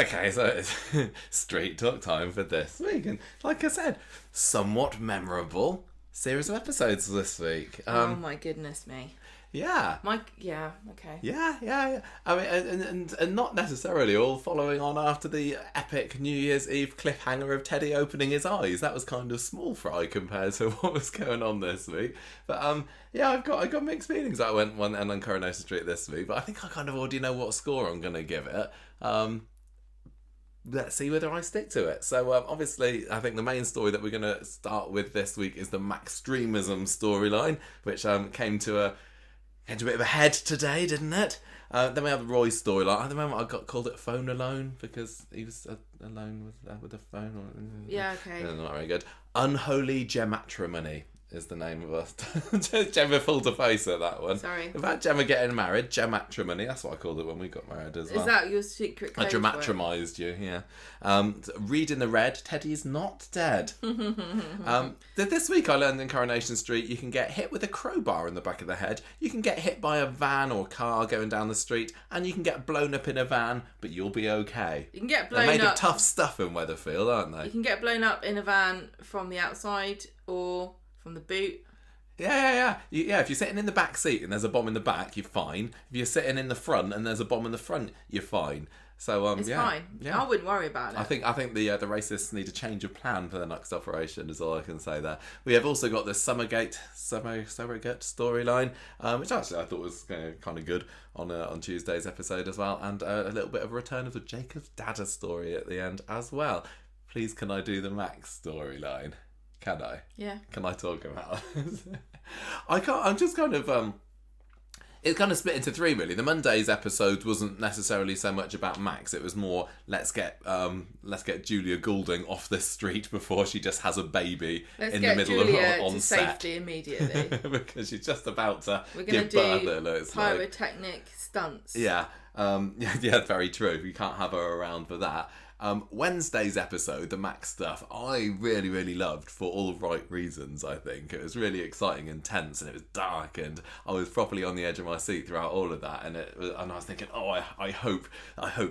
Okay, so it's street talk time for this week, and like I said, somewhat memorable series of episodes this week. Oh my goodness me. Yeah. Okay. Yeah. I mean, and not necessarily all following on after the epic New Year's Eve cliffhanger of Teddy opening his eyes. That was kind of small fry compared to what was going on this week. But yeah, I got mixed feelings. I went one and on Coronation Street this week, but I think I kind of already know what score I'm going to give it. Let's see whether I stick to it. So obviously, I think the main story that we're going to start with this week is the Maxtremism storyline, which came to a bit of a head today, didn't it? Then we have the Roy storyline. At the moment, I got called it Phone Alone because he was alone with a phone. Yeah, okay. Not very good. Unholy Gematrimony is the name of us. Gemma full to face at that one. Sorry. About Gemma getting married, Gematrimony. That's what I called it when we got married as well. Is that your secret code? I dramatised you, yeah. Reading the red, Teddy is not dead. This week I learned in Coronation Street you can get hit with a crowbar in the back of the head, you can get hit by a van or car going down the street, and you can get blown up in a van, but you'll be okay. You can get blown up. They're made of tough stuff in Weatherfield, aren't they? You can get blown up in a van from the outside or from the boot. Yeah. If you're sitting in the back seat and there's a bomb in the back, you're fine. If you're sitting in the front and there's a bomb in the front, you're fine. So it's fine. Yeah. I wouldn't worry about it. I think the racists need a change of plan for the next operation. Is all I can say there. We have also got the surrogate storyline, which actually I thought was kind of good on Tuesday's episode as well, and a little bit of a return of the Jacob's Dada story at the end as well. Please, can I do the Max storyline? Can I? Yeah. Can I talk about it? I can't. I'm just kind of it's kind of split into three, really. The Monday's episode wasn't necessarily so much about Max. It was more let's get Julia Goulding off this street before she just has a baby in the middle Julia of on to set. safety immediately Because she's just about to We're give gonna birth. do It looks pyrotechnic stunts. Yeah. Yeah, very true. You can't have her around for that. Wednesday's episode, the Max stuff, I really, really loved for all the right reasons, I think. It was really exciting and tense, and it was dark, and I was properly on the edge of my seat throughout all of that, and I was thinking, I hope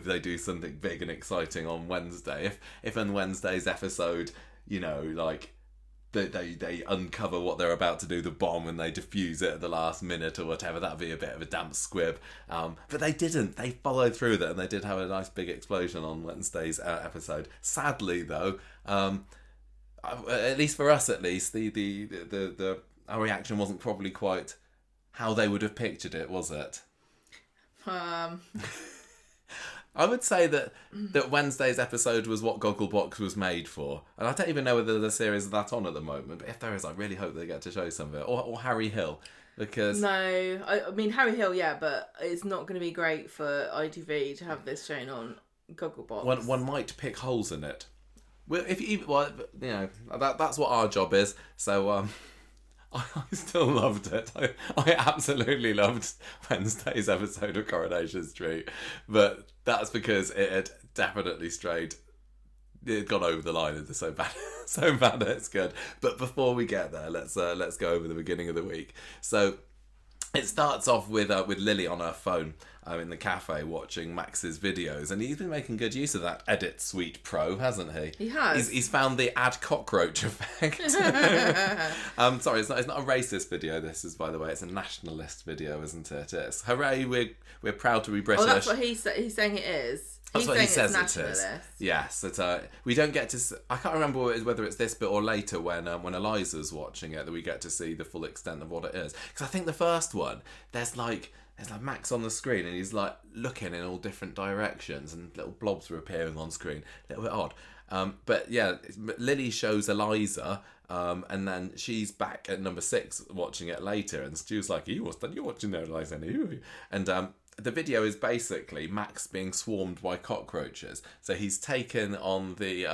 they do something big and exciting on Wednesday. If on Wednesday's episode, they uncover what they're about to do, the bomb, and they defuse it at the last minute or whatever, that'd be a bit of a damp squib. But they didn't. They followed through with it, and they did have a nice big explosion on Wednesday's episode. Sadly, though, at least for us, at least, our reaction wasn't probably quite how they would have pictured it, was it? I would say that Wednesday's episode was what Gogglebox was made for. And I don't even know whether the series is that on at the moment, but if there is, I really hope they get to show some of it. Or Harry Hill, because... No, I mean, Harry Hill, yeah, but it's not going to be great for ITV to have this shown on Gogglebox. One might pick holes in it. Well, that's what our job is, so... I still loved it. I absolutely loved Wednesday's episode of Coronation Street, but that's because it had definitely strayed. It got over the line. It's so bad, so bad that it's good. But before we get there, let's go over the beginning of the week. So it starts off with Lily on her phone in the cafe watching Max's videos, and he's been making good use of that Edit Suite Pro, hasn't he? He has. He's found the add cockroach effect. Sorry, it's not a racist video. This is, by the way, it's a nationalist video, isn't it? It's hooray, we're proud to be British. Oh, that's what he's saying it is. That's what he says it is. Yes, we don't get to. I can't remember whether it's this bit or later when Eliza's watching it that we get to see the full extent of what it is. Because I think the first one there's like Max on the screen and he's like looking in all different directions and little blobs are appearing on screen. A little bit odd. But yeah, Lily shows Eliza. And then she's back at number 6 watching it later, and Stu's like, "You're watching there, Eliza?" And the video is basically Max being swarmed by cockroaches. So he's taken on the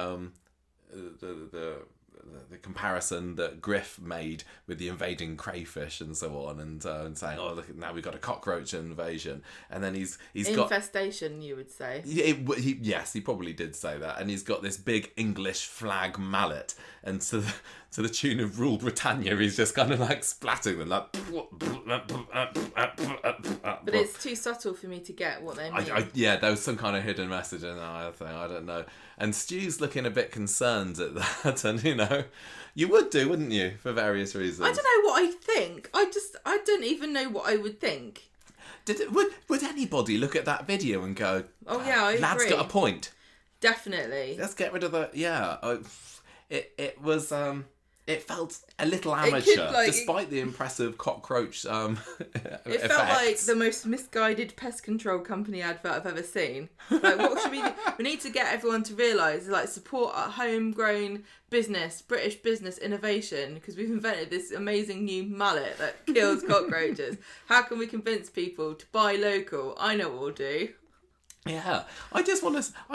the comparison that Griff made with the invading crayfish and so on, and saying, "Oh, look, now we've got a cockroach invasion," and then he's got infestation, you would say. Yes, he probably did say that, and he's got this big English flag mallet, and to the tune of "Rule Britannia," he's just kind of like splatting them like. But it's too subtle for me to get what they mean. Yeah, there was some kind of hidden message in that thing. I don't know. And Stu's looking a bit concerned at that, and you would do, wouldn't you, for various reasons? I don't know what I think. I don't even know what I would think. Would anybody look at that video and go, "Oh yeah, I lad's agree. got a point"? Definitely. Let's get rid of the It was. It felt a little amateur, despite the impressive cockroach It felt like the most misguided pest control company advert I've ever seen. Like, what should we do? We need to get everyone to realise, like, support a homegrown business, British business innovation, because we've invented this amazing new mallet that kills cockroaches. How can we convince people to buy local? I know what we'll do. Yeah, I'd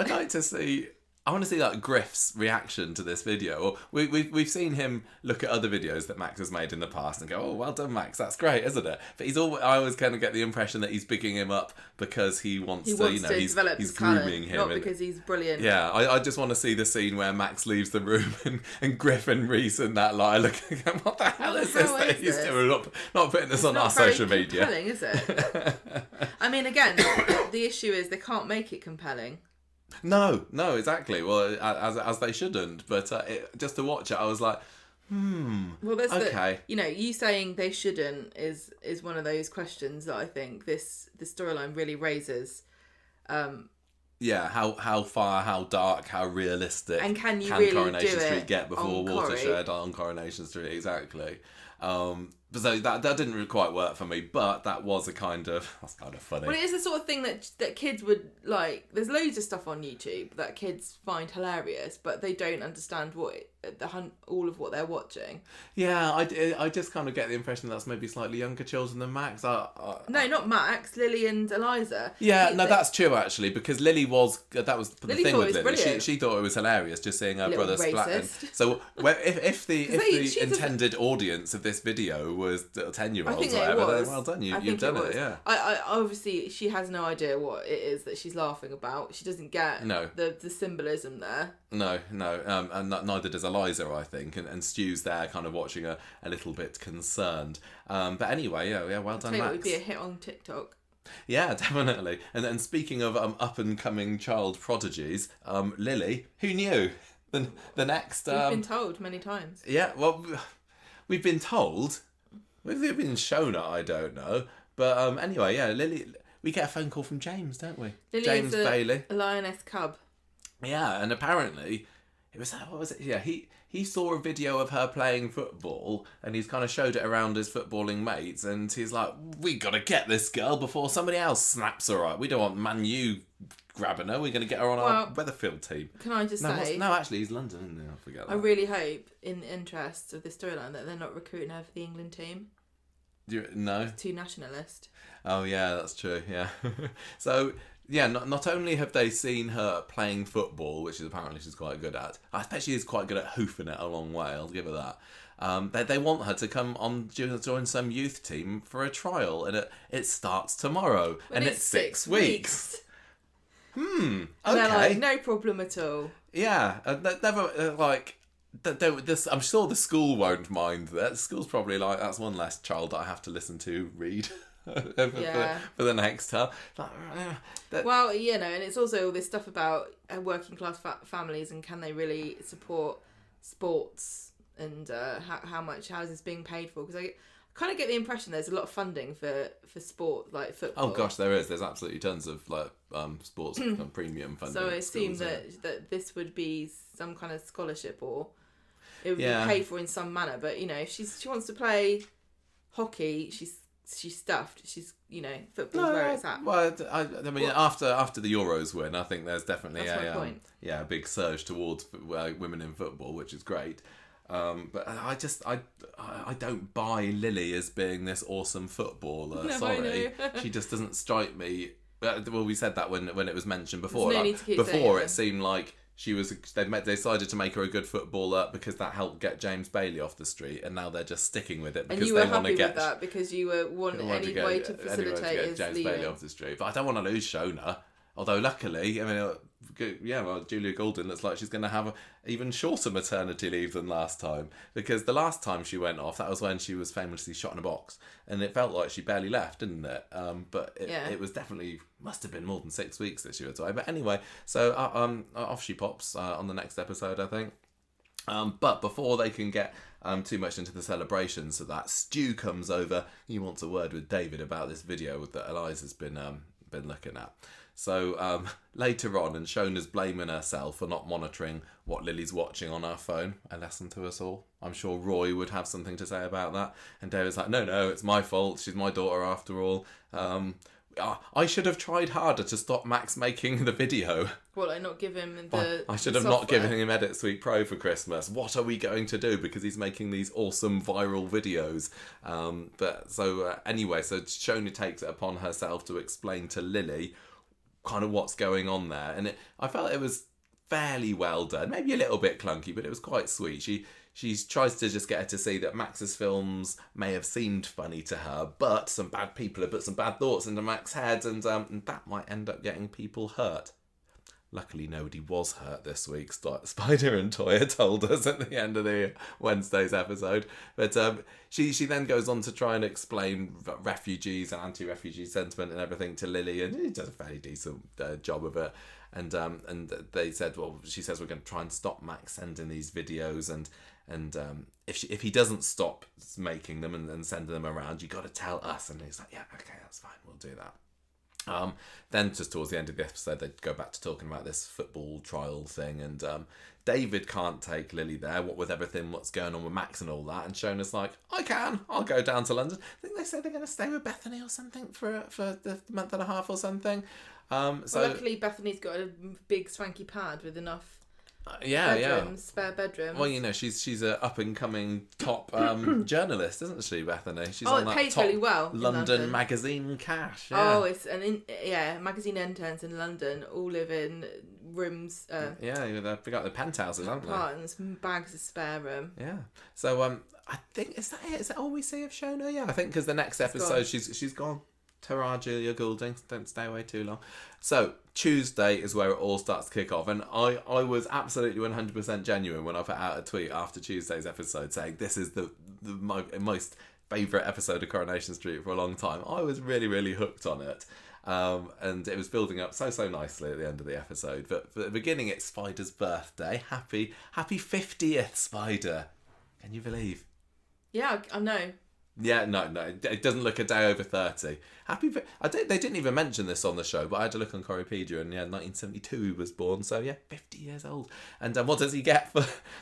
like to see. I want to see like Griff's reaction to this video. Or we've seen him look at other videos that Max has made in the past and go, "Oh, well done, Max. That's great, isn't it?" But I always kind of get the impression that he's bigging him up because he wants to develop he's his grooming talent, him, not because he's brilliant. Yeah, I just want to see the scene where Max leaves the room and Griff and Reese and that lie looking at what the hell is this that he's doing? Not putting this on our social media. Compelling, is it? I mean, again, the issue is they can't make it compelling. No, exactly. Well, as they shouldn't. But just to watch it, I was like, Well, that's okay. You saying they shouldn't is one of those questions that I think the storyline really raises. Yeah, how far, how dark, how realistic, and can really Coronation do Street it get before Watershed on Coronation Street? Exactly. So that didn't quite work for me, but that's kind of funny. Well, it is the sort of thing that kids would like. There's loads of stuff on YouTube that kids find hilarious, but they don't understand all of what they're watching. Yeah, I just kind of get the impression that's maybe slightly younger children than Max. No, not Max, Lily and Eliza. Yeah, that's true actually, because Lily was the thing with Lily. Brilliant. She thought it was hilarious just seeing her brother splat. So if the intended audience of this video was 10-year-olds or whatever, then well done, you've done it. Yeah. I obviously she has no idea what it is that she's laughing about. She doesn't get the symbolism there. No, and neither does Eliza, I think, and Stu's there kind of watching a little bit concerned. But anyway, yeah, well done, Max. It would be a hit on TikTok. Yeah, definitely. And speaking of up and coming child prodigies, Lily, who knew? The next. We've been told many times. Yeah, well, we've been told. We've been shown it. I don't know, but anyway, yeah, Lily. We get a phone call from James, don't we? Lily James Bailey, a lioness cub. Yeah, and apparently it was what was it? Yeah, he saw a video of her playing football, and he's kind of showed it around his footballing mates, and he's like, "We got to get this girl before somebody else snaps her up. We don't want Man U grabbing her. We're going to get her on our Weatherfield team." Can I just say? No, actually, he's London, isn't he? I forget that. I really hope, in the interests of this storyline, that they're not recruiting her for the England team. No. It's too nationalist. Oh yeah, that's true. Yeah. So. Yeah, not only have they seen her playing football, which is apparently she's quite good at. I bet she is quite good at hoofing it a long way. I'll give her that. They want her to come on join some youth team for a trial, and it starts tomorrow, and it's 6 weeks. Okay. And they're like, no problem at all. Yeah, never like. I'm sure the school won't mind that. The school's probably like, that's one less child that I have to listen to read. for the next term. Well, and it's also all this stuff about working class families and can they really support sports and how much housing is being paid for, because I kind of get the impression there's a lot of funding for sport, like football. Oh gosh, there's absolutely tons of like sports premium funding. So I assume that this would be some kind of scholarship, or it would be paid for in some manner. But if she wants to play hockey, she's stuffed. She's football's where it's at. Well, I mean, after the Euros win, I think there's definitely a big surge towards women in football, which is great. But I don't buy Lily as being this awesome footballer. No, sorry, she just doesn't strike me. Well, we said that when it was mentioned before. There's no need to keep before saying it seemed like they decided to make her a good footballer because that helped get James Bailey off the street, and now they're just sticking with it because and you were they want to happy get with that because you were wanting any way to facilitate his James leaving. Bailey off the street. But I don't want to lose Shona. Although luckily, I mean, Julia Goulding looks like she's going to have an even shorter maternity leave than last time, because the last time she went off, that was when she was famously shot in a box, and it felt like she barely left, didn't it? But it was definitely, must have been more than 6 weeks that she was away. But anyway, so off she pops on the next episode, I think. But before they can get too much into the celebrations of that, Stu comes over. He wants a word with David about this video that Eliza's been looking at. So later on, and Shona's blaming herself for not monitoring what Lily's watching on her phone. A lesson to us all. I'm sure Roy would have something to say about that. And David's like, no, it's my fault. She's my daughter after all. I should have tried harder to stop Max making the video. Well, like not give him the I should have not given him Edit Suite Pro for Christmas. What are we going to do? Because he's making these awesome viral videos. Anyway, so Shona takes it upon herself to explain to Lily kind of what's going on there, and I felt it was fairly well done, maybe a little bit clunky, but it was quite sweet. She tries to just get her to see that Max's films may have seemed funny to her, but some bad people have put some bad thoughts into Max's head, and that might end up getting people hurt. Luckily, nobody was hurt this week. Spider and Toya told us at the end of the Wednesday's episode. But she then goes on to try and explain refugees and anti-refugee sentiment and everything to Lily, and she does a fairly decent job of it. And they said, well, she says we're going to try and stop Max sending these videos, and if he doesn't stop making them and sending them around, you got to tell us. And he's like, yeah, okay, that's fine, we'll do that. Then just towards the end of the episode, they go back to talking about this football trial thing, and David can't take Lily there, what with everything what's going on with Max and all that, and Shona's like, I'll go down to London. I think they say they're going to stay with Bethany or something for the month and a half or something. Luckily Bethany's got a big swanky pad with enough spare bedrooms. Well, she's a up and coming top journalist, isn't she, Bethany? She's on that pays top really well London magazine cash. Yeah. Oh, it's magazine interns in London all live in rooms. They've got the penthouses, haven't they? Apartments, bags of spare room. Yeah. So I think is that it? Is that all we see of Shona? Yeah, I think because the next episode she's gone. Ta-ra, Julia Goulding. Don't stay away too long. So Tuesday is where it all starts to kick off, and I was absolutely 100% genuine when I put out a tweet after Tuesday's episode saying this is my most favourite episode of Coronation Street for a long time. I was really, really hooked on it, and it was building up so nicely at the end of the episode. But for the beginning, it's Spider's birthday. Happy 50th, Spider. Can you believe? Yeah, I know. Yeah, no, it doesn't look a day over 30. They didn't even mention this on the show, but I had to look on Corriepedia, and 1972 he was born, so 50 years old. And what does he get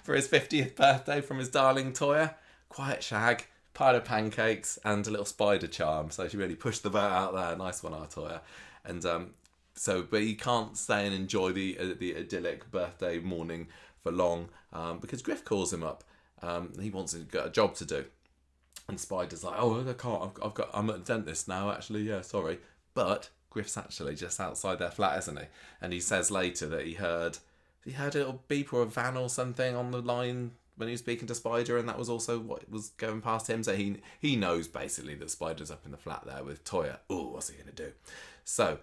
for his 50th birthday from his darling Toya? Quiet shag, pile of pancakes, and a little spider charm. So she really pushed the boat out there. Nice one, our Toya. And but he can't stay and enjoy the idyllic birthday morning for long because Griff calls him up. He wants to get a job to do. And Spider's like, I can't, I'm at the dentist now, actually, yeah, sorry. But Griff's actually just outside their flat, isn't he? And he says later that he heard a little beep or a van or something on the line when he was speaking to Spider, and that was also what was going past him. So he knows basically that Spider's up in the flat there with Toya. Oh, what's he going to do? So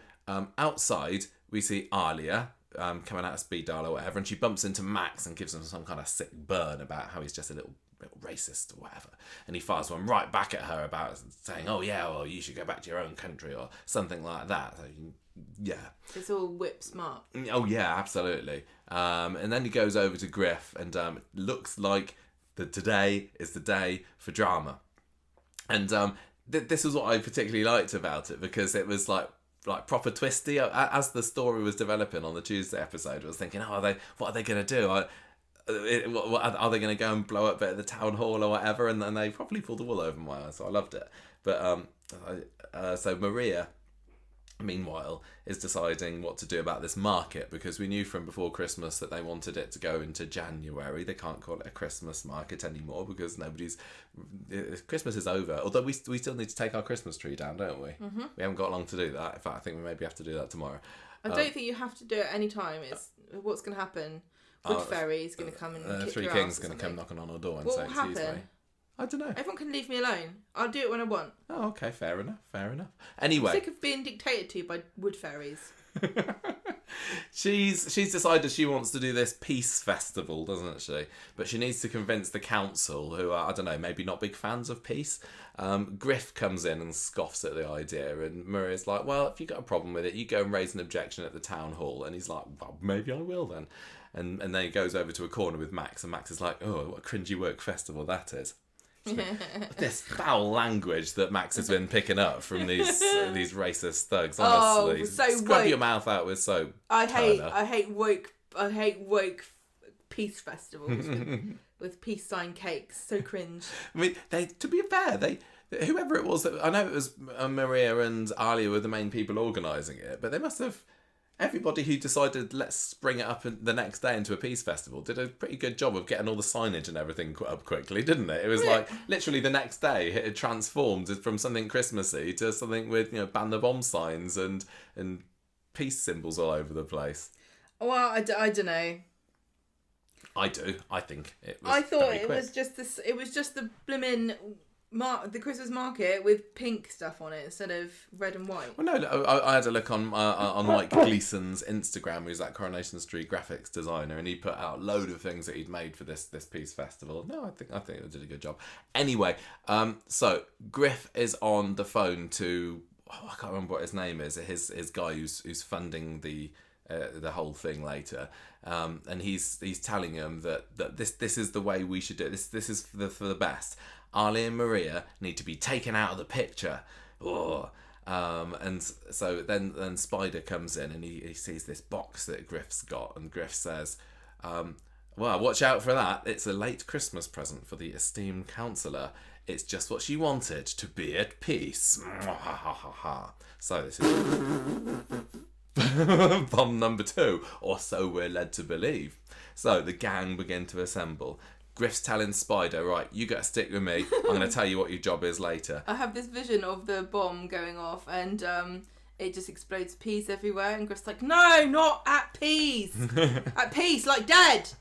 outside, we see Alya coming out of speed dial or whatever, and she bumps into Max and gives him some kind of sick burn about how he's just a little racist or whatever, and he fires one right back at her about saying, oh yeah, well, you should go back to your own country or something like that. So, yeah, it's all whip smart. Oh yeah, absolutely. And then he goes over to Griff, and it looks like today is the day for drama. And this was what I particularly liked about it, because it was like proper twisty. As the story was developing on the Tuesday episode, I was thinking, what are they going to do? Are they going to go and blow up at the town hall or whatever? And then they probably pulled the wool over my eyes, so I loved it. But so Maria, meanwhile, is deciding what to do about this market, because we knew from before Christmas that they wanted it to go into January. They can't call it a Christmas market anymore because Christmas is over. Although we still need to take our Christmas tree down, don't we? Mm-hmm. We haven't got long to do that. In fact, I think we maybe have to do that tomorrow. I don't think you have to do it any time. It's what's going to happen? Wood Fairy's going to come and kick Three your Kings ass or going to something. come knocking on our door and What say, will excuse me. happen? I don't know. Everyone can leave me alone. I'll do it when I want. Oh, okay, fair enough. Anyway. I'm sick of being dictated to by wood fairies. She's decided she wants to do this peace festival, doesn't she? But she needs to convince the council, who are, I don't know, maybe not big fans of peace. Griff comes in and scoffs at the idea, and Maria's like, well, if you've got a problem with it, you go and raise an objection at the town hall. And he's like, well, maybe I will then. And then he goes over to a corner with Max, and Max is like, oh, what a cringy work festival that is. This foul language that Max has been picking up from these racist thugs, honestly. So scrub woke. your mouth out with soap. I hate woke peace festivals with peace sign cakes. So cringe. I mean, to be fair, whoever it was, I know it was Maria and Alya were the main people organising it, but they must have. Everybody who decided let's spring it up the next day into a peace festival did a pretty good job of getting all the signage and everything up quickly, didn't it? It was like literally the next day it had transformed from something Christmassy to something with ban the bomb signs and peace symbols all over the place. Well, I don't know. I do. I think it was. I thought it quick. was just this. It was just the blimmin' the Christmas market with pink stuff on it instead of red and white. Well, no, I had a look on Mike Gleason's Instagram, who's that Coronation Street graphics designer, and he put out a load of things that he'd made for this peace festival. No, I think they did a good job. Anyway, so Griff is on the phone to I can't remember what his name is. His guy who's funding the whole thing later, and he's telling him that this is the way we should do it. This is for the best. Alya and Maria need to be taken out of the picture. And so then Spider comes in and he sees this box that Griff's got, and Griff says, well, watch out for that. It's a late Christmas present for the esteemed counsellor. It's just what she wanted, to be at peace. So this is bomb number 2, or so we're led to believe. So the gang begin to assemble. Griff's telling Spider, right, you got to stick with me. I'm going to tell you what your job is later. I have this vision of the bomb going off and it just explodes peas everywhere. And Griff's like, no, not at peas. At peace, like dead.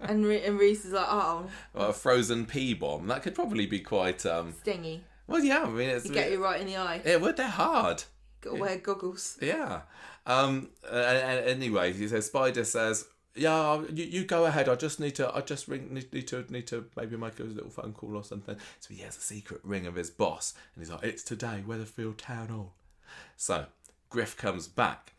And Reese is like, oh. Well, a frozen pea bomb. That could probably be quite... stingy. Well, yeah, I mean... It'd get you right in the eye. It would, they're hard. Got to wear goggles. Yeah. Anyway, he says, Spider says... Yeah, you go ahead. I just need to maybe make a little phone call or something. So he has a secret ring of his boss, and he's like, "It's today, Weatherfield Town Hall." So Griff comes back.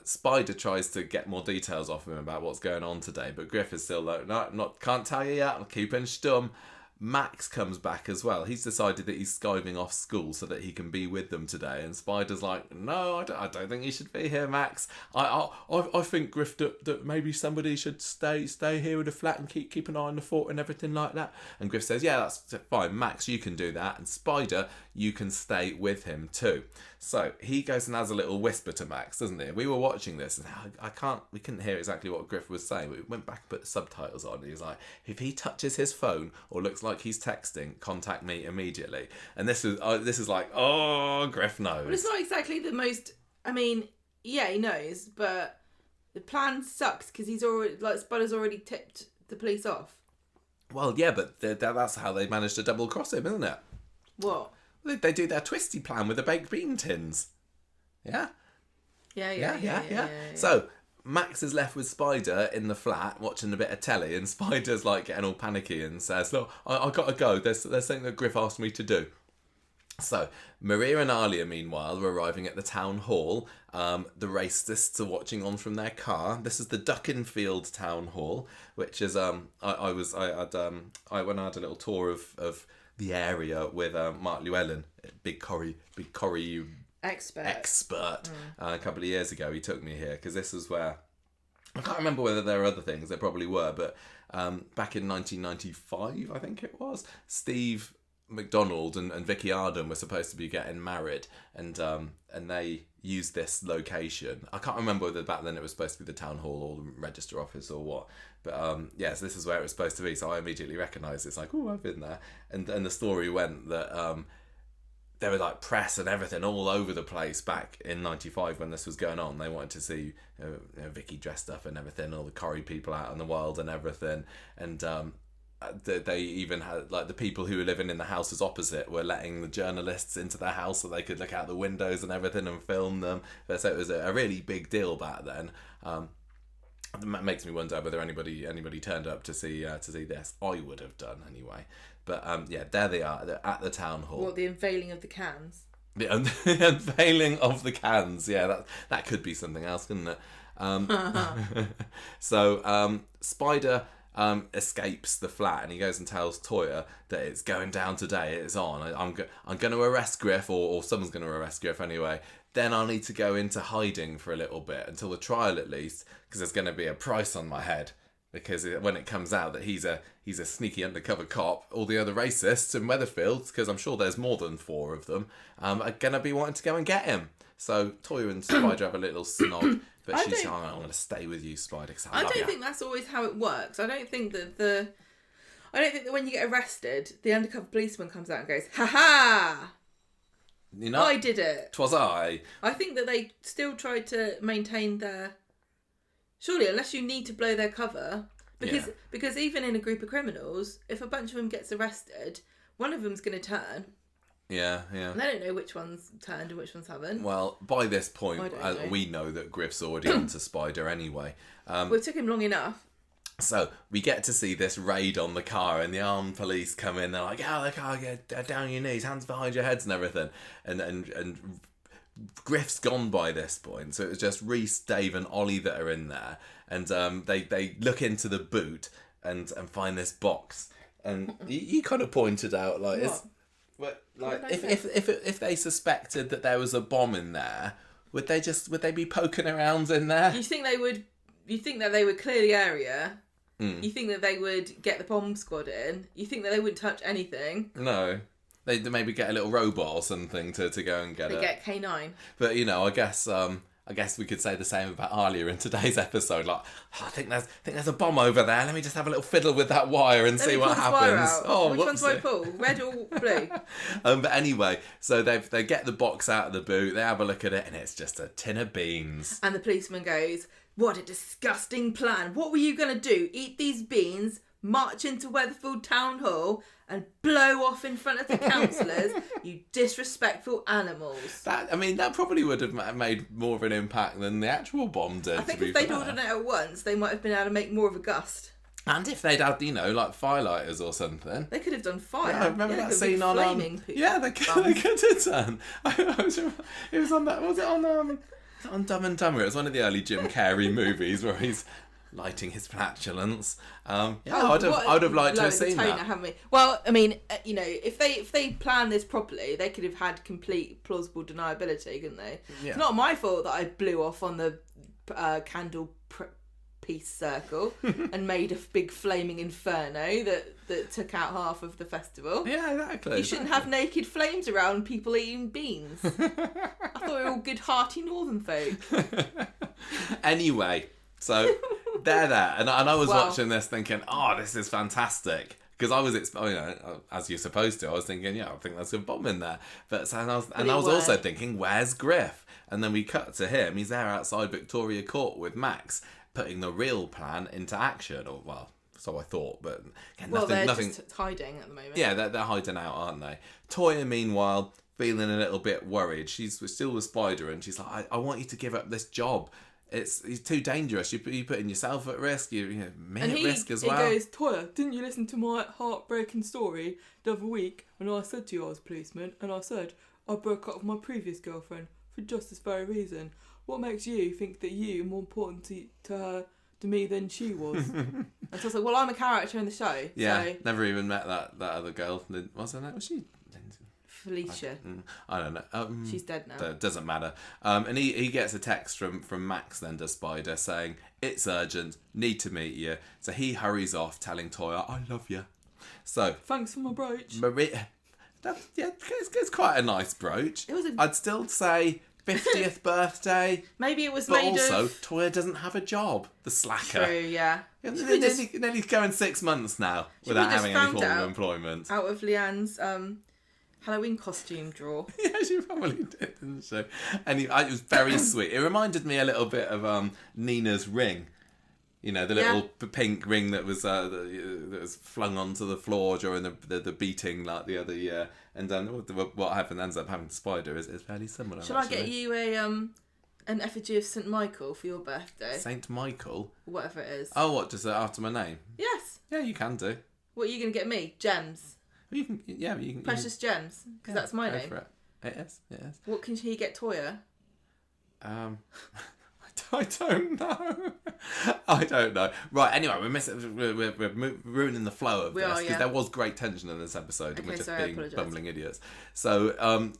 Spider tries to get more details off him about what's going on today, but Griff is still like, "No, can't tell you yet. I'm keeping stum." Max comes back as well. He's decided that he's skiving off school so that he can be with them today. And Spider's like, no, I don't think you should be here, Max. I think, Griff, that maybe somebody should stay here with the flat and keep an eye on the fort and everything like that. And Griff says, yeah, that's fine. Max, you can do that. And Spider, you can stay with him too. So he goes and has a little whisper to Max, doesn't he? We were watching this and we couldn't hear exactly what Griff was saying. We went back and put the subtitles on. And he was like, if he touches his phone or looks like he's texting, contact me immediately. And this is like, oh, Griff knows. But it's not exactly the most. I mean, yeah, he knows, but the plan sucks because he's already Spider's already tipped the police off. Well, yeah, but that's how they managed to double cross him, isn't it? What? They do their twisty plan with the baked bean tins. Yeah. Yeah. So Max is left with Spider in the flat watching a bit of telly, and Spider's like getting all panicky and says, "Look, I gotta go. There's something that Griff asked me to do." So Maria and Alya, meanwhile, are arriving at the town hall. The racists are watching on from their car. This is the Duckinfield town hall, which is when I had a little tour of the area with Mark Llewellyn, big Corrie expert. A couple of years ago, he took me here because this is where I can't remember whether there are other things. There probably were, but back in 1995, I think it was, Steve McDonald and Vicky Arden were supposed to be getting married, and they used this location. I can't remember whether back then it was supposed to be the town hall or the register office or what, but yes, this is where it was supposed to be. So I immediately recognised it's like, oh, I've been there. And the story went that there were like press and everything all over the place back in '95 when this was going on. They wanted to see Vicky dressed up and everything, all the Corrie people out in the wild and everything, and they even had like the people who were living in the houses opposite were letting the journalists into their house so they could look out the windows and everything and film them. So it was a really big deal back then. It makes me wonder whether anybody turned up to see this. I would have done anyway. But there they are. They're at the town hall. What, the unveiling of the cans? The unveiling of the cans. Yeah, that could be something else, couldn't it? So Spider escapes the flat and he goes and tells Toya that it's going down today. It's on. I'm going to arrest Griff, or someone's going to arrest Griff anyway. Then I'll need to go into hiding for a little bit until the trial at least, because there's going to be a price on my head. Because when it comes out that he's a sneaky undercover cop, all the other racists in Weatherfield, because I'm sure there's more than 4 of them, are going to be wanting to go and get him. So Toya and Spider have a little snog, but she's saying, I'm going to stay with you, Spider, because I don't think that's always how it works. I don't think that when you get arrested, the undercover policeman comes out and goes, "Ha ha! You know, I did it. 'Twas I." I think that they still tried to maintain their... Surely, unless you need to blow their cover, because even in a group of criminals, if a bunch of them gets arrested, one of them's going to turn. Yeah. And they don't know which one's turned and which ones haven't. Well, by this point, we know that Griff's already onto Spider anyway. Well, it took him long enough. So we get to see this raid on the car, and the armed police come in. They're like, "Oh, the car, get down on your knees, hands behind your heads, and everything." And Griff's gone by this point, so it was just Reese, Dave, and Ollie that are in there, and they look into the boot and find this box, and you kind of pointed out like what? If they suspected that there was a bomb in there, would they be poking around in there? You think that they would clear the area? You think that they would get the bomb squad in? You think that they wouldn't touch anything? No. They maybe get a little robot or something to go and get it. They get K9. But I guess we could say the same about Alya in today's episode. Like, I think there's a bomb over there. Let me just have a little fiddle with that wire and see what happens. Oh, which one's do I pull? Red or blue? But anyway, so they get the box out of the boot. They have a look at it, and it's just a tin of beans. And the policeman goes, "What a disgusting plan! What were you gonna do? Eat these beans, march into Weatherfield Town Hall, and blow off in front of the councillors, you disrespectful animals." That probably would have made more of an impact than the actual bomb did. I think if they'd ordered it at once, they might have been able to make more of a gust. And if they'd had, like firelighters or something. They could have done fire. Yeah, I remember that scene on... yeah, they could have done. It was on that... Was it on Dumb and Dumber? It was one of the early Jim Carrey movies where he's lighting his flatulence. I'd have liked to have seen that. Haven't we? Well, if they planned this properly, they could have had complete plausible deniability, couldn't they? Yeah. It's not my fault that I blew off on the candle peace circle and made a big flaming inferno that took out half of the festival. Yeah, exactly. You shouldn't have naked flames around people eating beans. I thought we were all good, hearty northern folk. Anyway, so they're there, and I was watching this thinking, "Oh, this is fantastic." Because I was, as you're supposed to, I was thinking, I think there's a bomb in there. But I was also thinking, where's Griff? And then we cut to him. He's there outside Victoria Court with Max, putting the real plan into action. Or, well, so I thought, but again, nothing. Just hiding at the moment. Yeah, they're hiding out, aren't they? Toya, meanwhile, feeling a little bit worried. She's still with Spider, and she's like, I want you to give up this job. It's too dangerous. You're putting yourself at risk. Me at risk as well. And he goes, "Toya, didn't you listen to my heartbreaking story the other week when I said to you I was a policeman, and I said I broke up with my previous girlfriend for just this very reason? What makes you think that you are more important to me than she was?" And so I was like, well, I'm a character in the show. Yeah, so. Never even met that other girl. Was she? Felicia. I don't know. She's dead now. Doesn't matter. And he gets a text from Max then to Spider saying, "It's urgent, need to meet you." So he hurries off telling Toya, "I love you." So thanks for my brooch. It's quite a nice brooch. I'd still say 50th birthday. Maybe it was but made also, of... Toya doesn't have a job. The slacker. True, yeah. Then he's going 6 months now without having any form of employment. Out of Leanne's Halloween costume drawer. Yeah, she probably did, didn't she? And it was very sweet. It reminded me a little bit of Nina's ring. You know, the little pink ring that was flung onto the floor during the beating like the other year. And what ends up happening to Spider is fairly similar. Shall I get you an effigy of St. Michael for your birthday? St. Michael? Whatever it is. Oh, what, just after my name? Yes. Yeah, you can do. What are you going to get me? Gems? You can. Precious gems? Because that's my name. For it. It is. What can he get, Toya? I don't know. I don't know. Right, anyway, we're ruining the flow of this because there was great tension in this episode and we're just being bumbling idiots. So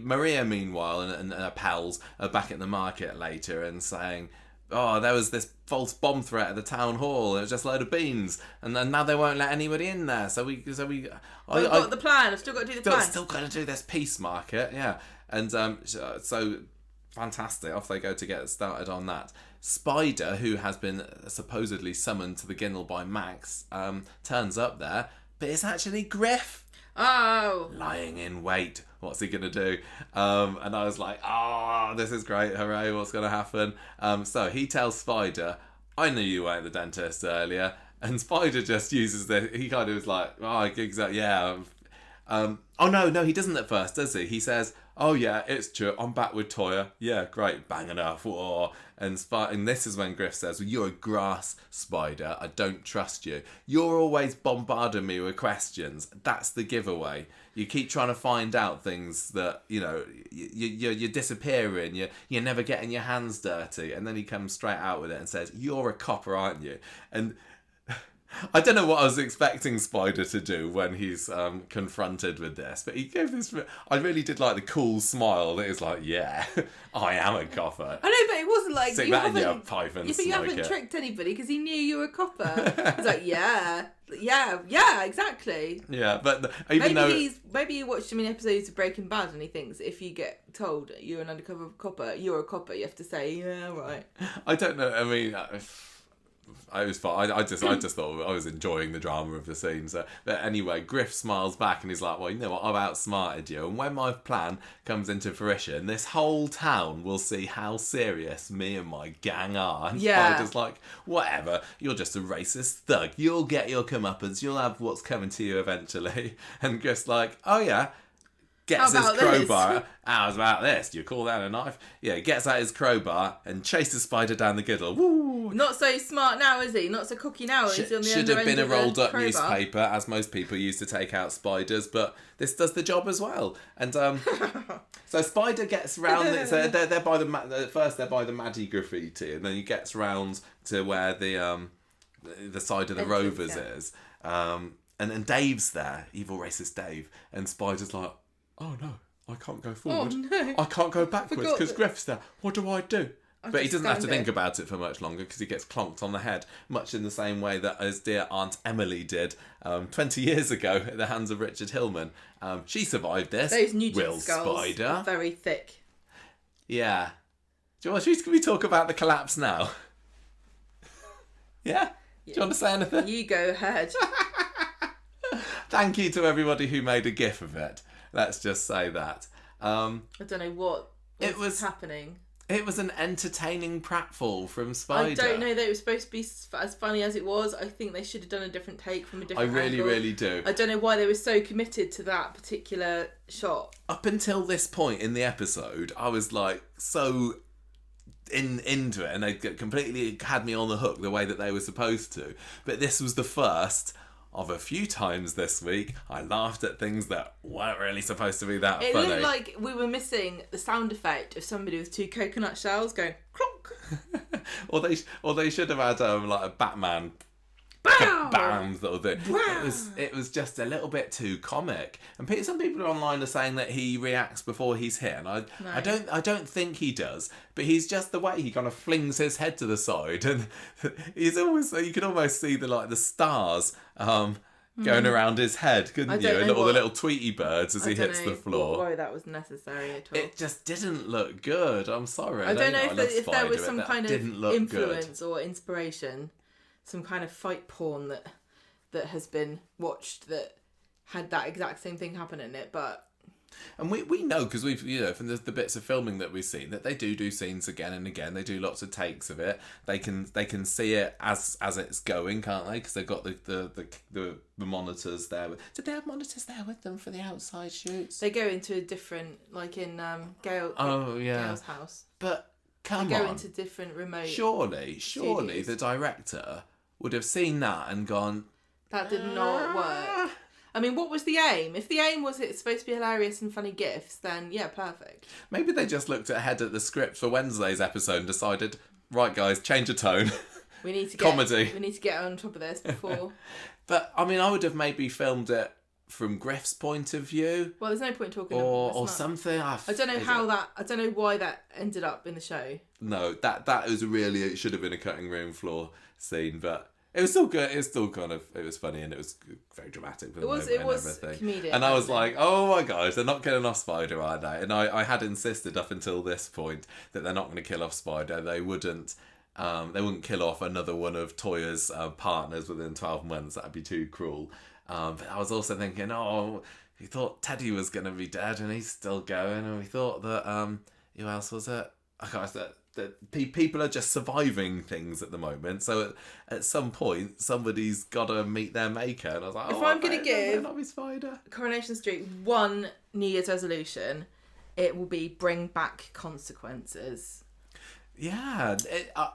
Maria, meanwhile, and her pals are back at the market later and saying, oh, there was this false bomb threat at the town hall. It was just a load of beans, and then now they won't let anybody in there. I've got the plan. I've still got to do the plan. Still got to do this peace market, yeah. And so fantastic. Off they go to get started on that. Spider, who has been supposedly summoned to the ginnel by Max, turns up there, but it's actually Griff. Oh, lying in wait. What's he gonna do? And I was like, oh, this is great, hooray, what's gonna happen? So he tells Spider, I knew you were at the dentist earlier. And Spider just uses he kind of is like, oh, exactly, yeah. Oh no, he doesn't at first, does he? He says, oh yeah, it's true, I'm back with Toya. Yeah, great, bang enough. Whoa. And this is when Griff says, well, you're a grass spider, I don't trust you. You're always bombarding me with questions. That's the giveaway. You keep trying to find out things that, you know, you're disappearing, you're never getting your hands dirty. And then he comes straight out with it and says, you're a copper, aren't you? And I don't know what I was expecting Spider to do when he's confronted with this, but he gave this. I really did like the cool smile that is like, yeah, I am a copper. I know, but it wasn't like stick that in your pipe and you haven't tricked anybody because he knew you were a copper. He's like, yeah, exactly. Yeah, but maybe he watched too many episodes of Breaking Bad and he thinks if you get told you're an undercover copper, you're a copper. You have to say, yeah, right. I don't know. I mean. I was fine. I just thought I was enjoying the drama of the scene. So, but anyway, Griff smiles back and he's like, "Well, you know what? I've outsmarted you. And when my plan comes into fruition, this whole town will see how serious me and my gang are." And Spider's like, "Whatever. You're just a racist thug. You'll get your comeuppance. You'll have what's coming to you eventually." And Griff's like, "Oh yeah." Gets his crowbar. How's about this? Do you call that a knife? Yeah, gets out his crowbar and chases Spider down the giddle. Woo! Not so smart now, is he? Not so cocky now. Should have been a rolled up newspaper, as most people used to take out spiders, but this does the job as well. And so Spider gets round. So they're by first they're by the Maddie graffiti, and then he gets round to where the side of the Rovers is. And Dave's there, evil racist Dave, and Spider's like, oh no, I can't go forward. Oh, no. I can't go backwards because Griff's there. What do I do? But he doesn't have to think about it for much longer because he gets clonked on the head, much in the same way that his dear Aunt Emily did 20 years ago at the hands of Richard Hillman. She survived this. Those Nugent Will skulls Spider. are very thick. Yeah. Can we talk about the collapse now? Yeah? Do you want to say anything? You go ahead. Thank you to everybody who made a gif of it. Let's just say that. I don't know what was happening. It was an entertaining pratfall from Spider. I don't know that it was supposed to be as funny as it was. I think they should have done a different take from a different angle. I really do. I don't know why they were so committed to that particular shot. Up until this point in the episode, I was like so into it, and they completely had me on the hook the way that they were supposed to. But this was the first of a few times this week I laughed at things that weren't really supposed to be that funny. It looked like we were missing the sound effect of somebody with two coconut shells going clonk. or they should have had like a Batman bam sort of thing. It was just a little bit too comic. And some people online are saying that he reacts before he's hit, and I don't think he does. But he's just the way he kind of flings his head to the side, and he's always, you can almost see the stars going around his head, couldn't you? And all the little Tweety birds as he hits the floor. Why that was necessary at all. It just didn't look good. I'm sorry. I don't know if there was some kind of influence or inspiration, some kind of fight porn that has been watched that had that exact same thing happen in it, but... And we know, because we've, from the bits of filming that we've seen, that they do scenes again and again. They do lots of takes of it. They can see it as it's going, can't they? Because they've got the monitors there. Did they have monitors there with them for the outside shoots? They go into a different, like in Gail's house. But come on. They go into different remote Surely studios. The director would have seen that and gone... That did not work. I mean, what was the aim? If the aim was it's supposed to be hilarious and funny gifs, then yeah, perfect. Maybe they just looked ahead at the script for Wednesday's episode and decided, right guys, change of tone. We need to get comedy. We need to get on top of this before. But I mean, I would have maybe filmed it from Griff's point of view. Well, there's no point talking or something. I don't know I don't know why that ended up in the show. No, that was really, it should have been a cutting room floor scene, but it was still good. It was still it was funny and it was very dramatic. It was comedic. And I was like, oh my gosh, they're not killing off Spider, are they? And I had insisted up until this point that they're not going to kill off Spider. They wouldn't kill off another one of Toya's partners within 12 months. That'd be too cruel. But I was also thinking, we thought Teddy was going to be dead and he's still going. And we thought that, who else was it? That people are just surviving things at the moment. So at some point, somebody's got to meet their maker. And I was like, if I'm going to give not be Spider. Coronation Street one New Year's resolution, it will be bring back consequences. Yeah,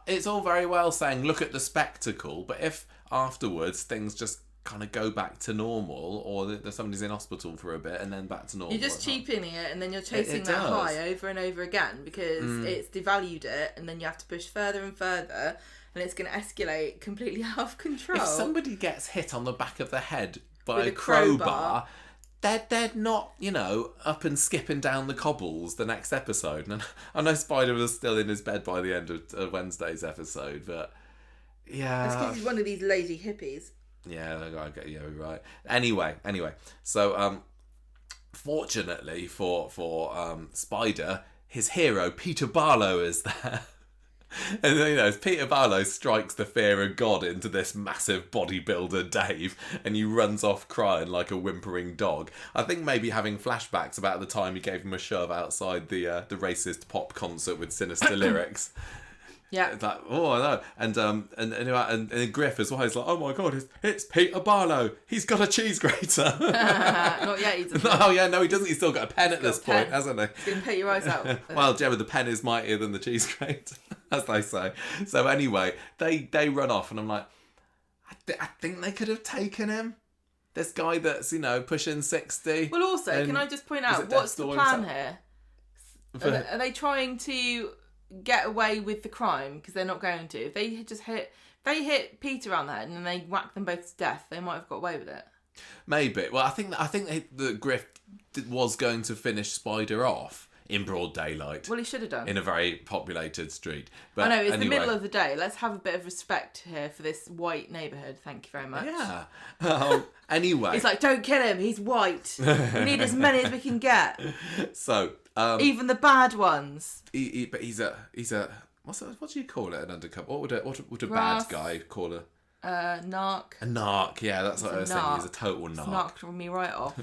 it's all very well saying, look at the spectacle. But if afterwards things just kind of go back to normal, or that somebody's in hospital for a bit and then back to normal. You're just cheapening it and then you're chasing that high over and over again because it's devalued it, and then you have to push further and further and it's going to escalate completely out of control. If somebody gets hit on the back of the head by a crowbar, they're not, up and skipping down the cobbles the next episode. And I know Spider was still in his bed by the end of Wednesday's episode, but yeah. That's because he's one of these lazy hippies. Yeah, you're right. Anyway, so fortunately for Spider, his hero Peter Barlow is there, and as Peter Barlow strikes the fear of God into this massive bodybuilder Dave, and he runs off crying like a whimpering dog. I think maybe having flashbacks about the time he gave him a shove outside the racist pop concert with sinister lyrics. Yeah. It's like, oh, I know. And Griff as well. He's like, oh my God, it's Peter Barlow. He's got a cheese grater. Not yet, he doesn't. Oh, yeah, no, he doesn't. He's still got a pen at this point, hasn't he? He's going to pet your eyes out. Well, Gemma, the pen is mightier than the cheese grater, as they say. So anyway, they run off, and I'm like, I think they could have taken him. This guy that's, pushing 60. Well, also, can I just point out, what's the plan here? Are they trying to get away with the crime? Because they're not going to. If they just hit Peter on the head and then they whack them both to death, they might have got away with it. Maybe. Well, I think that Griff was going to finish Spider off in broad daylight. Well, he should have done. In a very populated street. But I know, it's the middle of the day. Let's have a bit of respect here for this white neighbourhood. Thank you very much. Yeah. Anyway. He's like, don't kill him. He's white. We need as many as we can get. So. Even the bad ones. But he's a what do you call it? An undercover? What would a bad guy call a narc? A narc, yeah, that's what I was thinking. He's a total narc. Narked me right off.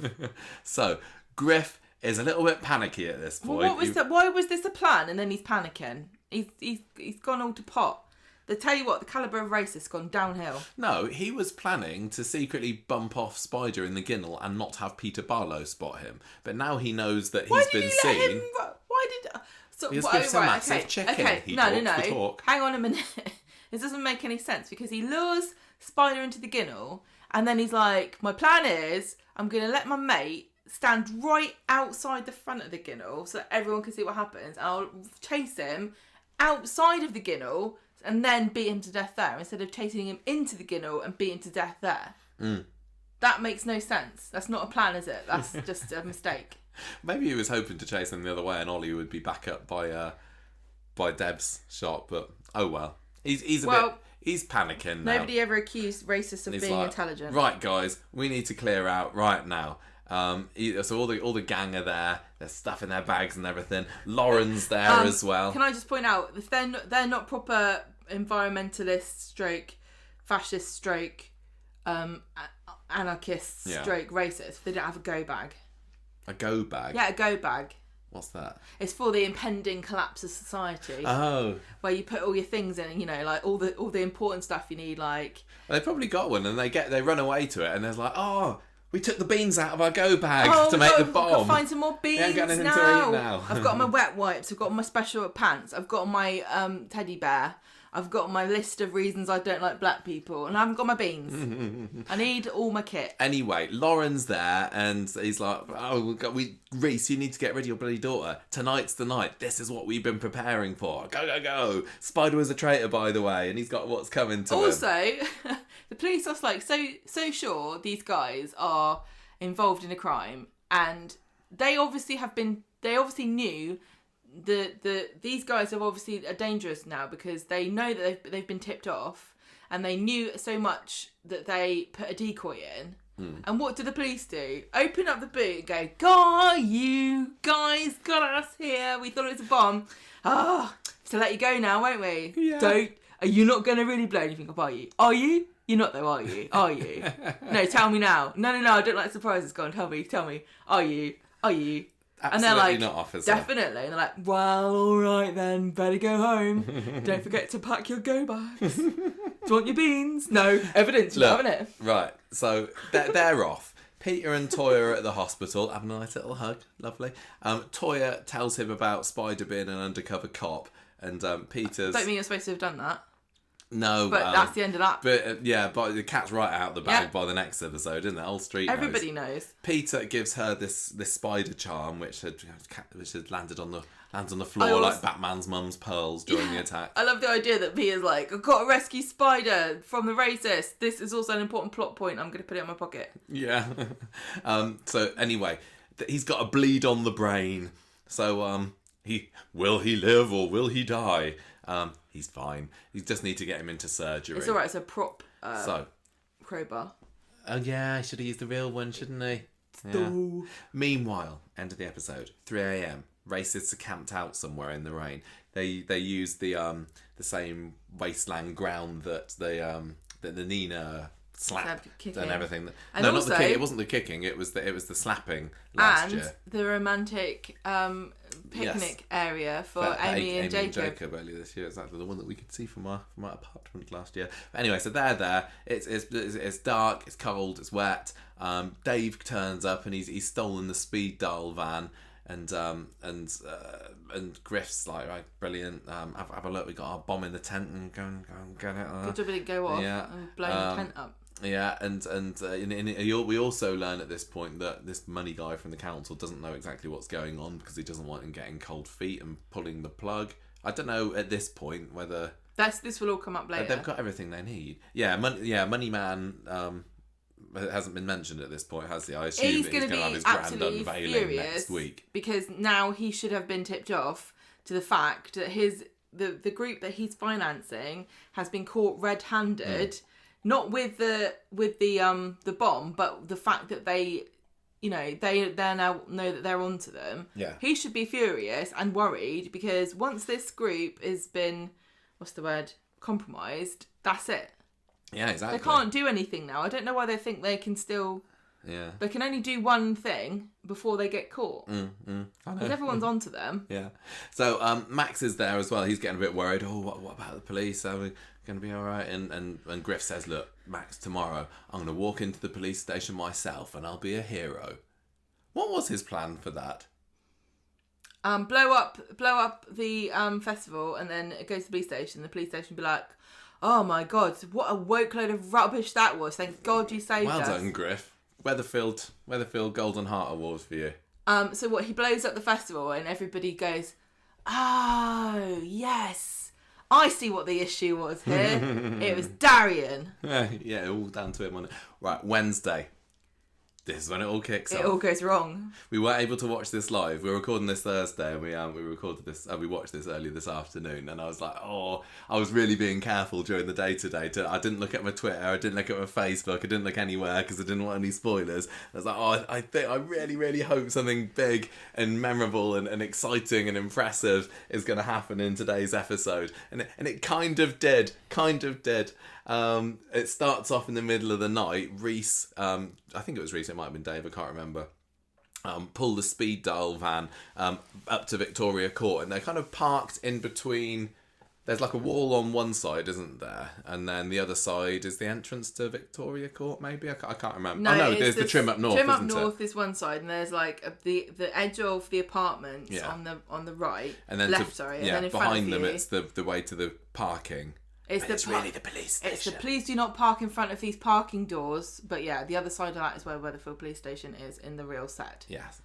So Griff is a little bit panicky at this point. Well, why was this a plan? And then he's panicking. He's gone all to pot. They tell you what, the calibre of racist gone downhill. No, he was planning to secretly bump off Spider in the ginnel and not have Peter Barlow spot him. But now he knows that he's been seen. Why did? Because Griff's a massive chicken. Okay, he no. talks the talk. Hang on a minute. This doesn't make any sense because he lures Spider into the ginnel and then he's like, my plan is I'm going to let my mate stand right outside the front of the ginnel so that everyone can see what happens. I'll chase him outside of the ginnel and then beat him to death there instead of chasing him into the ginnel and beat him to death there. That makes no sense. That's not a plan, is it? That's just a mistake. Maybe he was hoping to chase him the other way and Ollie would be back up by Deb's shot, but oh well. He's panicking now. Nobody ever accused racists of being intelligent. Right, guys, we need to clear out right now. So all the gang are there. There's stuff in their bags and everything. Lauren's there as well. Can I just point out, if they're not proper environmentalist / fascist / anarchists stroke racists. They don't have a go bag. A go bag? Yeah, a go bag. What's that? It's for the impending collapse of society. Oh. Where you put all your things in, you know, like all the important stuff you need, like... Well, they probably got one, and they run away to it, and there's like, oh, we took the beans out of our go bag to make the bomb. I've got to find some more beans we ain't got anything to eat now. I've got my wet wipes, I've got my special pants, I've got my teddy bear, I've got my list of reasons I don't like black people, and I haven't got my beans. I need all my kit. Anyway, Lauren's there, and he's like, oh, Reese, you need to get rid of your bloody daughter. Tonight's the night. This is what we've been preparing for. Go, go, go. Spider was a traitor, by the way, and he's got what's coming to him. Also, the police are like so sure these guys are involved in a crime, and they obviously knew these guys are dangerous now because they know that they've been tipped off, and they knew so much that they put a decoy in. And what do the police do? Open up the boot and go, God, you guys got us here. We thought it was a bomb. So let you go now, won't we? Yeah. Are you not going to really blow anything up, are you? Are you? You're not though, are you? Are you? No, tell me now. No, I don't like surprises. Go on, tell me. Are you? Absolutely, and they're like, not, officer. Definitely. And they're like, well, all right then, better go home. Don't forget to pack your go bags. Do you want your beans? No, evidence, you're having it. Right, so they're off. Peter and Toya are at the hospital, having a nice little hug, lovely. Toya tells him about Spider being an undercover cop, and Peter's... I don't think you're supposed to have done that. No, but that's the end of that. But but the cat's right out the bag by the next episode, isn't it? Whole street Everybody knows. Peter gives her this spider charm, which had landed on the floor like Batman's mum's pearls during the attack. I love the idea that Peter's like, I've got to rescue Spider from the racist. This is also an important plot point. I'm going to put it in my pocket. Yeah. So anyway, he's got a bleed on the brain. So will he live or will he die? He's fine. You just need to get him into surgery. It's alright, it's a prop crowbar. Oh yeah, he should have used the real one, shouldn't he? Yeah. Meanwhile, end of the episode, 3 a.m. Racists are camped out somewhere in the rain. They use the same wasteland ground that the Nina slapped and everything. And no, also, not the kicking. It wasn't the kicking. It was the slapping last year. And the romantic picnic area for Amy and Jacob earlier this year. Exactly the one that we could see from our apartment last year. But anyway, so they're there. It's dark. It's cold. It's wet. Dave turns up and he's stolen the speed dial van. And Griff's like, right, brilliant. Have a look. We got our bomb in the tent and go and get it. Good job it didn't go off and blow the tent up. Yeah, and we also learn at this point that this money guy from the council doesn't know exactly what's going on because he doesn't want him getting cold feet and pulling the plug. I don't know at this point whether this will all come up later. They've got everything they need. Money Man. It hasn't been mentioned at this point, has he? I assume he's going to have his grand unveiling next week because now he should have been tipped off to the fact that the group that he's financing has been caught red-handed. Not with the bomb, but the fact that they now know that they're onto them. Yeah. He should be furious and worried because once this group has been, compromised, that's it. Yeah, exactly. They can't do anything now. I don't know why they think they can still... Yeah. They can only do one thing before they get caught. Because everyone's onto them. Yeah. So Max is there as well. He's getting a bit worried. Oh, what about the police? Are we going to be all right? And Griff says, look, Max, tomorrow I'm going to walk into the police station myself and I'll be a hero. What was his plan for that? Blow up the festival and then it goes to the police station. The police station will be like, oh my God, what a woke load of rubbish that was. Thank God you saved us. Well done, Griff. Weatherfield Golden Heart Award for you. So what, he blows up the festival and everybody goes, oh, yes. I see what the issue was here. It was Darian. Yeah, all down to him on it. Right, Wednesday. this is when it all kicks off. It all goes wrong. We weren't able to watch this live. We were recording this Thursday, and we watched this earlier this afternoon. And I was like, I was really being careful during the day today. I didn't look at my Twitter, I didn't look at my Facebook, I didn't look anywhere because I didn't want any spoilers. I was like, I really, really hope something big and memorable and exciting and impressive is going to happen in today's episode, and it kind of did. It starts off in the middle of the night. Reese, I think it was Reese, it might have been Dave, I can't remember, pull the speed dial van up to Victoria Court, and they're kind of parked in between. There's like a wall on one side, isn't there? And then the other side is the entrance to Victoria Court, maybe? I can't remember. No, there's the trim up north, Trim up north is one side, and there's like the edge of the apartments on the right, and then left, and then in behind front of them you, it's the way to the parking. It's really the police station. It's the please do not park in front of these parking doors. But yeah, the other side of that is where Weatherfield police station is in the real set. Yes.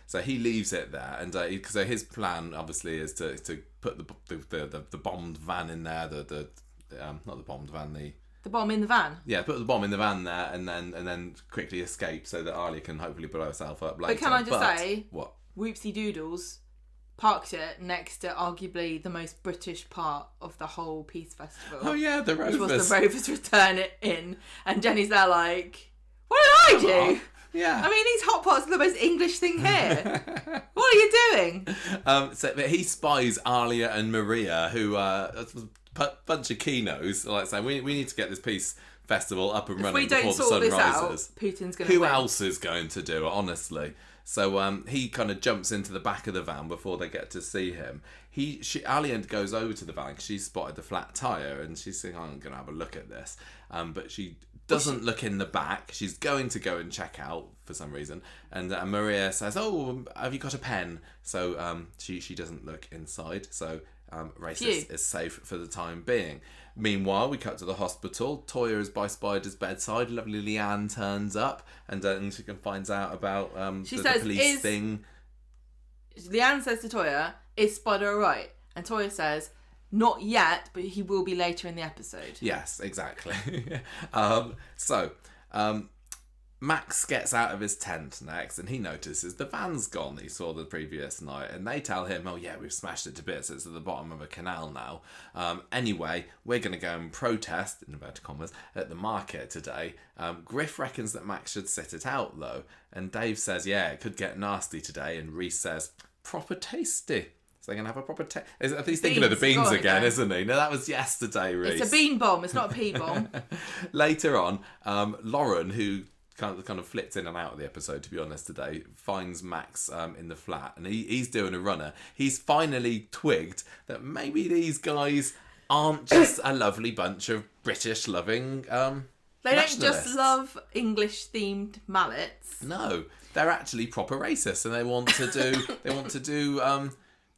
So he leaves it there, and so his plan obviously is to put the bombed van in there. Not the bombed van, the bomb in the van. Yeah, put the bomb in the van there, and then quickly escape so that Alya can hopefully blow herself up later. But can I just say, what? Whoopsie Doodles parked it next to arguably the most British part of the whole Peace Festival. Oh yeah, the Rovers. Which was the Rovers return it in. And Jenny's there like, what did I do? Yeah. I mean, these hot pots are the most English thing here. What are you doing? But he spies Alya and Maria, who are a bunch of keynos, like saying, we need to get this Peace Festival up and running before the sun rises. Putin's going to Who win. else is going to do it, honestly? So he kind of jumps into the back of the van before they get to see him. Alya goes over to the van because she's spotted the flat tyre, and she's saying, I'm going to have a look at this. But she doesn't look in the back. She's going to go and check out for some reason. And Maria says, have you got a pen? So she doesn't look inside. So Racist is safe for the time being. Meanwhile, we cut to the hospital. Toya is by Spider's bedside. Lovely Leanne turns up, and she finds out about the police thing. Leanne says to Toya, is Spider alright? And Toya says, not yet, but he will be later in the episode. Yes, exactly. Max gets out of his tent next, and he notices the van's gone that he saw the previous night, and they tell him, we've smashed it to bits, it's at the bottom of a canal now. Anyway, we're going to go and protest, in inverted commas, at the market today. Griff reckons that Max should sit it out, though, and Dave says, it could get nasty today, and Reese says, proper tasty. So they're going to have a proper taste. He's thinking of the beans again, isn't he? No, that was yesterday, Reese. It's a bean bomb, it's not a pea bomb. Later on, Lauren, who kind of flipped in and out of the episode, to be honest, today, finds Max in the flat, and he's doing a runner. He's finally twigged that maybe these guys aren't just a lovely bunch of British-loving they don't just love English-themed mallets. No, they're actually proper racist, and they want to do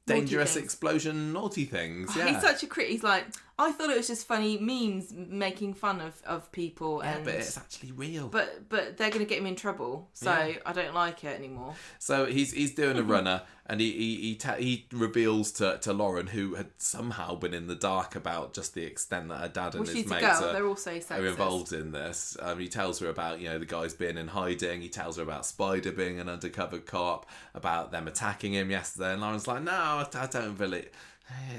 dangerous explosion naughty things. Yeah. He's such a crit. He's like, I thought it was just funny memes making fun of people. Yeah, but it's actually real. But they're going to get him in trouble, so I don't like it anymore. So he's doing a runner, and he reveals to Lauren, who had somehow been in the dark about just the extent that her dad and his mates are involved in this. He tells her about the guys being in hiding. He tells her about Spider being an undercover cop, about them attacking him yesterday, and Lauren's like, no, I don't really.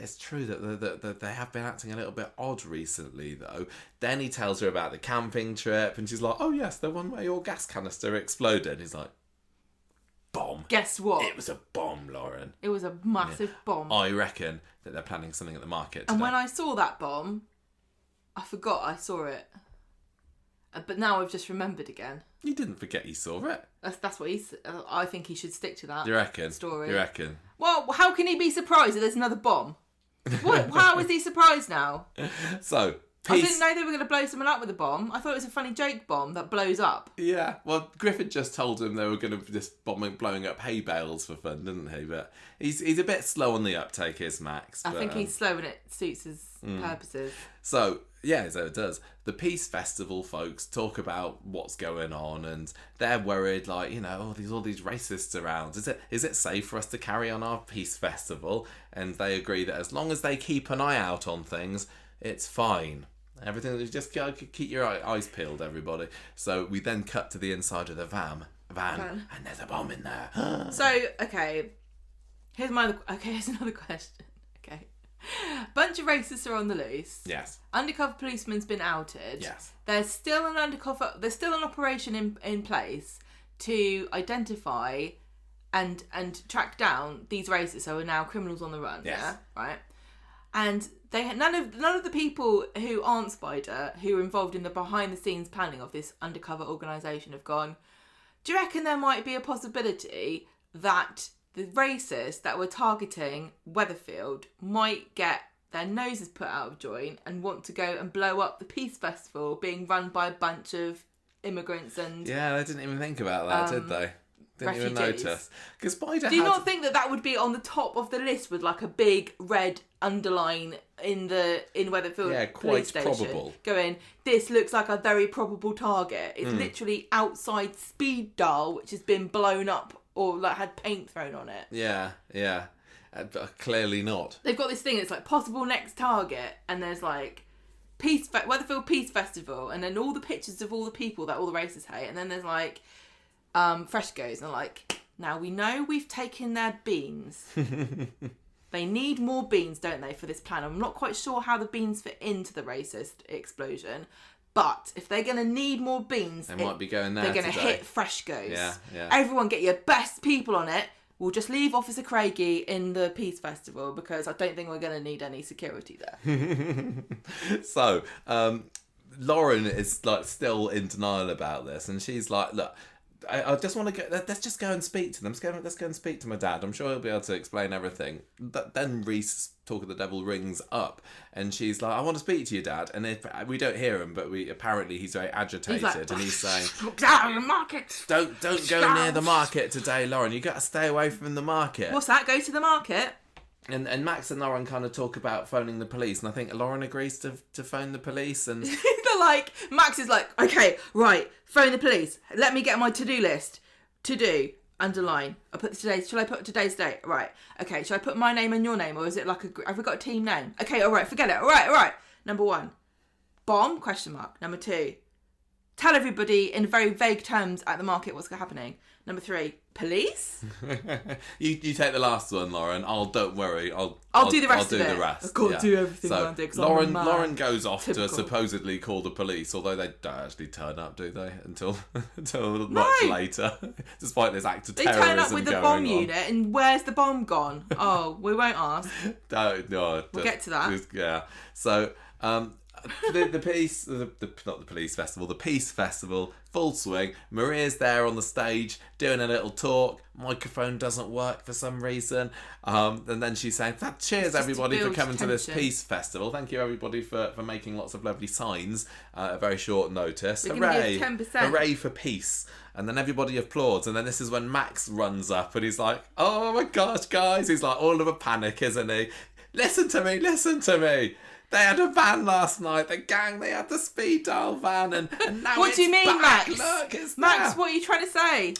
It's true that they have been acting a little bit odd recently, though. Then he tells her about the camping trip, and she's like, oh yes, the one where your gas canister exploded. He's like, bomb. Guess what? It was a bomb, Lauren. It was a massive bomb. I reckon that they're planning something at the market today. And when I saw that bomb, I forgot I saw it. But now I've just remembered again. You didn't forget you saw it. That's what he's. I think he should stick to that. You reckon? Story. You reckon? Well, how can he be surprised that there's another bomb? How is he surprised now? So, I didn't know they were going to blow someone up with a bomb. I thought it was a funny joke bomb that blows up. Yeah, well, Griffin just told him they were going to just blowing up hay bales for fun, didn't he? But he's a bit slow on the uptake, is Max. I think he's slow and it suits his purposes. So it does. The Peace Festival folks talk about what's going on, and they're worried, like, all these racists around. Is it safe for us to carry on our Peace Festival? And they agree that as long as they keep an eye out on things, it's fine. Everything, just keep your eyes peeled, everybody. So we then cut to the inside of the van, and there's a bomb in there. So, okay, here's another question. Okay, bunch of racists are on the loose. Yes. Undercover policeman's been outed. Yes. There's still an operation in place to identify and track down these racists who are now criminals on the run. Yes. Yeah, right. And none of the people who aren't Spider, who are involved in the behind the scenes planning of this undercover organisation, have gone, do you reckon there might be a possibility that the racists that were targeting Weatherfield might get their noses put out of joint and want to go and blow up the Peace Festival being run by a bunch of immigrants and... Yeah, they didn't even think about that, did they? Didn't refugees. even notice. Because Spider Do you not think that would be on the top of the list with like a big red underline in Weatherfield police station? Probable. Going, this looks like a very probable target. It's literally outside speed dial, which has been blown up or like had paint thrown on it. Yeah. But clearly not. They've got this thing, it's like possible next target, and there's like Weatherfield Peace Festival, and then all the pictures of all the people that all the racists hate, and then there's like frescoes, and like, now we know we've taken their beans. They need more beans, don't they, for this plan? I'm not quite sure how the beans fit into the racist explosion, but if they're going to need more beans, they might be going there. They're going to hit frescoes. Yeah. Everyone get your best people on it. We'll just leave Officer Craigie in the Peace Festival because I don't think we're going to need any security there. So, Lauren is like still in denial about this, and she's like, look, I just want to go. Let's just go and speak to them. Let's go and speak to my dad. I'm sure he'll be able to explain everything. But then Reese, talk of the devil, rings up, and she's like, "I want to speak to your dad." And if we don't hear him, but apparently he's very agitated, and he's saying, "Down the market. Don't go near the market today, Lauren. You got to stay away from the market." What's that? Go to the market. And Max and Lauren kind of talk about phoning the police, and I think Lauren agrees to phone the police, and they're like, Max is like, okay, right, phone the police. Let me get my to-do list. To do, underline. Shall I put today's date? Right. Okay. Shall I put my name and your name, or is it like have we got a team name? Okay. All right. Forget it. All right. Number 1, bomb ? Number 2, tell everybody in very vague terms at the market what's happening. Number 3, police. you take the last one, Lauren. Don't worry. I'll do the rest. I've got to do everything. So Lauren goes off to supposedly call the police, although they don't actually turn up, do they? Until much later, despite this act of terrorism. They turn up with the bomb unit, and where's the bomb gone? Oh, we won't ask. No, we'll get to that. Yeah. So. The Peace Festival, full swing. Maria's there on the stage doing a little talk. Microphone doesn't work for some reason. And then she's saying, cheers everybody for coming to this Peace Festival. Thank you everybody for making lots of lovely signs at very short notice. Hooray! 10%. Hooray for peace. And then everybody applauds. And then this is when Max runs up and he's like, oh my gosh, guys. He's like all of a panic, isn't he? Listen to me. They had a van last night. The gang, they had the speed dial van, and now what do you mean, back. Max? Look, it's Max, there. What are you trying to say?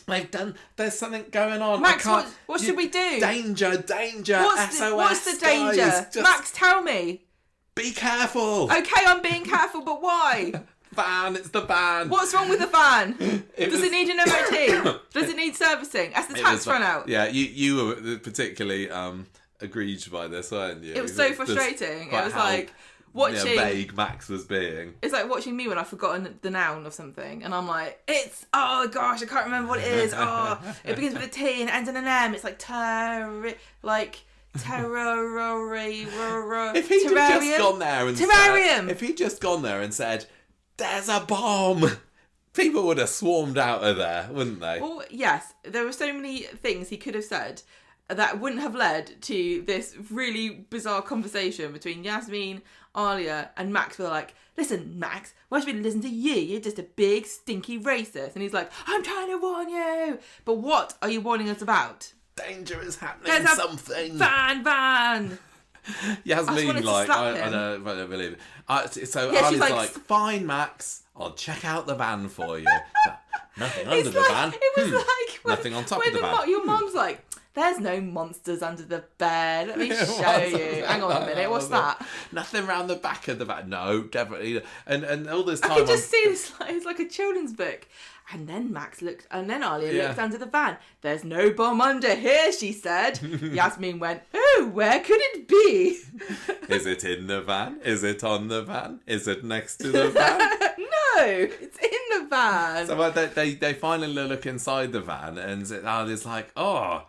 There's something going on. Max, what should we do? Danger, SOS. What's the danger? Guys, Max, tell me. Be careful. Okay, I'm being careful, but why? Van, it's the van. What's wrong with the van? Does it need an MOT? Does it need servicing? Has the tax run out? Yeah, you were particularly aggrieved by this, weren't you? It was so frustrating. It was like watching vague Max was being. It's like watching me when I've forgotten the noun of something, and I'm like, oh gosh, I can't remember what it is. Oh, it begins with a T and ends in an M. It's like terror. If he'd just gone there and terrarium. If he'd just gone there and said, "There's a bomb," people would have swarmed out of there, wouldn't they? Well, yes, there were so many things he could have said that wouldn't have led to this really bizarre conversation between Yasmin, Alya, and Max. Were like, listen, Max, why should we listen to you? You're just a big, stinky racist. And he's like, I'm trying to warn you. But what are you warning us about? Danger is happening. There's something. Van. Yasmin, I don't believe it. So Alya's like, fine, Max, I'll check out the van for you. Nothing under the van. It was like nothing on top of the van. Your mum's like, There's no monsters under the bed. Let me show you. Hang on a minute. What's that? Nothing around the back of the van. No, definitely. And all this time, I can just see this. It's like a children's book. And then Alya looked under the van. There's no bomb under here, she said. Yasmin went, oh, where could it be? Is it in the van? Is it on the van? Is it next to the van? No, it's in the van. So they finally look inside the van, and Alya's like, oh,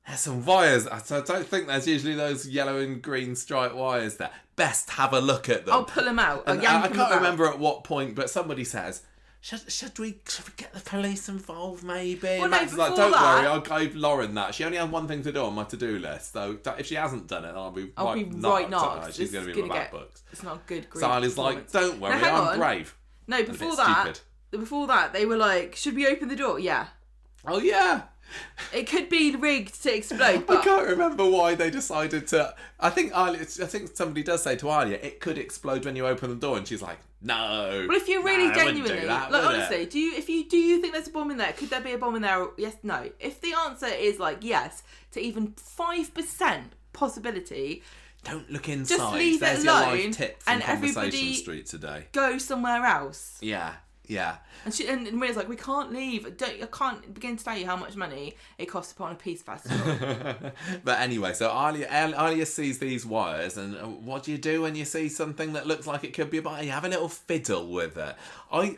there's some wires. I don't think there's usually those yellow and green striped wires there. Best have a look at them. I'll pull them out. And I can't remember at what point, but somebody says, Should we get the police involved, maybe? Well, Max is like, don't worry, I'll give Lauren that. She only had one thing to do on my to-do list, so if she hasn't done it, I'll be right knocked. She's going to be in my back books. It's not good. So Ali's like, don't worry, I'm brave. No, before that, they were like, should we open the door? Yeah. Oh, yeah. It could be rigged to explode, but I can't remember why they decided to. I think somebody does say to Alya, it could explode when you open the door, and she's like, no. Well, if you're really genuinely, that, like honestly, do you think there's a bomb in there? Could there be a bomb in there? Yes, no. If the answer is like yes to even 5% possibility, don't look inside. Just leave There's it alone, your life tip from and Conversation everybody Street today. Go somewhere else. Yeah. And Maria's like, we can't leave. I can't begin to tell you how much money it costs to put on a peace festival. But anyway, so Alya sees these wires, and what do you do when you see something that looks like it could be a bomb? You have a little fiddle with it. I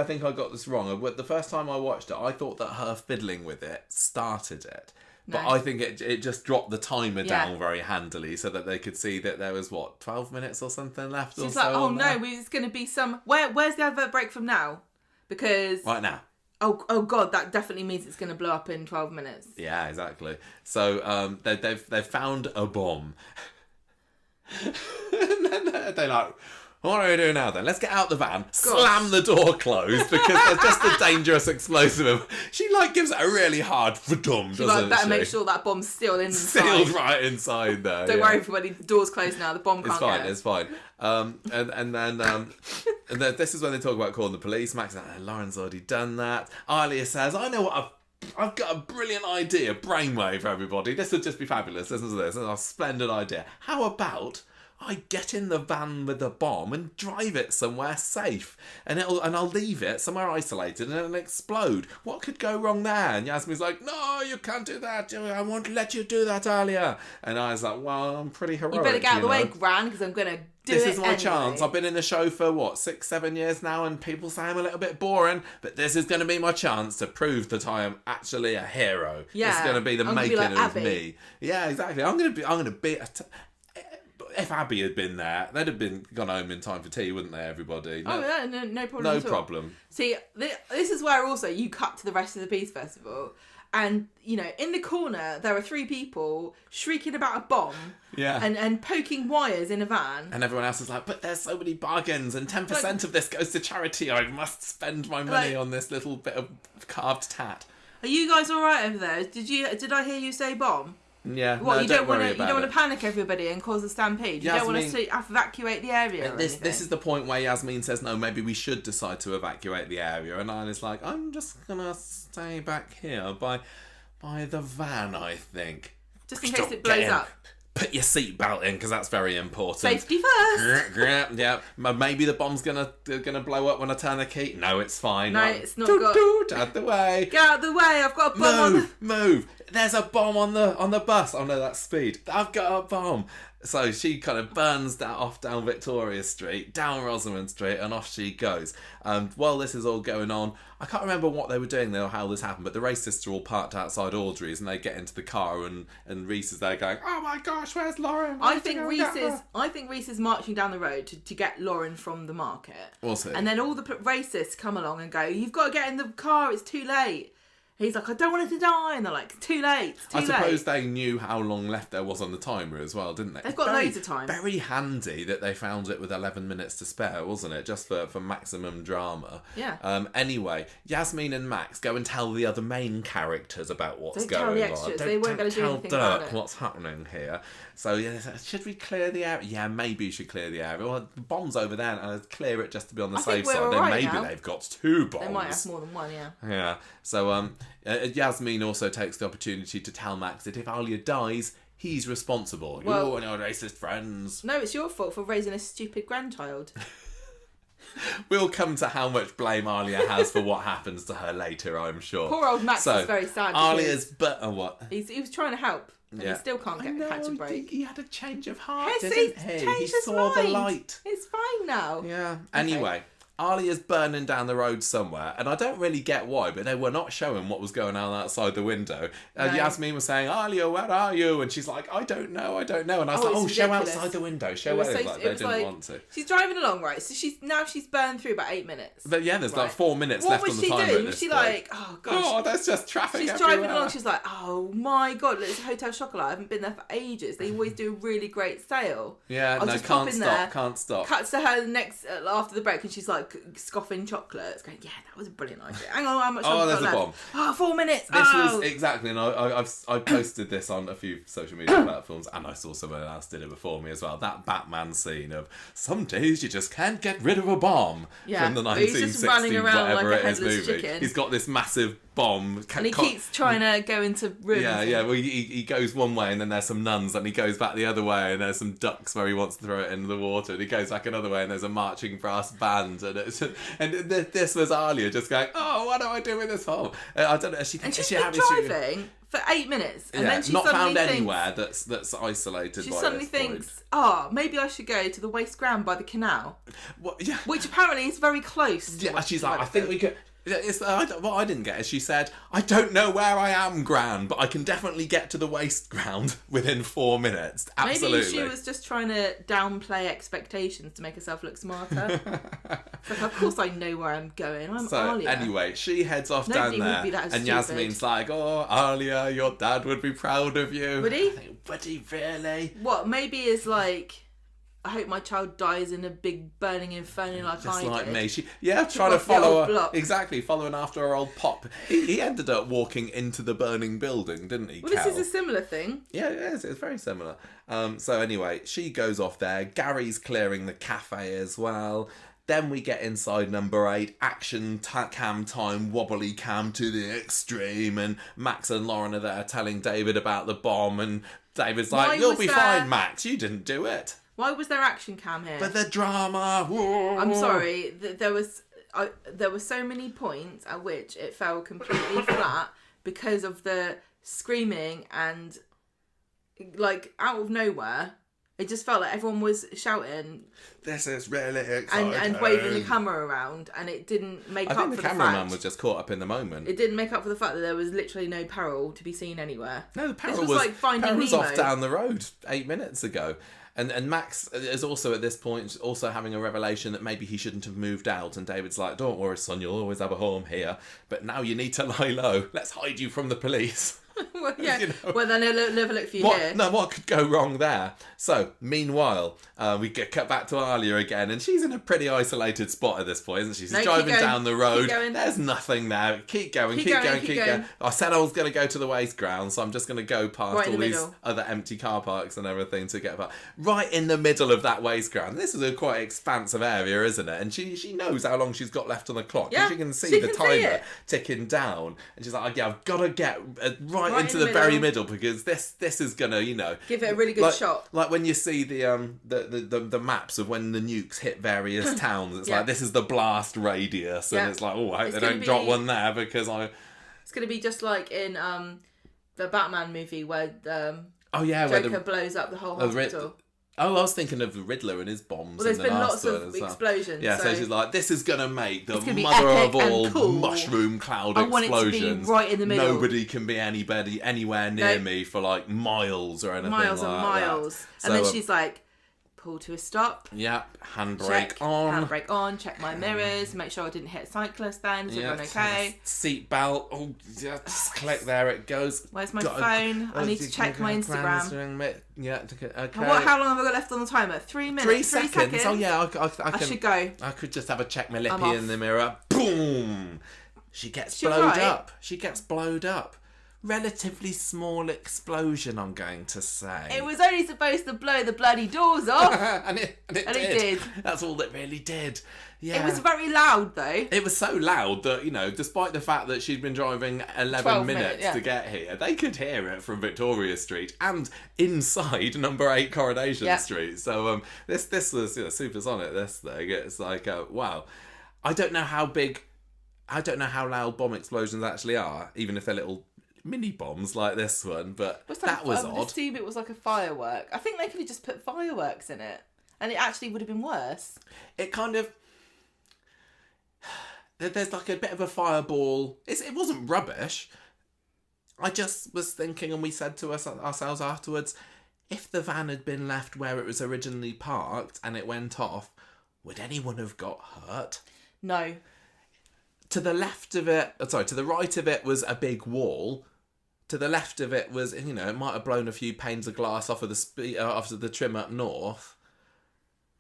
think I got this wrong. The first time I watched it, I thought that her fiddling with it started it. But I think it just dropped the timer down very handily so that they could see that there was, 12 minutes or something left. She's like, oh no, it's going to be some... Where's the advert break from now? Because... Right now. Oh God, that definitely means it's going to blow up in 12 minutes. Yeah, exactly. So they've found a bomb. And then they're like... What are we doing now then? Let's get out the van, slam the door closed because there's just a dangerous explosive. She gives it a really hard doesn't she? Better make sure that bomb's still inside. Sealed right inside there. Don't worry everybody, the door's closed now, the bomb can't get it. It's fine. And then this is when they talk about calling the police. Max is like, Lauren's already done that. Alya says, I know what I've got a brilliant idea, brainwave everybody. This would just be fabulous. Listen to this. It's a splendid idea. How about I get in the van with the bomb and drive it somewhere safe, and I'll leave it somewhere isolated, and it'll explode. What could go wrong there? And Yasmin's like, no, you can't do that. I won't let you do that, Alya. And I was like, well, I'm pretty heroic. You better get out of the way, Gran, because I'm gonna do it. This is my anyway. chance. I've been in the show for 6-7 years now, and people say I'm a little bit boring, but this is going to be my chance to prove that I am actually a hero. Yeah, it's going to be the making of me. Yeah, exactly. I'm going to be. If Abby had been there, they'd have gone home in time for tea, wouldn't they, everybody? No problem. No problem. See, this is where also you cut to the rest of the Peace Festival. And, in the corner, there are 3 people shrieking about a bomb and poking wires in a van. And everyone else is like, but there's so many bargains and 10% of this goes to charity. I must spend my money on this little bit of carved tat. Are you guys all right over there? Did I hear you say bomb? Yeah, what, no, you don't want to panic everybody and cause a stampede. You don't want us to evacuate the area. This is the point where Yasmin says, no, maybe we should decide to evacuate the area, and Ali's like, I'm just gonna stay back here by the van, I think, just in case it blows up. Put your seatbelt in, because that's very important. Safety first. Yeah, maybe the bomb's gonna blow up when I turn the key. No, it's fine. No, it's not. Out the way. Get out of the way. I've got a bomb. Move. There's a bomb on the bus. Oh no, that's Speed. I've got a bomb. So she kind of burns that off down Victoria Street, down Rosamond Street, and off she goes. While this is all going on, I can't remember what they were doing there or how this happened, but the racists are all parked outside Audrey's, and they get into the car, and Reese is there going, "Oh my gosh, where's Lauren?" I think Reese is marching down the road to get Lauren from the market. We'll see. And then all the racists come along and go, "You've got to get in the car. It's too late." He's like, I don't want it to die. And they're like, too late. I suppose they knew how long left there was on the timer as well, didn't they? They've got loads of time. Very handy that they found it with 11 minutes to spare, wasn't it? Just for maximum drama. Yeah. Anyway, Yasmin and Max go and tell the other main characters about what's going on. Don't tell the extras. They won't be able to do anything about it. What's happening here. So, should we clear the area? Yeah, maybe you should clear the area. Well, the bomb's over there, and I'll clear it just to be on the safe side. Then maybe they've got 2 bombs. They might have more than one, yeah. Yeah. So, Yasmin also takes the opportunity to tell Max that if Alya dies, he's responsible. Well, you and your racist friends. No, it's your fault for raising a stupid grandchild. We'll come to how much blame Alya has for what happens to her later, I'm sure. Poor old Max is very sad. Alya's what? He was trying to help, and he still can't catch a break. He had a change of heart, Yes, didn't he? He saw the light. It's fine now. Yeah. Anyway, Alya's burning down the road somewhere, and I don't really get why, but they were not showing what was going on outside the window. No. Yasmin was saying, Alya, where are you? And she's like, I don't know. And I was like, show outside the window. Show where they didn't want to. She's driving along, right? So she's burned through about 8 minutes. But yeah, there's like 4 minutes left on the timer. What was she doing? Was she like, oh gosh. Oh, there's just traffic She's everywhere. driving along, she's like, oh my god, it's Hotel Chocolat. I haven't been there for ages. They always do a really great sale. Yeah, I'll no, just can't pop in stop, there. can't stop. Cuts to her next after the break, and she's like scoffing chocolates, going, yeah, that was a brilliant idea. Hang on, how much time there's got a left? bomb. Oh, 4 minutes. This was exactly, and I posted this on a few social media platforms, and I saw someone else did it before me as well. That Batman scene of some days you just can't get rid of a bomb from the 1960s, he's just running around whatever like a it is headless movie. chicken. He's got this massive bomb, and he keeps trying to go into rooms. Yeah. Well, he goes one way, and then there's some nuns, and he goes back the other way, and there's some ducks where he wants to throw it into the water, and he goes back another way, and there's a marching brass band, and this was Alya just going, oh, what do I do with this bomb? I don't know. She's been driving for 8 minutes, and then she not suddenly found thinks, anywhere that's isolated. She by suddenly this thinks, point. maybe I should go to the waste ground by the canal. What? Yeah. Which apparently is very close. Yeah, she's like, I think we could. What I didn't get is she said, I don't know where I am, Gran, but I can definitely get to the waste ground within 4 minutes. Absolutely. Maybe she was just trying to downplay expectations to make herself look smarter. It's like, of course I know where I'm going. I'm Alya. Anyway, she heads off down there, and stupid. Yasmin's like, oh, Alya, your dad would be proud of you. Would he? Would he really? What, maybe it's like, I hope my child dies in a big burning inferno like just I did. like me. Trying to follow her. Exactly, following after her old pop. He ended up walking into the burning building, didn't he, Well, Cal? this is a similar thing. Yeah, it is. It's very similar. So anyway, she goes off there. Gary's clearing the cafe as well. Then we get inside number 8, action cam time, wobbly cam to the extreme, and Max and Lauren are there telling David about the bomb, and David's like, you'll be fine, Max, you didn't do it. Why was there action cam here? But the drama. Whoa. I'm sorry. There were so many points at which it fell completely flat because of the screaming and, like, out of nowhere, it just felt like everyone was shouting. This is really exciting. And waving the camera around, and it didn't make up for the fact. I think the cameraman was just caught up in the moment. It didn't make up for the fact that there was literally no peril to be seen anywhere. No, the peril was like Finding Nemo. Off down the road 8 minutes ago. And Max is also at this point also having a revelation that maybe he shouldn't have moved out. And David's like, don't worry, son, you'll always have a home here. But now you need to lie low. Let's hide you from the police. Well, yeah. Well, then they'll never look for you here. No, what could go wrong there? So, meanwhile, we get cut back to Alya again, and she's in a pretty isolated spot at this point, isn't she? She's driving down the road. There's nothing there. Keep going. I said I was going to go to the waste ground, so I'm just going to go past all these other empty car parks and everything to get back. Right in the middle of that waste ground. This is a quite expansive area, isn't it? And she knows how long she's got left on the clock. Yeah, she can see the timer ticking down. And she's like, yeah, I've got to get right into the very middle, because this is gonna, give it a really good shot. Like when you see the maps of when the nukes hit various towns, it's like, this is the blast radius, and it's like, oh, I hope they don't drop one there, because it's gonna be just like in the Batman movie where Joker blows up the whole hospital. I was thinking of the Riddler and his bombs. Well, there's been lots of explosions. Yeah, so she's like, this is going to make the mother of all mushroom cloud explosions. I want it to be right in the middle. Nobody can be anywhere near me for like miles or anything miles like and miles. That. And then she's like, pull to a stop. Yeah, handbrake on. Handbrake on, check my mirrors, make sure I didn't hit a cyclist then, is everyone okay? Seat belt, just click, there it goes. Where's my phone? I need to check my Instagram. Yeah, okay. How long have I got left on the timer? 3 minutes? 3 seconds. Oh yeah, I should go. I could just have a check my lippy in the mirror. Boom! She gets blowed up. She gets blowed up. relatively small explosion, I'm going to say. It was only supposed to blow the bloody doors off. and it did. That's all it really did. Yeah. It was very loud, though. It was so loud that, you know, despite the fact that she'd been driving 11 minutes to get here, they could hear it from Victoria Street and inside number 8 Coronation Street. So this was super sonic, this thing. It's like, wow. I don't know how loud bomb explosions actually are, even if they're little mini bombs like this one, but that was odd. I assume it was like a firework. I think they could have just put fireworks in it, and it actually would have been worse. It kind of... There's like a bit of a fireball. It wasn't rubbish. I just was thinking, and we said to ourselves afterwards, if the van had been left where it was originally parked and it went off, would anyone have got hurt? No. To the left of it, to the right of it was a big wall. To the left of it was, you know, it might have blown a few panes of glass off of the trim up north.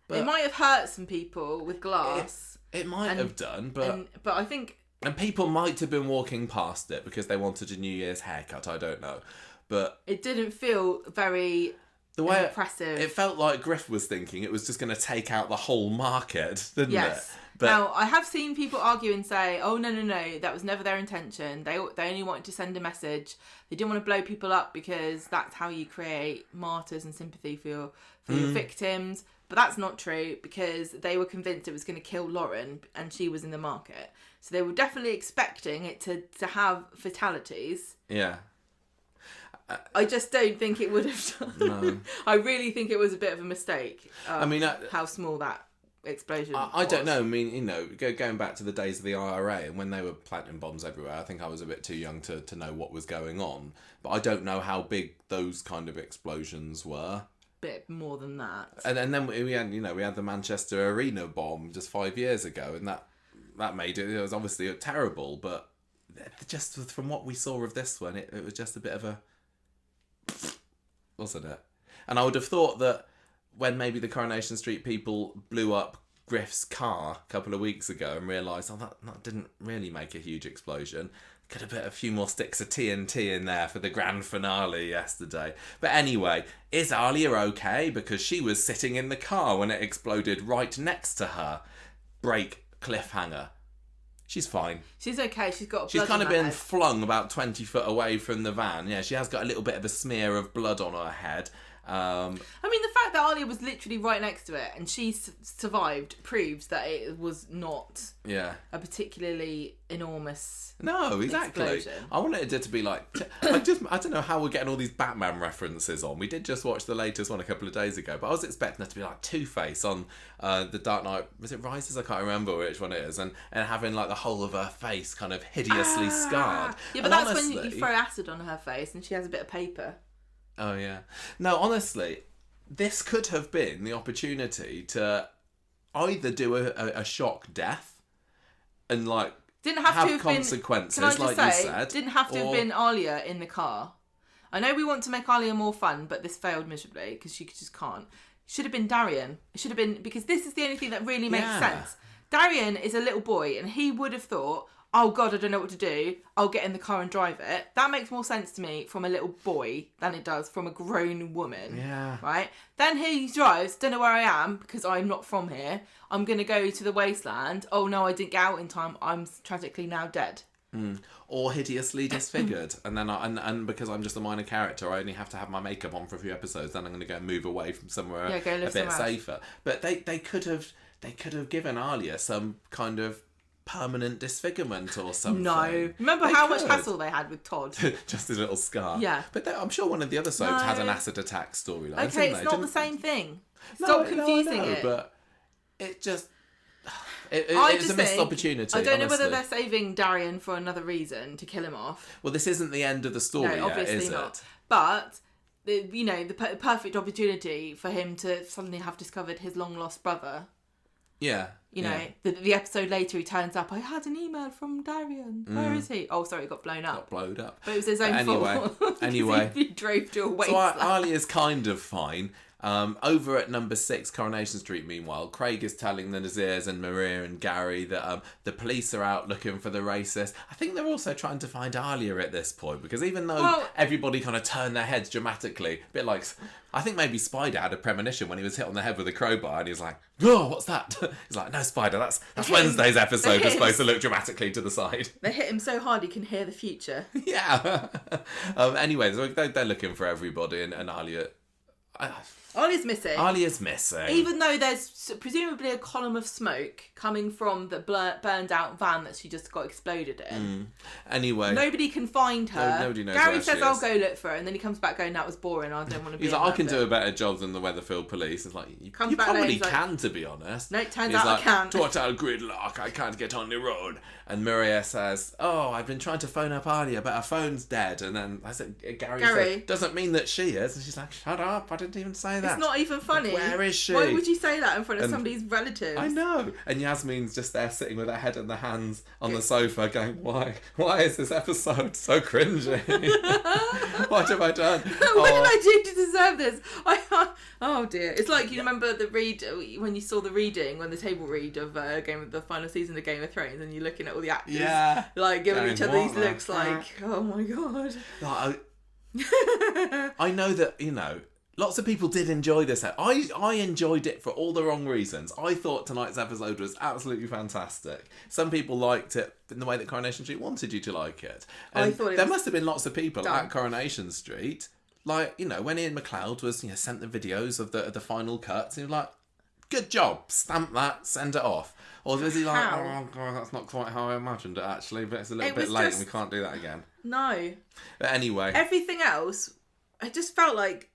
But it might have hurt some people with glass. It might have done, but I think... And people might have been walking past it because they wanted a New Year's haircut, I don't know. But... It didn't feel very impressive. It felt like Griff was thinking it was just going to take out the whole market, didn't it? But now, I have seen people argue and say, oh, no, that was never their intention. They only wanted to send a message. They didn't want to blow people up because that's how you create martyrs and sympathy for your victims. But that's not true because they were convinced it was going to kill Lauren and she was in the market. So they were definitely expecting it to have fatalities. Yeah. I just don't think it would have done. No. I really think it was a bit of a mistake. I mean... how small that explosion I don't know. I mean, you know, going back to the days of the IRA and when they were planting bombs everywhere, I think I was a bit too young to know what was going on. But I don't know how big those kind of explosions were. Bit more than that. And then we had the Manchester Arena bomb just 5 years ago, and that made it was obviously terrible, but just from what we saw of this one, it was just a bit of a... wasn't it? And I would have thought that when maybe the Coronation Street people blew up Griff's car a couple of weeks ago and realised, that didn't really make a huge explosion. Could have put a few more sticks of TNT in there for the grand finale yesterday. But anyway, is Alya okay? Because she was sitting in the car when it exploded right next to her. Break, cliffhanger. She's fine. She's okay. She's got blood. She's kind of been head. flung about 20 foot away from the van. Yeah, she has got a little bit of a smear of blood on her head. I mean, the fact that Alya was literally right next to it and she survived proves that it was not a particularly enormous explosion. I wanted it to be like... I don't know how we're getting all these Batman references on. We did just watch the latest one a couple of days ago, but I was expecting it to be like Two-Face on The Dark Knight. Was it Rises? I can't remember which one it is. And having like the whole of her face kind of hideously scarred. Yeah, but that's honestly, when you throw acid on her face and she has a bit of paper. Oh, yeah. No, honestly, this could have been the opportunity to either do a shock death and, like, didn't have to consequences, been, can I just like say, you said. Didn't have to have been Alya in the car. I know we want to make Alya more fun, but this failed miserably because she just can't. It should have been Darian. It should have been... Because this is the only thing that really makes sense. Darian is a little boy and he would have thought... Oh God, I don't know what to do. I'll get in the car and drive it. That makes more sense to me from a little boy than it does from a grown woman. Yeah. Right? Then he drives, don't know where I am because I'm not from here. I'm going to go to the wasteland. Oh no, I didn't get out in time. I'm tragically now dead. Or hideously disfigured. And then and because I'm just a minor character, I only have to have my makeup on for a few episodes. Then I'm going to go and move away from somewhere a bit safer. But they could have given Alya some kind of permanent disfigurement or something. No. Remember how much hassle they had with Todd? Just a little scar. Yeah. But I'm sure one of the other soaps had an acid attack storyline. Okay, it's not the same thing. Stop confusing it. But it just... It was a missed opportunity. I don't know whether they're saving Darian for another reason to kill him off. Well, this isn't the end of the story yet, obviously is not. It? But, the perfect opportunity for him to suddenly have discovered his long-lost brother. Yeah. The episode later he turns up, I had an email from Darian. Where is he? Oh, sorry, it got blown up. Got blown up. But it was his own fault. Anyway. He drove to a wasteland. So Alya's kind of fine. Over at number 6 Coronation Street, meanwhile, Craig is telling the Nazirs and Maria and Gary that the police are out looking for the racist. I think they're also trying to find Alya at this point, because even though everybody kind of turned their heads dramatically, a bit like, I think maybe Spider had a premonition when he was hit on the head with a crowbar and he was like, oh, what's that? He's like, no, Spider, that's Wednesday's episode. We're supposed to look dramatically to the side. They hit him so hard he can hear the future. Yeah. Anyway, so they're looking for everybody, and Alya... Alya's missing. Alya's missing. Even though there's presumably a column of smoke coming from the burned out van that she just got exploded in. Anyway. Nobody can find her. Nobody knows Gary where says, she I'll is. go look for her. And then he comes back going, that was boring. I don't want to be He's like, I can do a better job than the Weatherfield police. It's like, you probably can, to be honest. No, it turns out I can't. Total gridlock, I can't get on the road. And Maria says, oh, I've been trying to phone up Alya, but her phone's dead. And then I said, Gary said, doesn't mean that she is. And she's like, shut up, I didn't even say that. It's not even funny. Like, where is she? Why would you say that in front of somebody's relatives? I know. And Yasmin's just there sitting with her head in the hands on the sofa going, why is this episode so cringy? What have I done? What did I do to deserve this? Oh dear. It's like, you remember when you saw the reading, when the table read of the final season of Game of Thrones, and you're looking at all the actors like giving each other these looks like, oh my god. I know that, lots of people did enjoy this. I enjoyed it for all the wrong reasons. I thought tonight's episode was absolutely fantastic. Some people liked it in the way that Coronation Street wanted you to like it. And I thought there must have been lots of people at Coronation Street, like, when Ian McLeod was sent the videos of the final cuts, and he was like, good job, stamp that, send it off. Or was he like, oh god, that's not quite how I imagined it actually, but it's a little bit late and we can't do that again. No. But anyway. Everything else, I just felt like,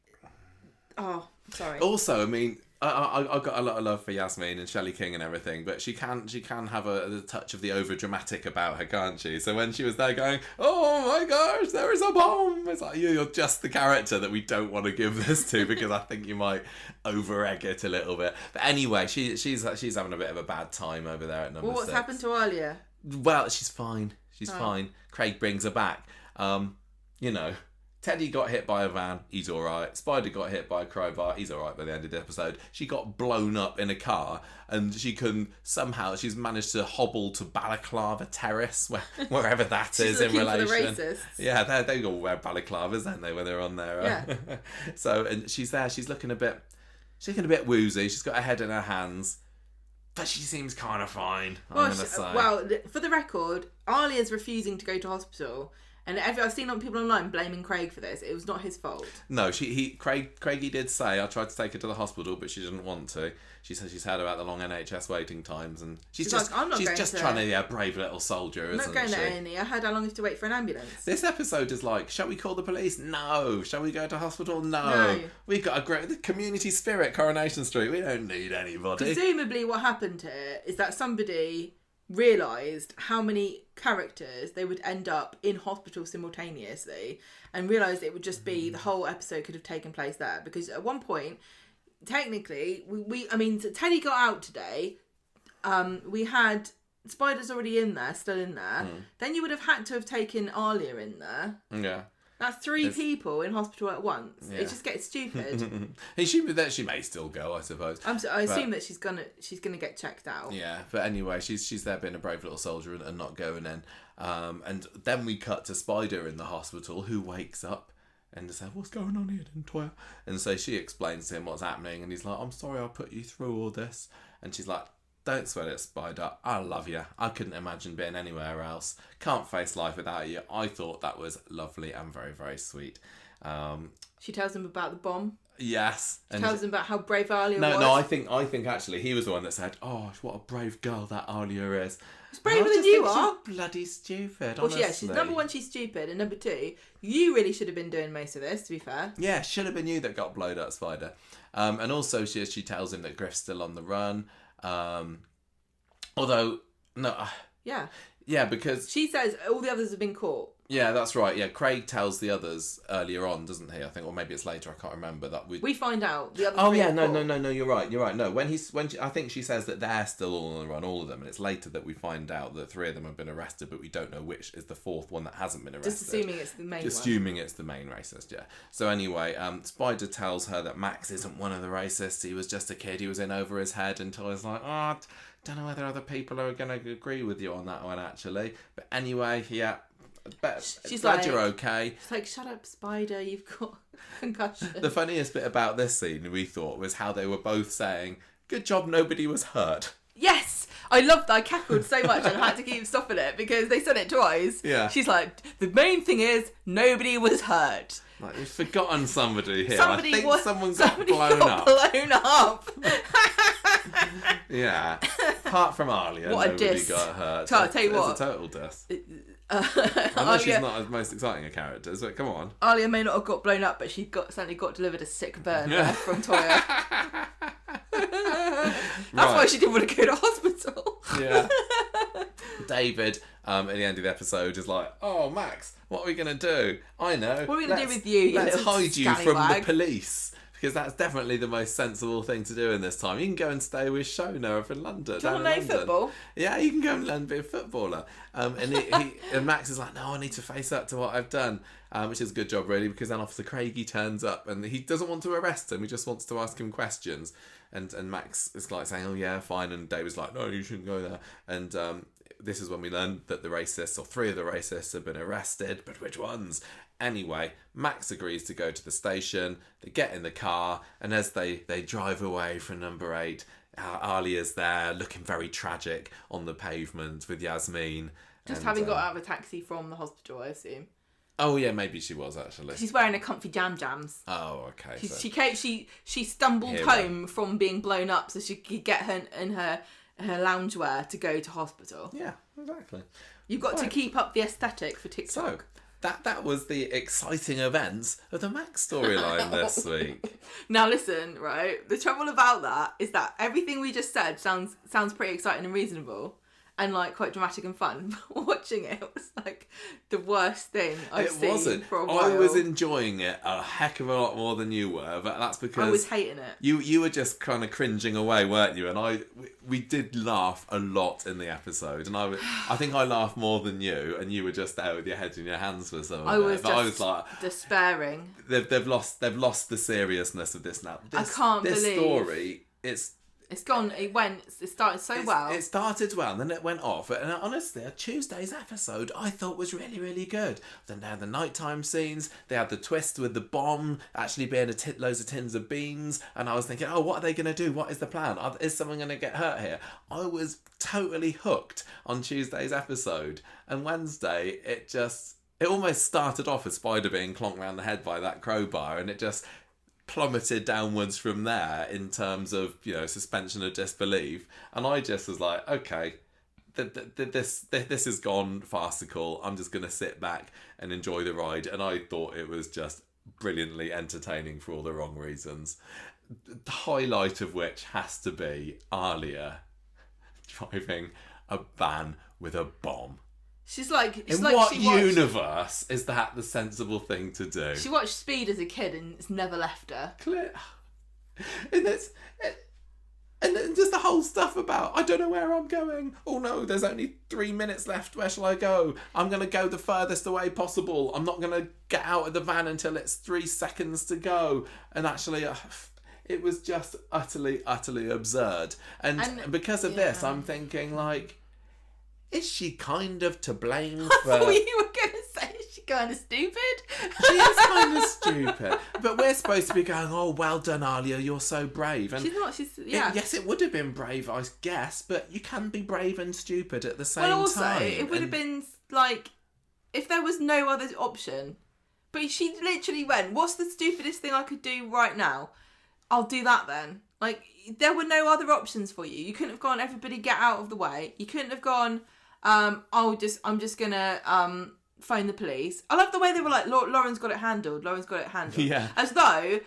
oh, sorry. Also, I mean, I've got a lot of love for Yasmin and Shelley King and everything, but she can have a touch of the over dramatic about her, can't she? So when she was there going, oh my gosh, there is a bomb, it's like, you're just the character that we don't want to give this to, because I think you might over egg it a little bit. But anyway, she's having a bit of a bad time over there at number 6. What's happened to Alya? Well, she's fine. She's fine. Craig brings her back. Teddy got hit by a van, he's alright. Spider got hit by a crowbar, he's alright by the end of the episode. She got blown up in a car, and she's managed to hobble to Balaclava Terrace, wherever that is in relation. For the racists. Yeah, they all wear balaclavas, don't they, when they're on there. Yeah. So, and she's there, she's looking a bit woozy, she's got her head in her hands. But she seems kind of fine, I'm going to say. Well, for the record, Alya's refusing to go to hospital. And I've seen people online blaming Craig for this. It was not his fault. No, Craigie did say, I tried to take her to the hospital, but she didn't want to. She said she's heard about the long NHS waiting times, and she's just trying to be a brave little soldier, isn't she? I'm not going to A&E. I heard how long you have to wait for an ambulance. This episode is like, shall we call the police? No. Shall we go to hospital? No. We've got the community spirit, Coronation Street. We don't need anybody. Presumably what happened here is that somebody realised how many characters they would end up in hospital simultaneously, and realised it would just be the whole episode could have taken place there, because at one point, technically, Teddy got out today, we had Spider's already still in there, then you would have had to have taken Alya in there. Yeah. That's 3 people in hospital at once. Yeah. It just gets stupid. She may still go, I suppose. I assume that she's gonna get checked out. Yeah, but anyway, she's there being a brave little soldier and not going in. And then we cut to Spider in the hospital, who wakes up and says, "What's going on here, Toya?" And so she explains to him what's happening, and he's like, "I'm sorry, I put you through all this." And she's like, "Don't sweat it, Spider. I love you. I couldn't imagine being anywhere else. Can't face life without you." I thought that was lovely and very, very sweet. She tells him about the bomb. Yes. She tells him about how brave Alya was. No, I think actually he was the one that said, "Oh, what a brave girl that Alya is." She's braver than you are. She's bloody stupid, honestly. Well, yeah, she's number 1, she's stupid, and number 2, you really should have been doing most of this, to be fair. Yeah, should have been you that got blowed up, Spider. And also she tells him that Griff's still on the run. Although, no. Yeah. Yeah, because... She says all the others have been caught. Yeah, that's right. Yeah, Craig tells the others earlier on, doesn't he? I think, or maybe it's later. I can't remember that. We find out the other. Oh yeah, no. You're right. No, I think she says that they're still all on the run, all of them, and it's later that we find out that 3 of them have been arrested, but we don't know which is the 4th one that hasn't been arrested. Just assuming it's the main. Assuming it's the main racist, yeah. So anyway, Spider tells her that Max isn't one of the racists. He was just a kid. He was in over his head until he's like, oh, don't know whether other people are going to agree with you on that one actually. But anyway, yeah. She's glad like, you're okay. She's like, shut up, Spider, you've got concussion. The funniest bit about this scene, we thought, was how they were both saying, good job nobody was hurt. Yes! I loved that. I cackled so much and I had to keep stopping it because they said it twice. Yeah. She's like, the main thing is, nobody was hurt. Like, you've forgotten somebody here. Someone got blown up. Yeah. Apart from Alya, what nobody a diss. got hurt. I'll tell you what. It's a total diss. I know she's not the most exciting of characters, but come on. Alya may not have got blown up, but she certainly got delivered a sick burn from Toya. That's why she didn't want to go to hospital. Yeah. David, at the end of the episode, is like, oh, Max, what are we going to do? I know. What are we going to do with you? Let's hide you from the police. Because that's definitely the most sensible thing to do in this time. You can go and stay with Shona up in London. Do you want to play football? Yeah, you can go and learn to be a footballer. And Max is like, no, I need to face up to what I've done. Which is a good job, really, because then Officer Craigie turns up and he doesn't want to arrest him. He just wants to ask him questions. And Max is like saying, oh, yeah, fine. And David's like, no, you shouldn't go there. And this is when we learn that the racists, or 3 of the racists, have been arrested. But which ones? Anyway, Max agrees to go to the station. They get in the car, and as they drive away from number 8, Alya's there, looking very tragic on the pavement with Yasmin. Just having got out of a taxi from the hospital, I assume. Oh yeah, maybe she was actually. She's wearing a comfy jams. Oh okay. She stumbled home from being blown up, so she could get her in her loungewear to go to hospital. Yeah, exactly. You've got to keep up the aesthetic for TikTok. So, that was the exciting events of the Max storyline this week. Now listen, right? The trouble about that is that everything we just said sounds pretty exciting and reasonable and like quite dramatic and fun. But watching it was like the worst thing I've seen for a while. I was enjoying it a heck of a lot more than you were, but that's because I was hating it. You were just kind of cringing away, weren't you? And we did laugh a lot in the episode, and I think I laughed more than you, and you were just there with your head in your hands for some of it. I was like despairing. They've lost the seriousness of this now. I can't believe this story. It's gone. It started so well. It started well, and then it went off. And honestly, Tuesday's episode I thought was really, really good. Then they had the nighttime scenes. They had the twist with the bomb actually being loads of tins of beans. And I was thinking, oh, what are they going to do? What is the plan? Is someone going to get hurt here? I was totally hooked on Tuesday's episode. And Wednesday, it almost started off with Spider being clonked around the head by that crowbar, and it just plummeted downwards from there in terms of, suspension of disbelief. And I just was like, okay, this has gone farcical. I'm just going to sit back and enjoy the ride. And I thought it was just brilliantly entertaining for all the wrong reasons. The highlight of which has to be Alya driving a van with a bomb. In what universe is that the sensible thing to do? She watched Speed as a kid and it's never left her. Clear. And then just the whole stuff about, I don't know where I'm going. Oh no, there's only 3 minutes left. Where shall I go? I'm going to go the furthest away possible. I'm not going to get out of the van until it's 3 seconds to go. And actually, it was just utterly, utterly absurd. And because of this, I'm thinking like, is she kind of to blame for... I thought you were going to say, is she kind of stupid? She is kind of stupid. But we're supposed to be going, oh, well done, Alya, you're so brave. And she's not, yes, it would have been brave, I guess, but you can be brave and stupid at the same time. Well, also, it would have been, like, if there was no other option. But she literally went, what's the stupidest thing I could do right now? I'll do that then. Like, there were no other options for you. You couldn't have gone, everybody get out of the way. You couldn't have gone... I'm just gonna phone the police. I love the way they were like, Lauren's got it handled. Yeah. As though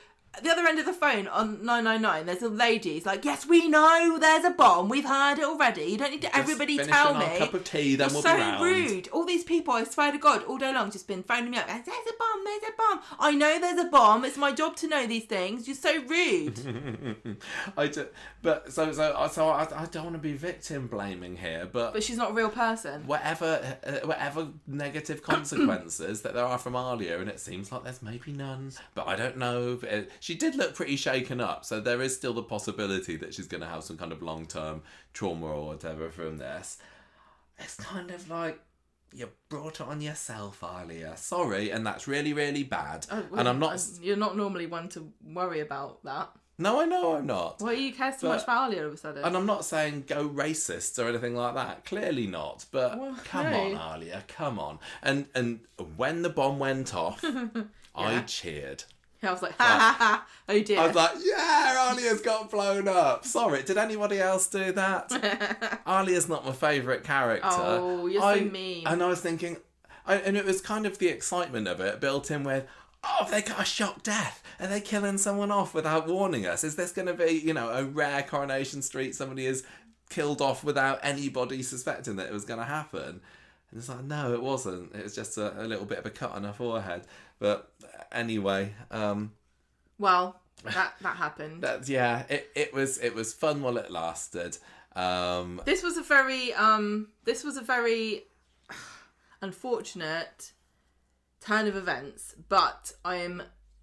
the other end of the phone on 999, there's a lady who's like, yes, we know there's a bomb. We've heard it already. You don't need to everybody tell me. Our cup of tea, then we'll so be round. rude. All these people, I swear to God, all day long, just been phoning me up. There's a bomb. There's a bomb. I know there's a bomb. It's my job to know these things. You're so rude. I don't want to be victim blaming here, but she's not a real person. Whatever negative consequences that there are from Alya, and it seems like there's maybe none, but I don't know. She did look pretty shaken up, so there is still the possibility that she's going to have some kind of long-term trauma or whatever from this. It's kind of like, you brought it on yourself, Alya. Sorry, and that's really, really bad. Oh, well, and I'm not... You're not normally one to worry about that. No, I know I'm not. Why do you care so much about Alya all of a sudden? And I'm not saying go racist or anything like that. Clearly not. But come on, Alya, come on. And when the bomb went off, I cheered. I was like, ha ha ha, oh dear. I was like, yeah, Alya's got blown up. Sorry, did anybody else do that? Alya's not my favourite character. Oh, you're so mean. And I was thinking, and it was kind of the excitement of it built in with, oh, they got a shock death. Are they killing someone off without warning us? Is this going to be, a rare Coronation Street somebody is killed off without anybody suspecting that it was going to happen? And it's like, no, it wasn't. It was just a little bit of a cut on her forehead. But anyway, well, that happened. It was fun while it lasted. This was a very unfortunate turn of events, but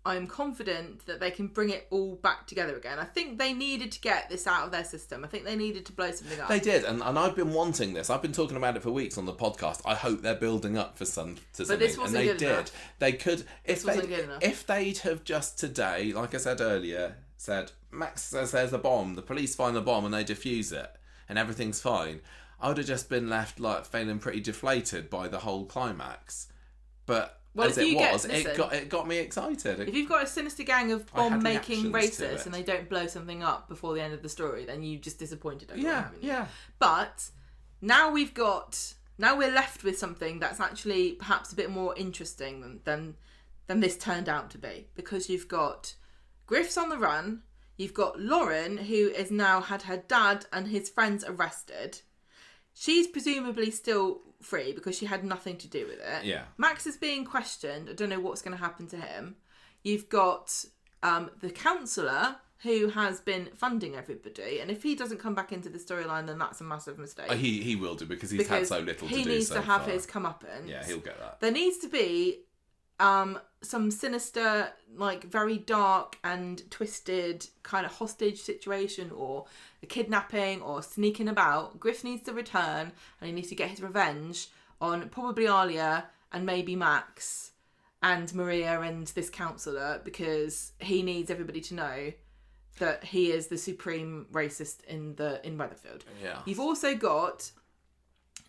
I'm confident that they can bring it all back together again. I think they needed to get this out of their system. I think they needed to blow something up. They did, and I've been wanting this. I've been talking about it for weeks on the podcast. I hope they're building up for something. But this wasn't and they good did. Enough. They could if they'd have just today, like I said earlier, said Max says there's a bomb. The police find the bomb and they defuse it, and everything's fine. I would have just been left feeling pretty deflated by the whole climax, but. Well, it got me excited. If you've got a sinister gang of bomb-making racists and they don't blow something up before the end of the story, then you just disappointed everyone, haven't you? Yeah. But now we're left with something that's actually perhaps a bit more interesting than this turned out to be, because you've got Griff's on the run, you've got Lauren, who has now had her dad and his friends arrested. She's presumably still free because she had nothing to do with it. Yeah. Max is being questioned. I don't know what's going to happen to him. You've got the counsellor who has been funding everybody, and if he doesn't come back into the storyline, then that's a massive mistake. He will do because he's had so little to do so far. He needs to have his comeuppance. Yeah, he'll get that. There needs to be some sinister, very dark and twisted kind of hostage situation or a kidnapping or sneaking about. Griff needs to return and he needs to get his revenge on probably Alya and maybe Max and Maria and this counsellor, because he needs everybody to know that he is the supreme racist in Weatherfield. Yeah. You've also got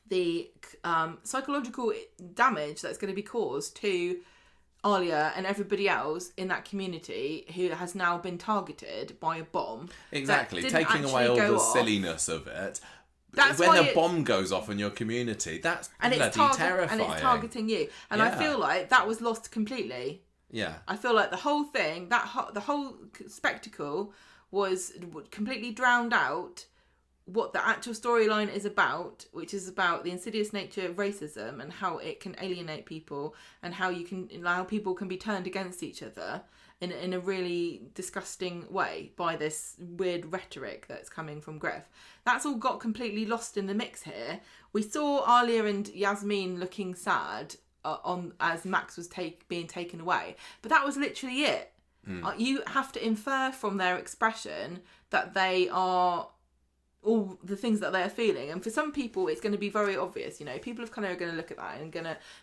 the psychological damage that's going to be caused to Alya and everybody else in that community who has now been targeted by a bomb. Exactly, taking away all the silliness of it. That's when a bomb goes off in your community, that's bloody terrifying. And it's targeting you. And I feel like that was lost completely. Yeah. I feel like the whole thing, the whole spectacle was completely drowned out what the actual storyline is about, which is about the insidious nature of racism and how it can alienate people and how people can be turned against each other in a really disgusting way by this weird rhetoric that's coming from Griff. That's all got completely lost in the mix here. We saw Alya and Yasmin looking sad as Max was being taken away, but that was literally it. You have to infer from their expression that they are all the things that they're feeling, and for some people it's going to be very obvious. People are kind of going to look at that and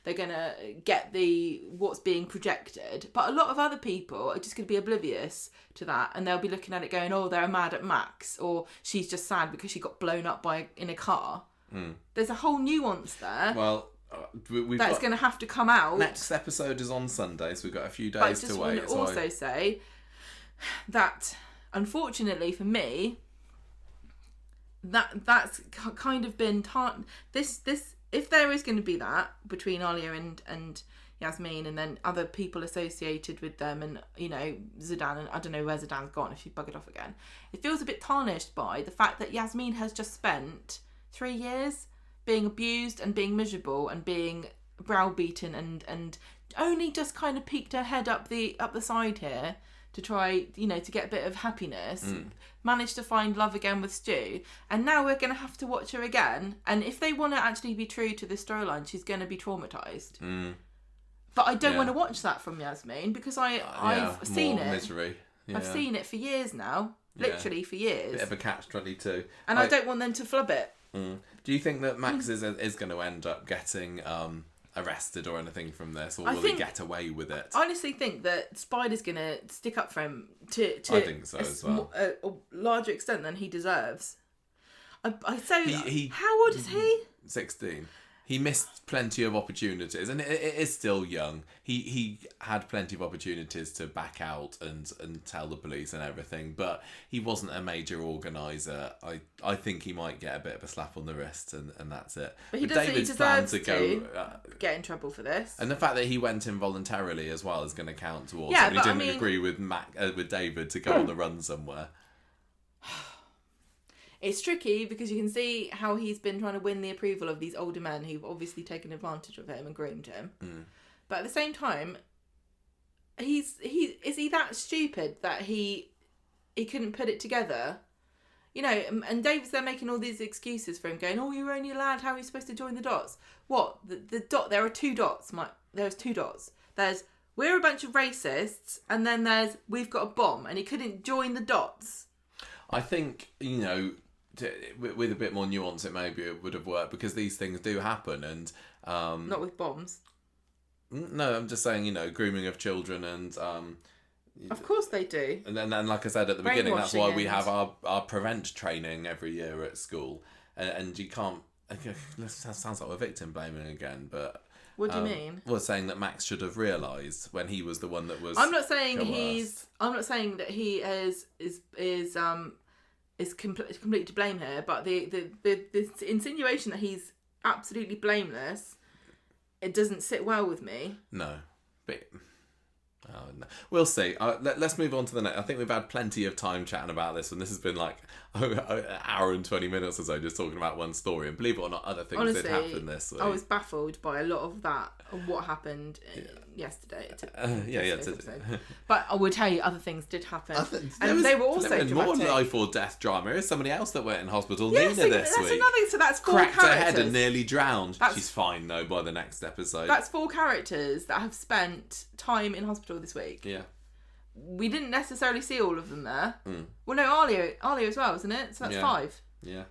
they're gonna get what's being projected, but a lot of other people are just going to be oblivious to that, and they'll be looking at it going, oh, they're mad at Max, or she's just sad because she got blown up in a car. There's a whole nuance there. Well, that's going to have to come out. Next episode is on Sunday, so we've got a few days to wait. I just want to also say that, unfortunately for me, that's kind of been this if there is going to be that between Alya and Yasmin and then other people associated with them, and Zidane, and I don't know where Zidane's gone, if she buggered off again. It feels a bit tarnished by the fact that Yasmin has just spent 3 years being abused and being miserable and being browbeaten and only just kind of peeked her head up the side here to try, to get a bit of happiness, managed to find love again with Stu, and now we're going to have to watch her again, and if they want to actually be true to this storyline, she's going to be traumatised. But I don't want to watch that from Yasmin, because I've seen it. Misery. Yeah. I've seen it for years now, literally for years. Bit of a catch-22. And I don't want them to flub it. Do you think that Max is going to end up getting arrested or anything from this, or will he get away with it? I honestly think that Spider's going to stick up for him to I think so as well. A larger extent than he deserves. How old is he? 16. He missed plenty of opportunities, and it is still young. He had plenty of opportunities to back out and tell the police and everything, but he wasn't a major organiser. I think he might get a bit of a slap on the wrist, and that's it. But he deserves to get in trouble for this. And the fact that he went involuntarily as well is going to count towards it. And he didn't agree with David to go on the run somewhere. It's tricky because you can see how he's been trying to win the approval of these older men who've obviously taken advantage of him and groomed him. But at the same time, is he that stupid that he couldn't put it together? And David's there making all these excuses for him, going, "Oh, you're only a lad. How are you supposed to join the dots?" What? The dot? There are 2 dots. There's 2 dots. There's we're a bunch of racists, and then there's we've got a bomb, and he couldn't join the dots. I think with a bit more nuance, it would have worked, because these things do happen, and not with bombs. No, I'm just saying, grooming of children, and of course they do. And then, like I said at the beginning, that's why we have our prevent training every year at school, and you can't. That sounds like we're victim blaming again, but. What do you mean? Well, saying that Max should have realised when he was the one that was. I'm not saying I'm not saying that he is completely to blame here, but the insinuation that he's absolutely blameless, it doesn't sit well with me. No, but no. We'll see. Let's move on to the next. I think we've had plenty of time chatting about this, and this has been like an hour and 20 minutes or so just talking about one story. And believe it or not, other things did happen this week. I was baffled by a lot of that, of what happened yesterday. But I will tell you, other things did happen, and they were also dramatic. More life or death drama. There's somebody else that went in hospital. Nina this week. That's another. So that's 4 cracked characters. Her head and nearly drowned. She's fine though by the next episode. That's 4 characters that have spent time in hospital this week. Yeah. We didn't necessarily see all of them there. Well, no, Alya as well, isn't it? So that's 5. Yeah.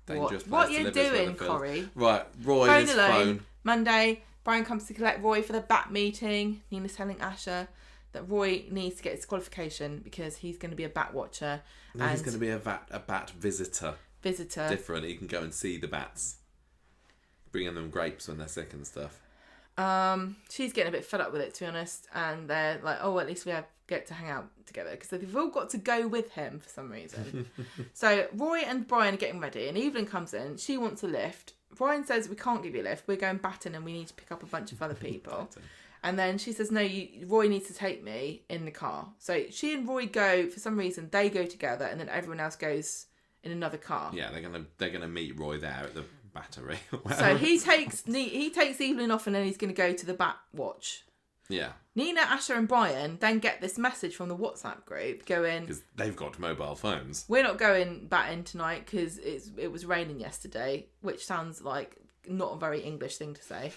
Dangerous. What you doing, Corrie? Right, Roy. Phone. Monday, Brian comes to collect Roy for the bat meeting. Nina's telling Asher that Roy needs to get his qualification because he's going to be a bat watcher. And he's going to be a bat visitor. Different. He can go and see the bats. Bringing them grapes when they're sick and stuff. She's getting a bit fed up with it, to be honest, and they're like, oh, at least we get to hang out together, because they've all got to go with him for some reason. So Roy and Brian are getting ready, and Evelyn comes in. She wants a lift. Brian says, we can't give you a lift, we're going batting and we need to pick up a bunch of other people. And then she says, no, Roy needs to take me in the car. So she and Roy go, for some reason they go together, and then everyone else goes in another car. Yeah, they're gonna meet Roy there at the battery. So he takes Evelyn off, and then he's going to go to the bat watch. Yeah. Nina, Asher and Brian then get this message from the WhatsApp group going... Because they've got mobile phones. We're not going batting tonight because it was raining yesterday, which sounds like not a very English thing to say.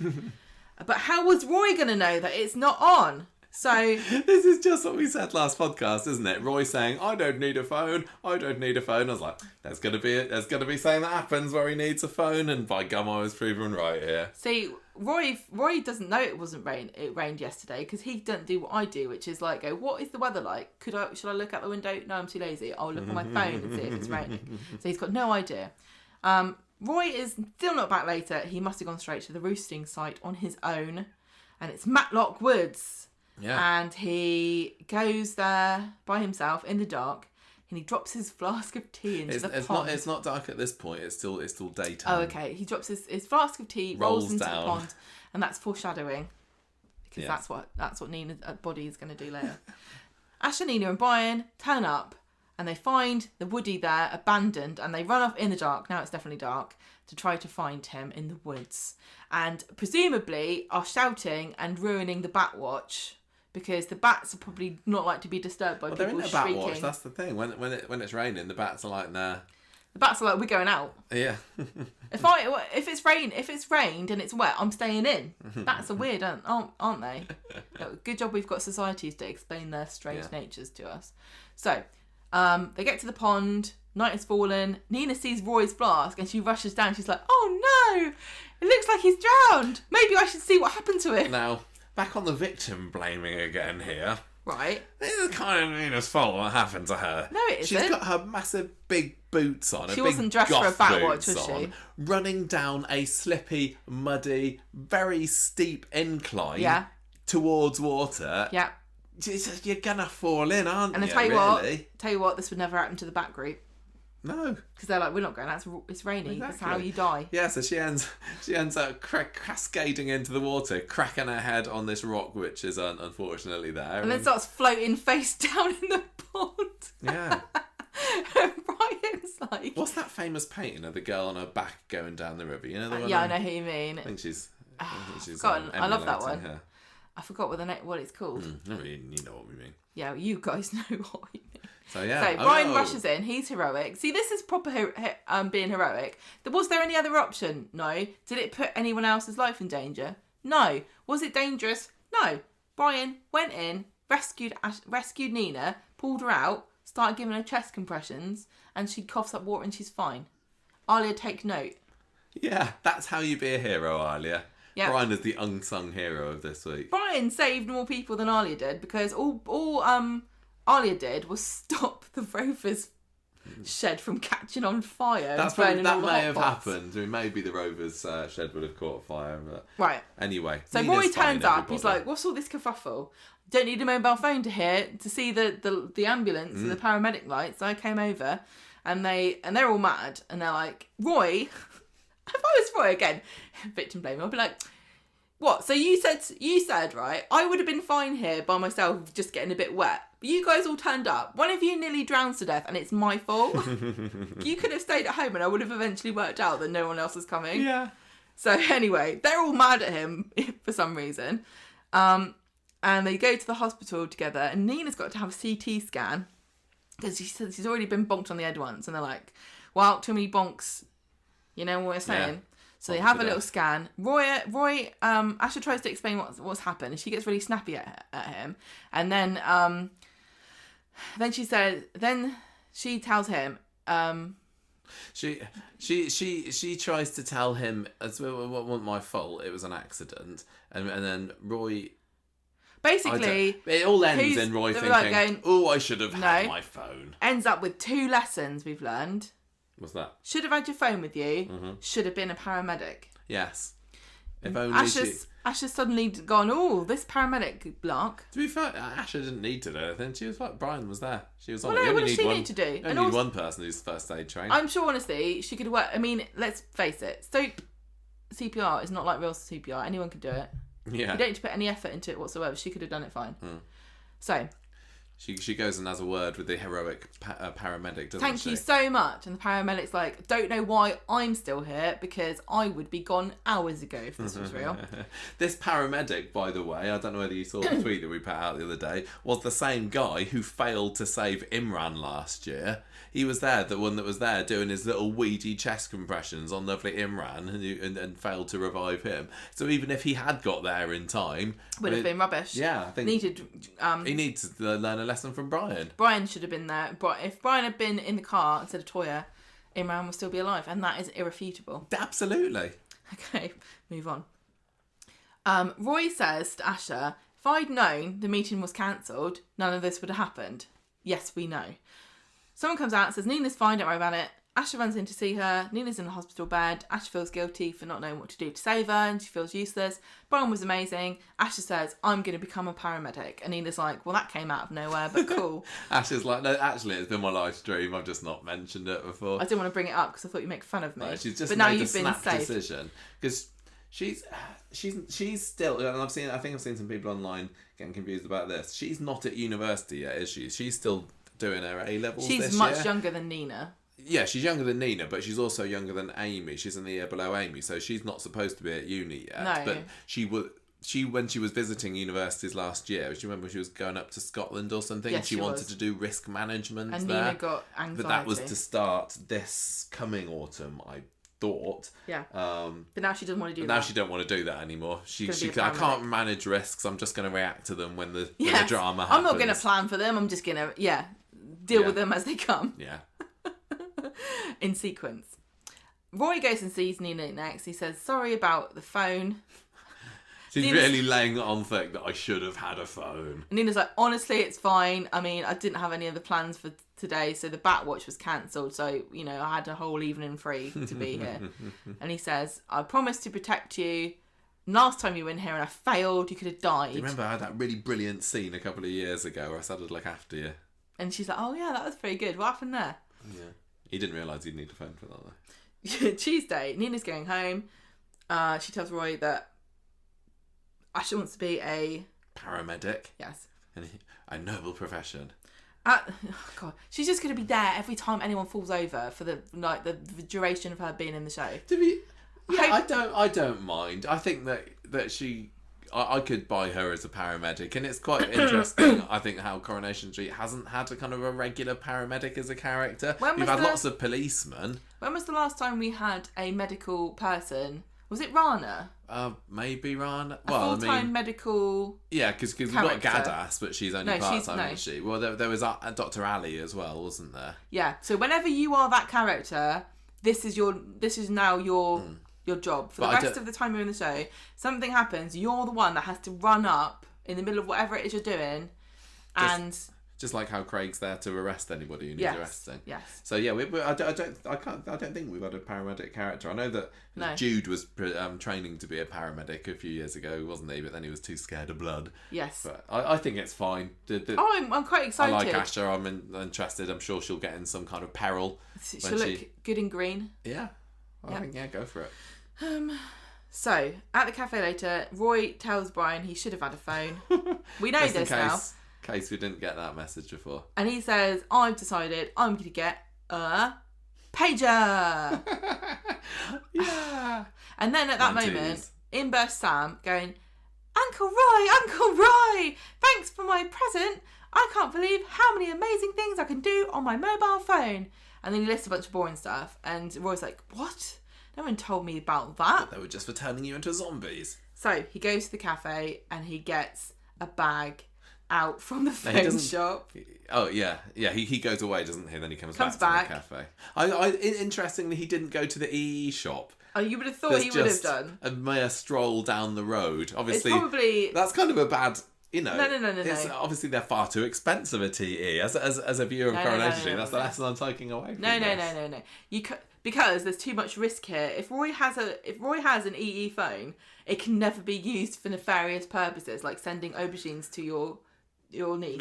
But how was Roy going to know that it's not on? So this is just what we said last podcast, isn't it? Roy saying, "I don't need a phone. I don't need a phone." I was like, "There's gonna be something that happens where he needs a phone," and by gum, I was proven right here. See, Roy doesn't know it wasn't rain. It rained yesterday because he doesn't do what I do, which is like, go, "What is the weather like? Should I look out the window? No, I'm too lazy. I'll look on my phone and see if it's raining." So he's got no idea. Roy is still not back later. He must have gone straight to the roosting site on his own, and it's Matlock Woods. Yeah. And he goes there by himself in the dark, and he drops his flask of tea into the pond. It's not dark at this point. It's still daytime. Oh, okay. He drops his flask of tea, rolls into the pond, and that's foreshadowing. because that's what Nina's body is going to do later. Ash and Nina and Brian turn up and they find the Woody there abandoned, and they run off in the dark. Now it's definitely dark, to try to find him in the woods, and presumably are shouting and ruining the bat watch. Because the bats are probably not like to be disturbed by people they're in a shrieking. bat watch. That's the thing. When it's raining, the bats are like, nah. The bats are like, we're going out. Yeah. if it's rained and it's wet, I'm staying in. Bats are weird, aren't they? Good job we've got societies to explain their strange natures to us. So, they get to the pond. Night has fallen. Nina sees Roy's flask and she rushes down. She's like, oh no! It looks like he's drowned. Maybe I should see what happened to him. Now, back on the victim blaming again here. Right. This is kind of Nina's fault what happened to her. No, it isn't. She's got her massive big boots on. She wasn't dressed for a bat watch, was she? Running down a slippy, muddy, very steep incline towards water. Yeah. You're gonna fall in, aren't you? And I tell you what, this would never happen to the bat group. No, because they're like, we're not going out. It's raining. Exactly. That's how you die. Yeah, so she ends up cascading into the water, cracking her head on this rock, which is unfortunately there, and then starts floating face down in the pond. Yeah. And Brian's like, what's that famous painting of the girl on her back going down the river? You know the one. Yeah, I know who you mean. I think she's. I love that one. Her. I forgot what it's called. You know what we mean. Yeah, you guys know what we mean. So yeah. So Brian rushes in. He's heroic. See, this is proper being heroic. Was there any other option? No. Did it put anyone else's life in danger? No. Was it dangerous? No. Brian went in, rescued Nina, pulled her out, started giving her chest compressions, and she coughs up water and she's fine. Alya, take note. Yeah, that's how you be a hero, Alya. Yeah. Brian is the unsung hero of this week. Brian saved more people than Alya did, because all Alya did was stop the Rover's shed from catching on fire. That may have happened. I mean, maybe the Rover's shed would have caught fire. But right. Anyway. So Roy turns up. He's like, what's all this kerfuffle? Don't need a mobile phone to see the ambulance and the paramedic lights. So I came over and they're all mad. And they're like, Roy, if I was Roy again, victim blaming, I'd be like, what? So you said, right, I would have been fine here by myself just getting a bit wet. But you guys all turned up. One of you nearly drowned to death and it's my fault. You could have stayed at home and I would have eventually worked out that no one else was coming. Yeah. So anyway, they're all mad at him for some reason. And they go to the hospital together and Nina's got to have a CT scan because she says she's already been bonked on the head once. And they're like, well, too many bonks. You know what we're saying? Yeah. So they have a little scan. Roy, Asher tries to explain what's happened, and she gets really snappy at him. And then she tells him. She tries to tell him it wasn't my fault. It was an accident, and then Roy. Basically, it all ends in Roy thinking, like "Oh, I should have had my phone." Ends up with 2 lessons we've learned. What's that? Should have had your phone with you. Mm-hmm. Should have been a paramedic. Yes. If only Asher's suddenly gone, oh, this paramedic block. To be fair, Asher didn't need to do anything. She was like, Brian was there. She was on. Well, no, what does she need to do? You only need one person who's first aid trained. I'm sure, honestly, she could work. I mean, let's face it. CPR is not like real CPR. Anyone could do it. Yeah. You don't need to put any effort into it whatsoever. She could have done it fine. So. She goes and has a word with the heroic paramedic, doesn't she? Thank you so much. And the paramedic's like, don't know why I'm still here because I would be gone hours ago if this was real. This paramedic, by the way, I don't know whether you saw the tweet that we put out the other day, was the same guy who failed to save Imran last year. He was there, the one that was there doing his little weedy chest compressions on lovely Imran and failed to revive him. So even if he had got there in time... Would have been rubbish. Yeah, I think... he needs to learn a lesson from Brian. Brian should have been there. If Brian had been in the car instead of Toya, Imran would still be alive. And that is irrefutable. Absolutely. Okay, move on. Roy says to Asher, if I'd known the meeting was cancelled, none of this would have happened. Yes, we know. Someone comes out and says, Nina's fine, don't worry about it. Asher runs in to see her. Nina's in the hospital bed. Asher feels guilty for not knowing what to do to save her and she feels useless. Brian was amazing. Asher says, I'm going to become a paramedic. And Nina's like, well, that came out of nowhere, but cool. Asher's like, no, actually, it's been my life's dream. I've just not mentioned it before. I didn't want to bring it up because I thought you'd make fun of me. No, she's just made a snap decision. Because She's still, and I think I've seen some people online getting confused about this. She's not at university yet, is she? She's still doing her A-levels this year. She's much younger than Nina. Yeah, she's younger than Nina, but she's also younger than Amy. She's in the year below Amy, so she's not supposed to be at uni yet. No. But when she was visiting universities last year, do you remember she was going up to Scotland or something? Yes, she wanted to do risk management and there. Nina got anxiety. But that was to start this coming autumn, I thought. Yeah. But now she doesn't want to do that. Now she don't want to do that anymore. I can't manage risks. I'm just going to react to them when the drama happens. I'm not going to plan for them. I'm just going to deal with them as they come. Yeah. In sequence. Roy goes and sees Nina next. He says, sorry about the phone. She's really laying it on thick that I should have had a phone. And Nina's like, honestly, it's fine. I mean, I didn't have any other plans for today, so the bat watch was cancelled. So, I had a whole evening free to be here. And he says, I promised to protect you. Last time you were in here and I failed, you could have died. Do you remember I had that really brilliant scene a couple of years ago where I said I'd look after you? And she's like, oh yeah, that was pretty good. What happened there? Yeah. He didn't realise he'd need a phone for that though. Tuesday, Nina's going home. She tells Roy that Asher wants to be a paramedic. Yes. A noble profession. God, she's just going to be there every time anyone falls over for the duration of her being in the show. I don't mind. I think that she. I could buy her as a paramedic, and it's quite interesting. I think how Coronation Street hasn't had a kind of a regular paramedic as a character. We've had lots of policemen. When was the last time we had a medical person? Was it Rana? Maybe Rana. A full-time medical. Yeah, because we've got Gadas, but she's only part-time, isn't she? Well, there was Dr. Alya as well, wasn't there? Yeah. So whenever you are that character, this is now your job for the rest of the time you're in the show. Something happens, you're the one that has to run up in the middle of whatever it is you're doing, just like how Craig's there to arrest anybody who needs arresting. Yes. So yeah, I don't think we've had a paramedic character. I know that Jude was training to be a paramedic a few years ago, wasn't he? But then he was too scared of blood. Yes. But I think it's fine. I'm quite excited. I like Asher. I'm interested. I'm sure she'll get in some kind of peril. She'll look good in green. Yeah. I think go for it. So, at the cafe later, Roy tells Brian he should have had a phone. We know this now. In case we didn't get that message before. And he says, I've decided I'm going to get a pager. Yeah. And then at that moment, in bursts Sam going, Uncle Roy, thanks for my present. I can't believe how many amazing things I can do on my mobile phone. And then he lists a bunch of boring stuff. And Roy's like, what? No one told me about that. They were just for turning you into zombies. So he goes to the cafe and he gets a bag out from the phone shop. Oh yeah. He goes away, doesn't he? Then he comes back to the cafe. Interestingly, he didn't go to the EE shop. Oh, you would have thought he would have done a mere stroll down the road. Obviously, it's that's kind of a bad. No. Obviously, they're far too expensive at EE. As a viewer of Coronation Street, that's the lesson I'm taking away from this. No. Because there's too much risk here. If Roy has an EE phone, it can never be used for nefarious purposes, like sending aubergines to your niece.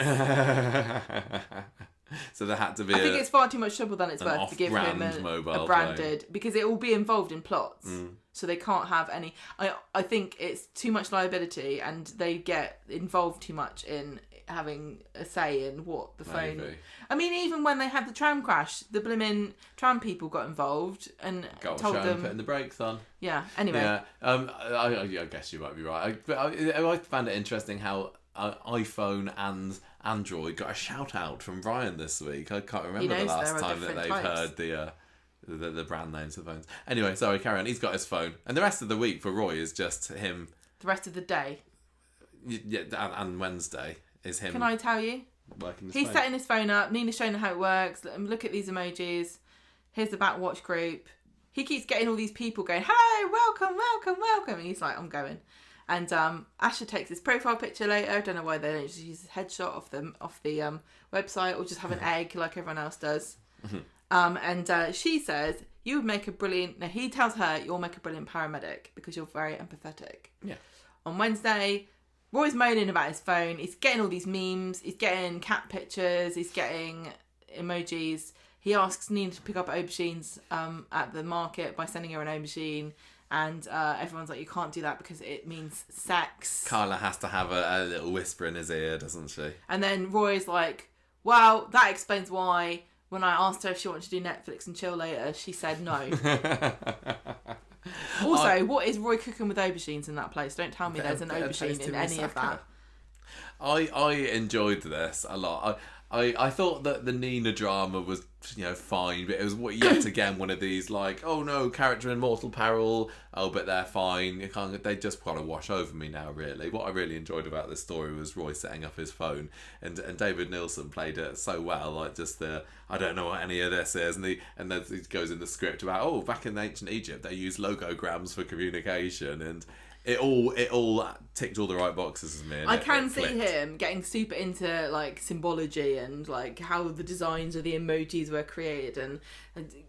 So there had to be. I think it's far too much trouble than it's worth to give him a branded phone. Because it will be involved in plots. So they can't have any. I think it's too much liability, and they get involved too much in having a say in what the phone. I mean, even when they had the tram crash, the blimmin' tram people got involved and told them putting the brakes on. Yeah. Anyway. Yeah. I guess you might be right. I found it interesting how iPhone and Android got a shout out from Brian this week. I can't remember the last time that they've heard the brand names of phones. Anyway, sorry, carry on. He's got his phone, and the rest of the week for Roy is just him. The rest of the day. Yeah, and Wednesday is him. Can I tell you? He's setting his phone up. Nina's showing him how it works. Look at these emojis. Here's the Batwatch group. He keeps getting all these people going, "Hello, welcome," and he's like, "I'm going." And Asher takes his profile picture later. I don't know why they don't just use his headshot off the website, or just have an egg like everyone else does. And she says, "You would make a brilliant." No, he tells her, "You'll make a brilliant paramedic because you're very empathetic." Yeah. On Wednesday, Roy's moaning about his phone. He's getting all these memes. He's getting cat pictures. He's getting emojis. He asks Nina to pick up aubergines at the market by sending her an aubergine. And everyone's like, you can't do that because it means sex. Carla has to have a little whisper in his ear, doesn't she? And then Roy's like, well, that explains why when I asked her if she wanted to do Netflix and chill later, she said no. Also, what is Roy cooking with aubergines in that place? Don't tell me there's an aubergine in any of that. I enjoyed this a lot. I thought that the Nina drama was, fine, but it was yet again one of these like, oh no, character in mortal peril. Oh, but they're fine. They just kind of wash over me now. Really, what I really enjoyed about this story was Roy setting up his phone, and David Nielsen played it so well. Like just I don't know what any of this is, and then he goes in the script about back in ancient Egypt they used logograms for communication and. It all ticked all the right boxes as me. I can see him getting super into like symbology and like how the designs of the emojis were created, and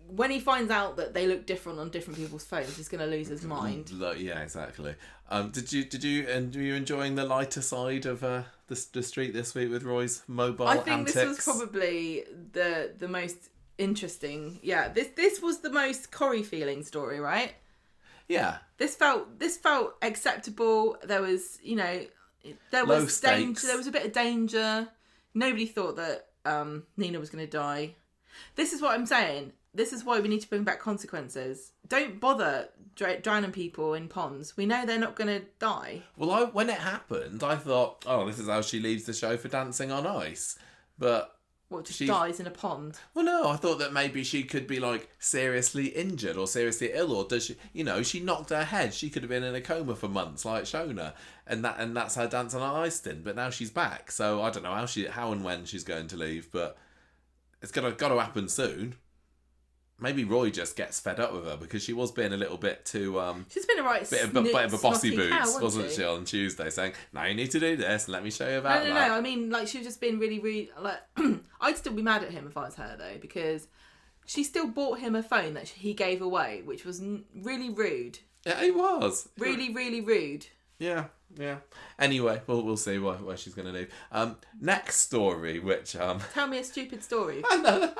when he finds out that they look different on different people's phones, he's going to lose his mind. Yeah, exactly. Did you enjoying the lighter side of the street this week with Roy's mobile antics? I think this was probably the most interesting. Yeah, this was the most Corrie feeling story, right? Yeah. This felt acceptable. There was, there was danger. There was a bit of danger. Nobody thought that Nina was going to die. This is what I'm saying. This is why we need to bring back consequences. Don't bother drowning people in ponds. We know they're not going to die. Well, when it happened, I thought, this is how she leaves the show for Dancing on Ice. But... What, just dies in a pond? Well, no, I thought that maybe she could be, like, seriously injured or seriously ill, or does she, she knocked her head. She could have been in a coma for months, like Shona, and that's her Dancing on Ice stint, but now she's back, so I don't know how and when she's going to leave, but it's got to happen soon. Maybe Roy just gets fed up with her because she was being a little bit too... She's been a bit of a bossy boots, wasn't she, on Tuesday, saying, now you need to do this and let me show you about that. No, I mean, like, she was just being really, really... like, I'd still be mad at him if I was her, though, because she still bought him a phone that he gave away, which was really rude. Yeah, it was. Really, really rude. Yeah. Anyway, we'll see where she's going to leave. Next story, which... Tell me a stupid story. I know.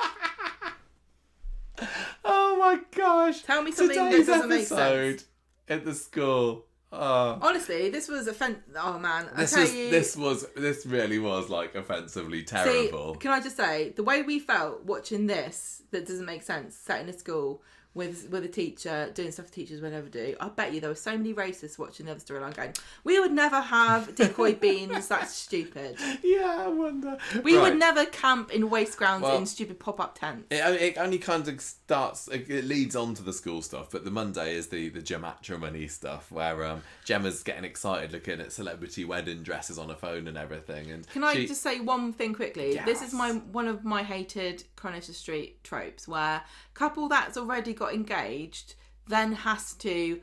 Oh my gosh! Tell me something that doesn't make sense. At the school. Oh. Honestly, this was Oh man, this really was like offensively terrible. See, can I just say the way we felt watching this that doesn't make sense, sat in a school with a teacher doing stuff teachers would never do. I bet you there were so many racists watching the other storyline going, we would never have decoy beans. That's stupid. Yeah, I wonder. We would never camp in waste grounds in stupid pop-up tents. It only kind of starts. It leads on to the school stuff, but the Monday is the Gematrimony stuff where Gemma's getting excited looking at celebrity wedding dresses on her phone and everything. And can I just say one thing quickly? Yes. This is one of my hated Coronation Street tropes where couple that's already got engaged then has to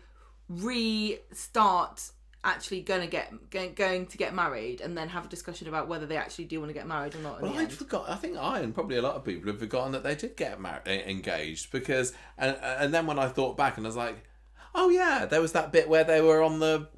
restart actually going to get married and then have a discussion about whether they actually do want to get married or not. Well, I think I and probably a lot of people have forgotten that they did get engaged because and then when I thought back and I was like, oh yeah, there was that bit where they were on the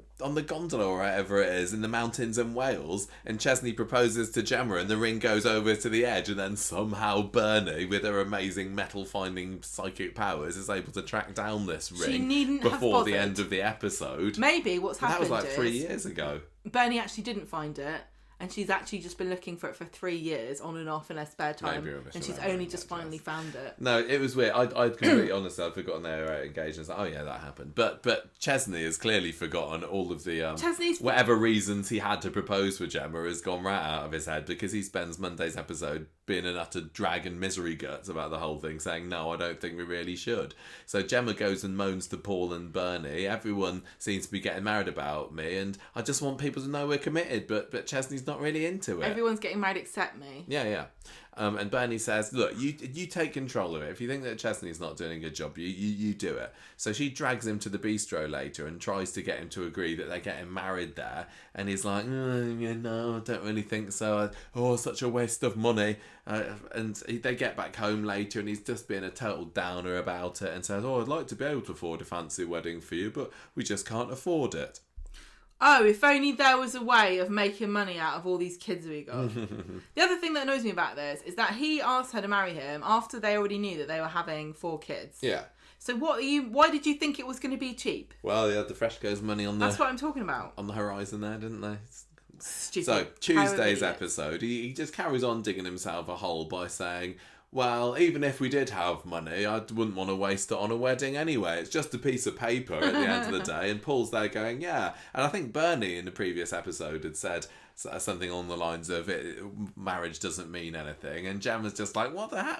gondola or whatever it is in the mountains in Wales and Chesney proposes to Gemma and the ring goes over to the edge and then somehow Bernie with her amazing metal finding psychic powers is able to track down this ring before the end of the episode. Maybe what's happened that was like 3 years ago. Bernie actually didn't find it and she's actually just been looking for it for 3 years on and off in her spare time and she's only just finally found it. No, it was weird. I'd completely honestly I'd forgotten they were engaged and I was like, oh yeah, that happened. But Chesney has clearly forgotten all of the whatever reasons he had to propose with Gemma has gone right out of his head because he spends Monday's episode being an utter drag and misery guts about the whole thing, saying no, I don't think we really should. So Gemma goes and moans to Paul and Bernie, everyone seems to be getting married about me and I just want people to know we're committed, but Chesney's not really into it. Everyone's getting married except me. Yeah. And Bernie says, look, you take control of it. If you think that Chesney's not doing a good job, you do it. So she drags him to the bistro later and tries to get him to agree that they're getting married there. And he's like, no, I don't really think so. Such a waste of money. And they get back home later and he's just being a total downer about it and says, I'd like to be able to afford a fancy wedding for you, but we just can't afford it. Oh, if only there was a way of making money out of all these kids we got. The other thing that annoys me about this is that he asked her to marry him after they already knew that they were having 4 kids. Yeah. So why did you think it was going to be cheap? Well, they had the Freshco's money on That's what I'm talking about. on the horizon there, didn't they? Stupid. So, Tuesday's episode, he just carries on digging himself a hole by saying, well, even if we did have money, I wouldn't want to waste it on a wedding anyway. It's just a piece of paper at the end of the day. And Paul's there going, yeah. And I think Bernie in the previous episode had said something along the lines of, marriage doesn't mean anything. And Gemma's just like, what the heck?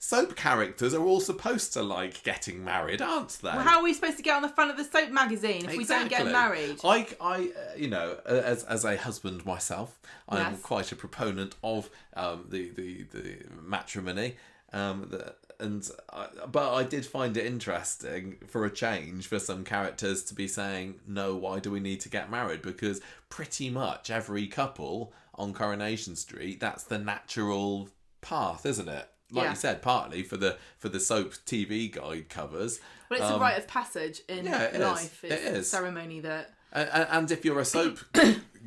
Soap characters are all supposed to like getting married, aren't they? Well, how are we supposed to get on the front of the soap magazine if we don't get married? I you know, as a husband myself, I'm quite a proponent of the matrimony, but I did find it interesting for a change for some characters to be saying, no, why do we need to get married? Because pretty much every couple on Coronation Street, that's the natural path, isn't it? Like you said, partly for the soap TV guide covers. Well, it's a rite of passage in life. It's a ceremony that... And if you're a soap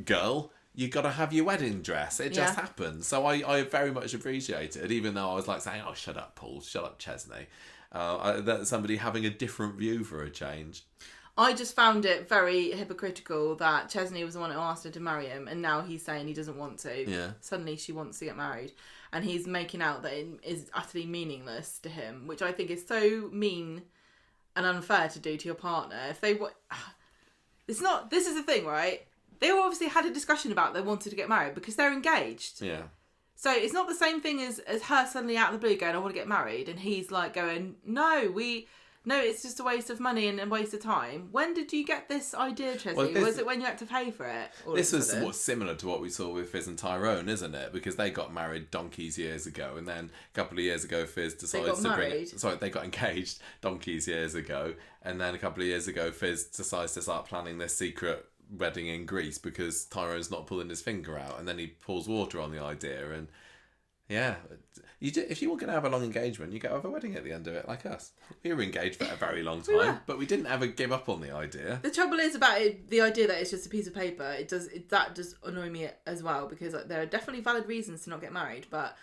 girl, you got to have your wedding dress. It just happens. So I very much appreciate it, even though I was like saying, oh, shut up, Paul, shut up, Chesney. That somebody having a different view for a change. I just found it very hypocritical that Chesney was the one who asked her to marry him, and now he's saying he doesn't want to. Yeah. Suddenly she wants to get married. And he's making out that it is utterly meaningless to him, which I think is so mean and unfair to do to your partner. If they this is the thing, right? They obviously had a discussion about they wanted to get married because they're engaged. Yeah. So it's not the same thing as her suddenly out of the blue going, I want to get married. And he's like going, no, it's just a waste of money and a waste of time. When did you get this idea, Chesney? Well, was it when you had to pay for it? This was similar to what we saw with Fizz and Tyrone, isn't it? Because they got married donkeys years ago, and then a couple of years ago, Fizz decided they got engaged donkeys years ago, and then a couple of years ago, Fizz decides to start planning this secret wedding in Greece because Tyrone's not pulling his finger out, and then he pours water on the idea, and yeah. If you were going to have a long engagement, you go have a wedding at the end of it, like us. We were engaged for a very long time, but we didn't ever give up on the idea. The trouble is about it, the idea that it's just a piece of paper. That does annoy me as well, because there are definitely valid reasons to not get married, but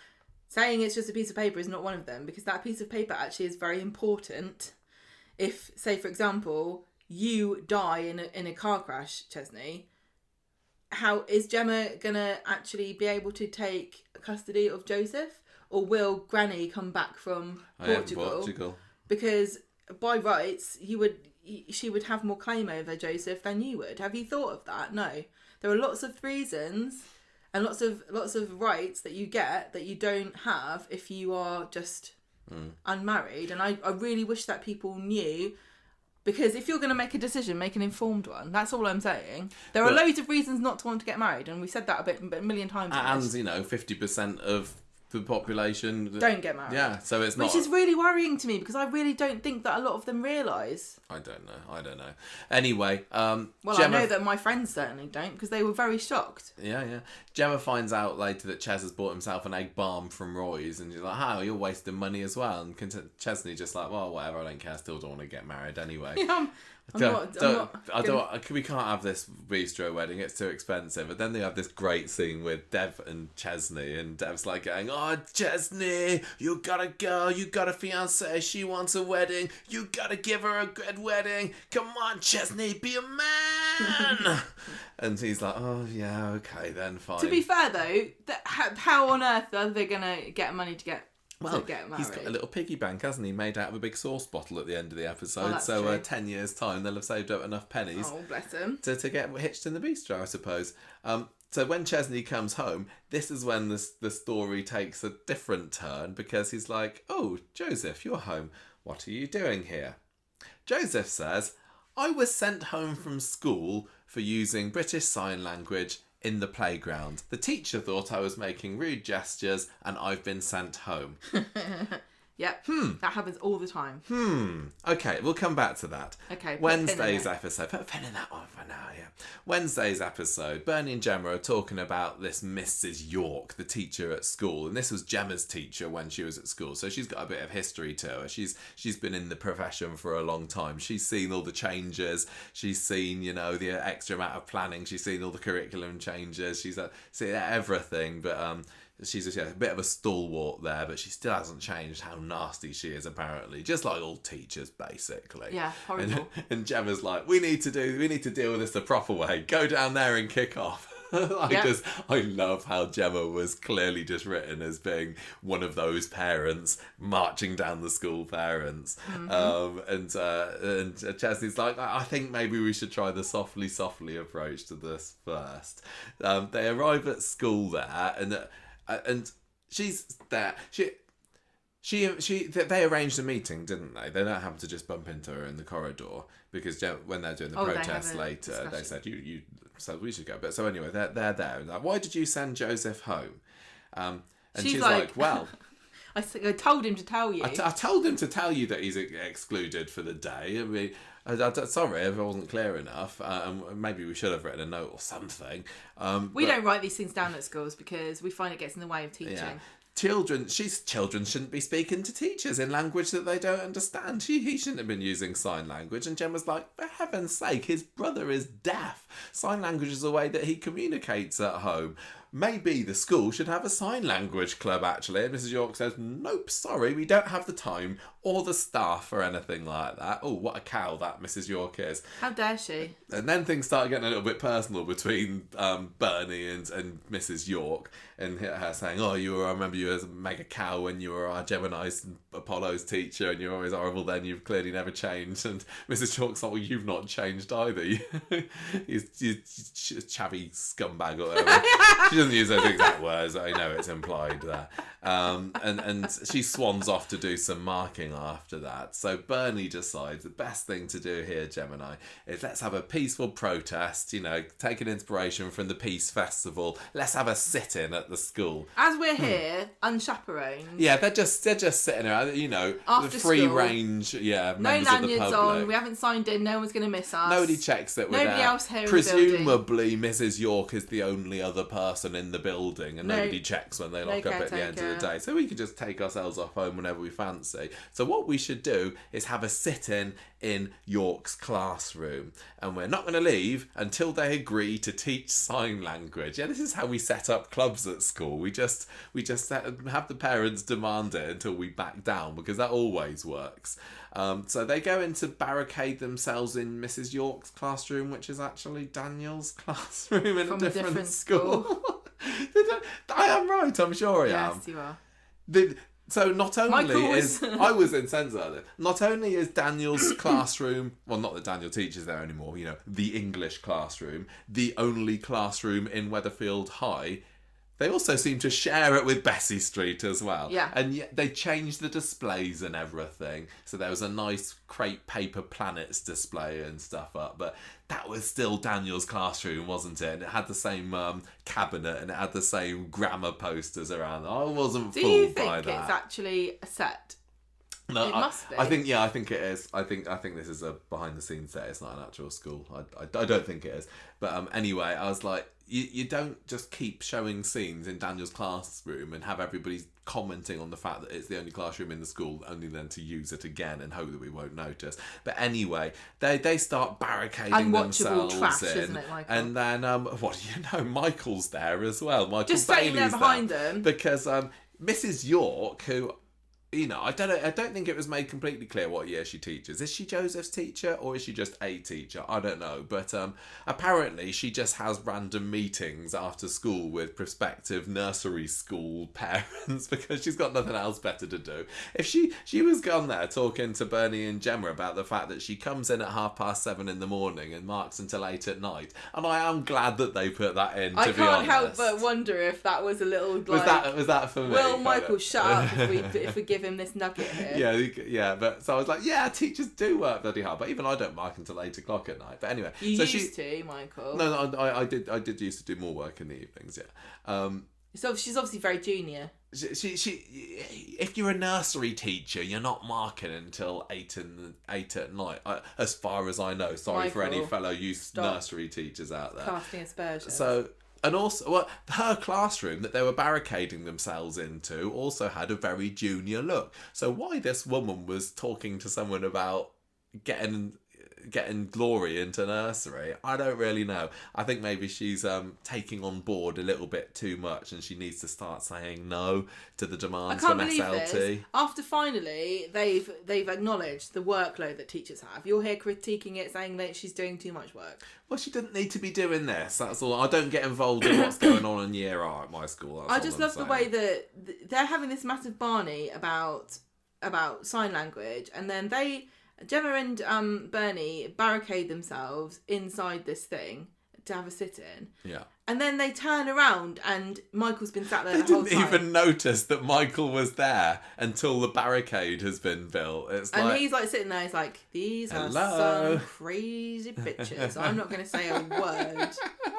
saying it's just a piece of paper is not one of them, because that piece of paper actually is very important. If, say, for example, you die in a car crash, Chesney, how is Gemma gonna actually be able to take custody of Joseph? Or will Granny come back from Portugal? Because by rights, she would have more claim over Joseph than you would. Have you thought of that? No. There are lots of reasons and lots of rights that you get that you don't have if you are just unmarried. And I really wish that people knew. Because if you're going to make a decision, make an informed one. That's all I'm saying. There are loads of reasons not to want to get married, and we said that a million times. And 50% of the population don't get married. Yeah, so it's not. Which is really worrying to me because I really don't think that a lot of them realise. I don't know. Anyway, well, Gemma... I know that my friends certainly don't because they were very shocked. Yeah. Gemma finds out later that Ches has bought himself an egg balm from Roy's, and she's like, "How you're wasting money as well?" And Chesney just like, "Well, whatever. I don't care. I still don't want to get married anyway." Yeah, we can't have this bistro wedding, it's too expensive. And then they have this great scene with Dev and Chesney, and Dev's like going, oh, Chesney, you got a girl, you got a fiance, she wants a wedding, you gotta give her a good wedding, come on, Chesney, be a man. And he's like, oh yeah, okay then, fine. To be fair though, how on earth are they gonna get money to get married? He's got a little piggy bank, hasn't he, made out of a big sauce bottle at the end of the episode. So 10 years' time, they'll have saved up enough pennies bless him. to get hitched in the bistro, I suppose. So when Chesney comes home, this is when the story takes a different turn, because he's like, oh, Joseph, you're home. What are you doing here? Joseph says, I was sent home from school for using British Sign Language in the playground. The teacher thought I was making rude gestures and I've been sent home. Yep. That happens all the time. Okay, we'll come back to that. Okay. Wednesday's episode. Put a pin in that one for now, yeah. Wednesday's episode. Bernie and Gemma are talking about this Mrs. York, the teacher at school. And this was Gemma's teacher when she was at school. So she's got a bit of history to her. She's been in the profession for a long time. She's seen all the changes. She's seen, the extra amount of planning. She's seen all the curriculum changes. She's seen everything. But she's a bit of a stalwart there, but she still hasn't changed how nasty she is, apparently. Just like all teachers, basically. Yeah, horrible. And Gemma's like, we need to deal with this the proper way. Go down there and kick off. I love how Gemma was clearly just written as being one of those parents marching down the school parents. And Chesney's like, I think maybe we should try the softly approach to this first. They arrive at school there, and she's there. They arranged a meeting, didn't they? They don't happen to just bump into her in the corridor, because when they're doing the protest later, discussion. They said you said we should go. But so anyway, they're there. And like, why did you send Joseph home? And she's like, well, I told him to tell you. I told him to tell you that he's excluded for the day. I mean, sorry if I wasn't clear enough. Maybe we should have written a note or something. We don't write these things down at schools because we find it gets in the way of teaching. Yeah. Children shouldn't be speaking to teachers in language that they don't understand. He shouldn't have been using sign language. And Gemma's like, for heaven's sake, his brother is deaf. Sign language is the way that he communicates at home. Maybe the school should have a sign language club, actually. And Mrs. York says, nope, sorry, we don't have the time or the staff or anything like that. Oh, what a cow that Mrs. York is. How dare she? And then things start getting a little bit personal between Bernie and Mrs. York, and her saying, oh, I remember you as a mega cow when you were our Gemini's and Apollo's teacher, and you're always horrible then, you've clearly never changed. And Mrs. York's like, well, you've not changed either. You chavvy scumbag or whatever. She doesn't use those exact words, I know it's implied there. And she swans off to do some marking after that. So Bernie decides the best thing to do here, Gemini, is let's have a peaceful protest, taking inspiration from the Peace Festival. Let's have a sit-in at the school. As we're here, unchaperoned. Yeah, they're just sitting around, after the free school, range, no members of the public. On, we haven't signed in, no one's going to miss us. Nobody checks that we're Nobody there. else here Presumably, Mrs. York is the only other person in the building, and nobody checks when they lock up at the end of the day. So we could just take ourselves off home whenever we fancy. So what we should do is have a sit-in in York's classroom, and we're not going to leave until they agree to teach sign language. Yeah, this is how we set up clubs at school. We just have the parents demand it until we back down, because that always works. So they go in to barricade themselves in Mrs. York's classroom, which is actually Daniel's classroom in a different school. I am right, I'm sure I am. Yes, you are. So not only is I was incensed at it. Not only is Daniel's classroom, well, not that Daniel teaches there anymore, the English classroom, the only classroom in Weatherfield High, they also seem to share it with Bessie Street as well. Yeah. And yet they changed the displays and everything. So there was a nice crepe paper planets display and stuff up. But that was still Daniel's classroom, wasn't it? And it had the same cabinet, and it had the same grammar posters around. I wasn't fooled by that. Do you think it's actually a set? No, it must be. I think it is. I think this is a behind the scenes set. It's not an actual school. I don't think it is. But anyway, I was like, you don't just keep showing scenes in Daniel's classroom and have everybody commenting on the fact that it's the only classroom in the school, only then to use it again and hope that we won't notice. But anyway, they start barricading themselves trash, in, isn't it, Michael? And then what do you know? Michael's there as well. Michael just Bailey's there behind them, because Mrs. York, who, I don't think it was made completely clear what year she teaches. Is she Joseph's teacher, or is she just a teacher? I don't know. But apparently she just has random meetings after school with prospective nursery school parents because she's got nothing else better to do. If she was gone there talking to Bernie and Gemma about the fact that she comes in at 7:30 in the morning and marks until 8 at night. And I am glad that they put that in, to be honest. I can't help but wonder if that was a little like... Was that for me? Well, Michael, shut up if we give him this nugget here. Yeah, but so I was like, yeah, teachers do work bloody hard, but even I don't mark until 8 o'clock at night. But anyway, you used to, Michael. No, I did used to do more work in the evenings. Yeah. So she's obviously very junior. She if you're a nursery teacher, you're not marking until 8 at night. As far as I know. Sorry, Michael, for any fellow nursery teachers out there. Casting aspersions. So. And also, her classroom that they were barricading themselves into also had a very junior look. So why this woman was talking to someone about getting getting Glory into nursery. I don't really know. I think maybe she's taking on board a little bit too much, and she needs to start saying no to the demands from SLT. This. After finally they've acknowledged the workload that teachers have. You're here critiquing it, saying that she's doing too much work. Well, she didn't need to be doing this. That's all. I don't get involved in what's going on in year R at my school. I just love the way that they're having this massive Barney about sign language, and then Gemma and Bernie barricade themselves inside this thing to have a sit-in. Yeah. And then they turn around and Michael's been sat there the whole time. They didn't even notice that Michael was there until the barricade has been built. And he's like sitting there, he's like, these are some crazy bitches. I'm not going to say a word.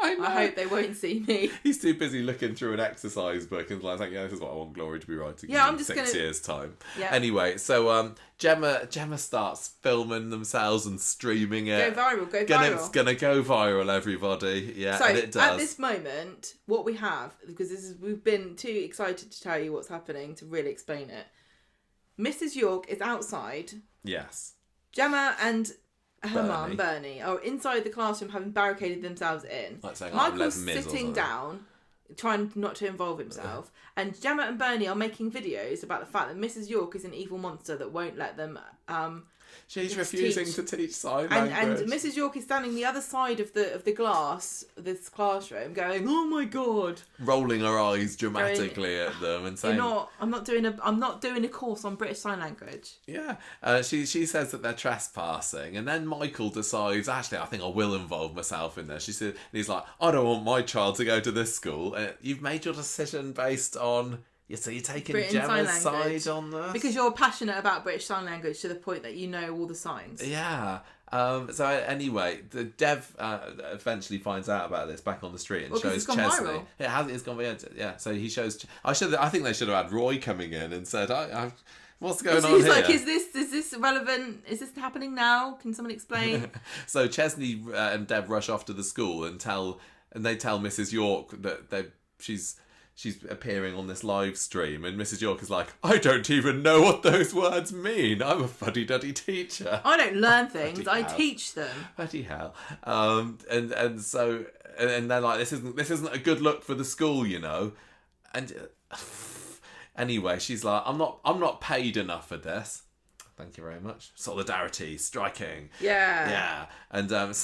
I hope they won't see me. He's too busy looking through an exercise book and like, yeah, this is what I want Glory to be writing in 6 years' time. Yeah. Anyway, so Gemma starts filming themselves and streaming it. Go viral. It's gonna go viral, everybody. Yeah, so, and it does. At this moment, what we have, because we've been too excited to tell you what's happening to really explain it. Mrs. York is outside. Yes. Gemma and her mum, Bernie, are inside the classroom having barricaded themselves in. Like saying, Michael's sitting down, trying not to involve himself. And Gemma and Bernie are making videos about the fact that Mrs. York is an evil monster that won't let them she's refusing to teach sign language. And Mrs. York is standing the other side of the glass of this classroom going, oh my god, rolling her eyes dramatically at them and saying, I'm not doing a course on British Sign Language. Yeah. She says that they're trespassing, and then Michael decides, actually, I think I will involve myself in this. He's like, I don't want my child to go to this school. You've made your decision based on... So you're taking British Gemma's side on this? Because you're passionate about British Sign Language to the point that you know all the signs. Yeah. So anyway, the Dev eventually finds out about this back on the street and shows Chesley. Viral. It's gone viral. Yeah. So he shows. I think they should have had Roy coming in and said, "What's going on here?" He's like, "Is this relevant? Is this happening now? Can someone explain?" So Chesley and Dev rush off to the school and they tell Mrs. York that she's appearing on this live stream, and Mrs. York is like, I don't even know what those words mean. I'm a fuddy-duddy teacher. I don't learn things, I teach them. Bloody hell. And so they're like, this isn't a good look for the school, you know. And anyway, she's like, I'm not paid enough for this. Thank you very much. Solidarity, striking. Yeah. Yeah. And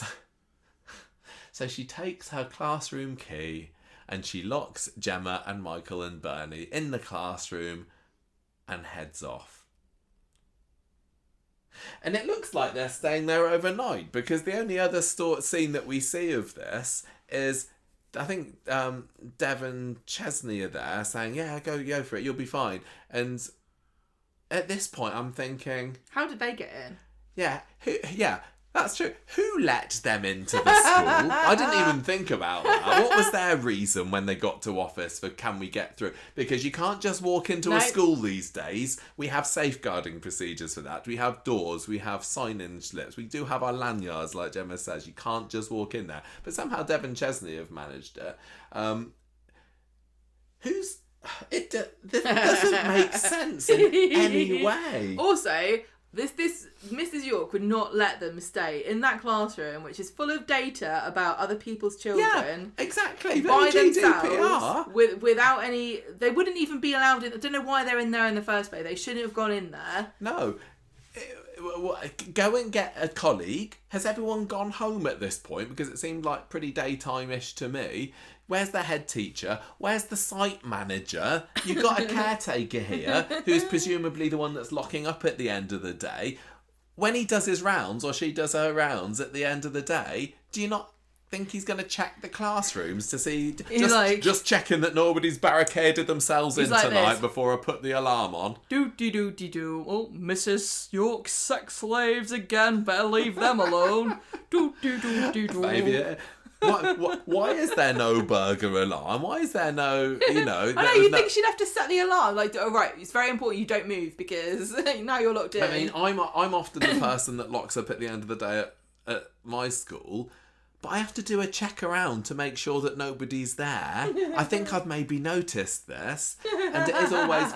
so she takes her classroom key and she locks Gemma and Michael and Bernie in the classroom and heads off. And it looks like they're staying there overnight, because the only other scene that we see of this is, I think Dev and Chesney are there saying, yeah, go for it, you'll be fine. And at this point I'm thinking... How did they get in? Yeah, that's true. Who let them into the school? I didn't even think about that. What was their reason when they got to office for can we get through? Because you can't just walk into a school these days. We have safeguarding procedures for that. We have doors. We have sign-in slips. We do have our lanyards, like Gemma says. You can't just walk in there. But somehow Dev and Chesney have managed it. This doesn't make sense in any way. Also... This Mrs. York would not let them stay in that classroom, which is full of data about other people's children. Yeah, exactly. By themselves, without any. They wouldn't even be allowed in. I don't know why they're in there in the first place. They shouldn't have gone in there. No. Go and get a colleague. Has everyone gone home at this point? Because it seemed like pretty daytime-ish to me. Where's the head teacher? Where's the site manager? You've got a caretaker here who's presumably the one that's locking up at the end of the day. When he does his rounds, or she does her rounds at the end of the day, do you not think he's going to check the classrooms to see... Just checking that nobody's barricaded themselves in tonight before I put the alarm on. Do-de-do-de-do. Oh, Mrs. York's sex slaves again. Better leave them alone. Do-de-do-de-do. Maybe... Why is there no burger alarm? Why is there no, I know, you'd think she'd have to set the alarm. Like, oh, right, it's very important you don't move because now you're locked in. I mean, I'm often the person that locks up at the end of the day at my school, but I have to do a check around to make sure that nobody's there. I think I've maybe noticed this, and it is always...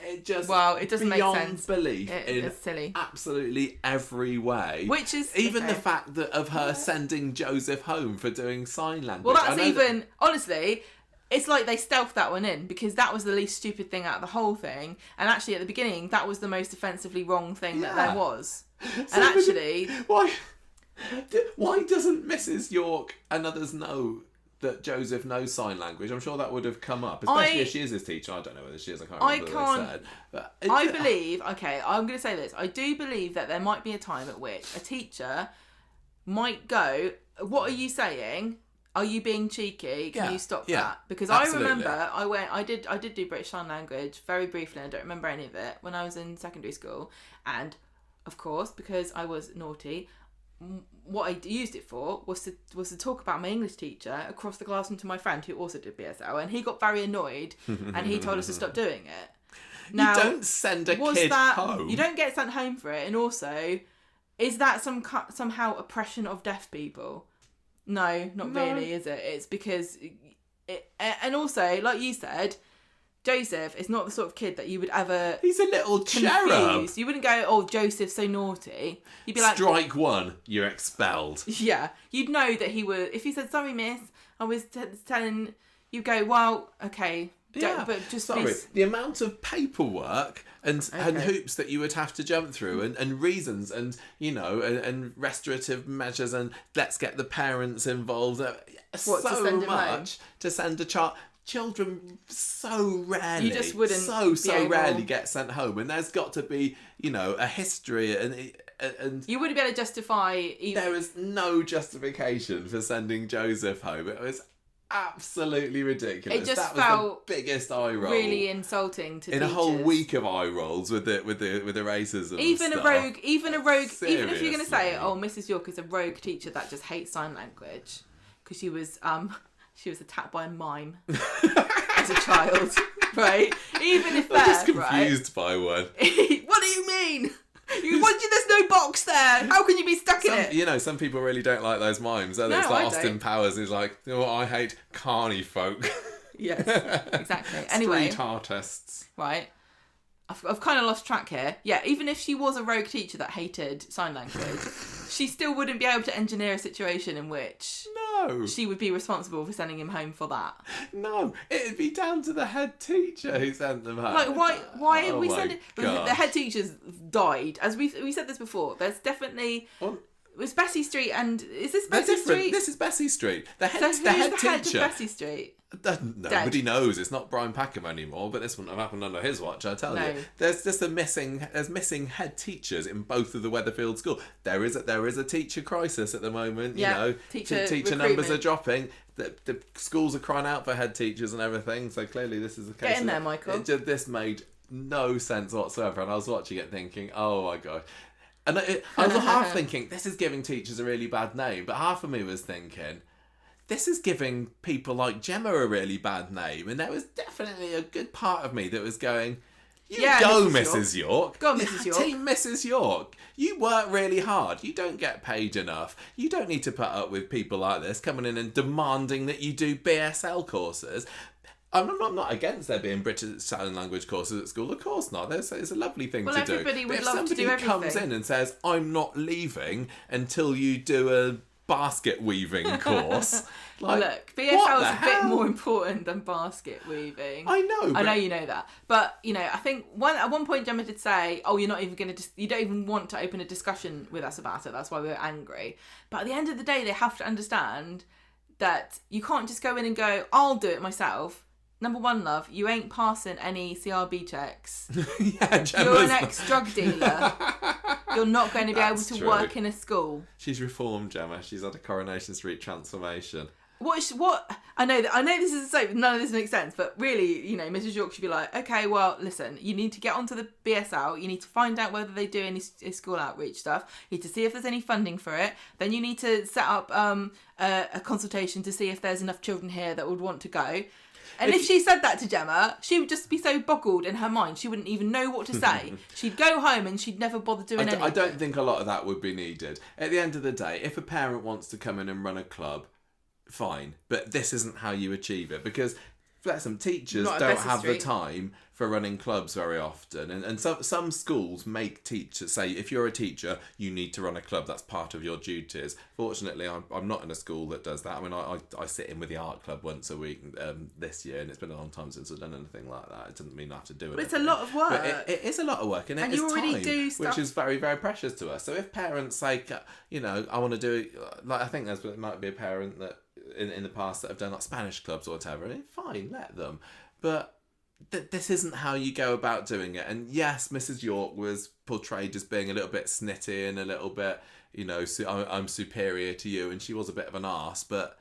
it just it doesn't make beyond sense. Belief It's silly. Absolutely every way. Which is even the fact that of her sending Joseph home for doing sign language. Well, that's even honestly. It's like they stealthed that one in because that was the least stupid thing out of the whole thing. And actually, at the beginning, that was the most offensively wrong thing that there was. And actually... Why doesn't Mrs. York and others know that Joseph knows sign language? I'm sure that would have come up, especially if she is his teacher. I don't know whether she is. I can't remember what they said. But I believe... Okay, I'm going to say this. I do believe that there might be a time at which a teacher might go, what are you saying? Are you being cheeky? Can you stop that? Because absolutely. I remember I did do British Sign Language very briefly. I don't remember any of it when I was in secondary school. And of course, because I was naughty, what I used it for was to talk about my English teacher across the classroom to my friend who also did BSL, and he got very annoyed and he told us to stop doing it. Now, you don't send a kid home. You don't get sent home for it, and also, is that somehow oppression of deaf people? No, not really, is it? It's because... and also, like you said, Joseph is not the sort of kid that you would ever... He's a little cherub. You wouldn't go, oh, Joseph's so naughty. You'd be like... Strike one, you're expelled. Yeah. You'd know that he would... If he said, sorry, miss, I was telling... You go, well, okay... Yeah, but just the amount of paperwork and hoops that you would have to jump through and reasons and and restorative measures and let's get the parents involved. So much to send a child. Children so rarely, you just wouldn't rarely get sent home, and there's got to be a history and you wouldn't be able to justify. There is no justification for sending Joseph home. It was absolutely ridiculous. It just that felt was the biggest eye roll. Really insulting to in teachers. A whole week of eye rolls with the racism. Even stuff. a rogue. Even if you're going Seriously. to say, oh, Mrs. York is a rogue teacher that just hates sign language because she was attacked by a mime as a child, right? Even if I'm just confused by one. What do you mean? There's no box there. How can you be stuck in it? Some people really don't like those mimes. It's like Austin Powers is like, I hate carny folk. Yes, exactly. Anyway, street artists. Right. I've kind of lost track here. Yeah, even if she was a rogue teacher that hated sign language, she still wouldn't be able to engineer a situation in which she would be responsible for sending him home for that. No, it'd be down to the head teacher who sent them home. Like, why are we sending... The head teachers died. As we said this before, there's definitely... It was Bessie Street and... Is this Bessie Street? This is Bessie Street. The head so teacher... Who's the head of Bessie Street? Nobody knows. It's not Brian Packham anymore, but this wouldn't have happened under his watch, I tell you. There's just there's missing head teachers in both of the Weatherfield school. There is a teacher crisis at the moment. Teacher numbers are dropping. The schools are crying out for head teachers and everything. So clearly this is the case. Get in there, Michael. This made no sense whatsoever, and I was watching it thinking, oh my god. And I was half thinking, this is giving teachers a really bad name, but half of me was thinking, this is giving people like Gemma a really bad name. And there was definitely a good part of me that was going, go Mrs. York. Go Mrs. York. Team Mrs. York. You work really hard. You don't get paid enough. You don't need to put up with people like this coming in and demanding that you do BSL courses. I'm not against there being British Sign Language courses at school. Of course not. It's a lovely thing to do. Everybody would love to do everything. everything. If somebody comes in and says, I'm not leaving until you do a basket weaving course. Look, BSL is a bit more important than basket weaving. I know. I know you know that. But, I think at one point Gemma did say, oh, you're not even going to... you don't even want to open a discussion with us about it. That's why we were angry. But at the end of the day, they have to understand that you can't just go in and go, I'll do it myself. Number one, love, you ain't passing any CRB checks. You're an ex-drug dealer. You're not going to be able to work in a school. She's reformed, Gemma. She's had a Coronation Street transformation. What? I know this is so. None of this makes sense, but really, Mrs. York should be like, okay, well, listen, you need to get onto the BSL. You need to find out whether they do any school outreach stuff. You need to see if there's any funding for it. Then you need to set up a consultation to see if there's enough children here that would want to go. And if she said that to Gemma, she would just be so boggled in her mind, she wouldn't even know what to say. She'd go home and she'd never bother doing anything. I don't think a lot of that would be needed. At the end of the day, if a parent wants to come in and run a club, fine. But this isn't how you achieve it. Because bless them, teachers don't have the time for running clubs very often, and some schools make teachers say, if you're a teacher, you need to run a club. That's part of your duties. Fortunately, I'm not in a school that does that. I mean, I sit in with the art club once a week this year, and it's been a long time since I've done anything like that. It doesn't mean I have to do it. But it's a lot of work. But it is a lot of work, and it is time, which is very, very precious to us. So if parents like, I want to do it, like I think there might be a parent that in the past that have done like Spanish clubs or whatever, and fine, let them. But this isn't how you go about doing it. And yes, Mrs. York was portrayed as being a little bit snitty and a little bit, I'm superior to you, and she was a bit of an arse. But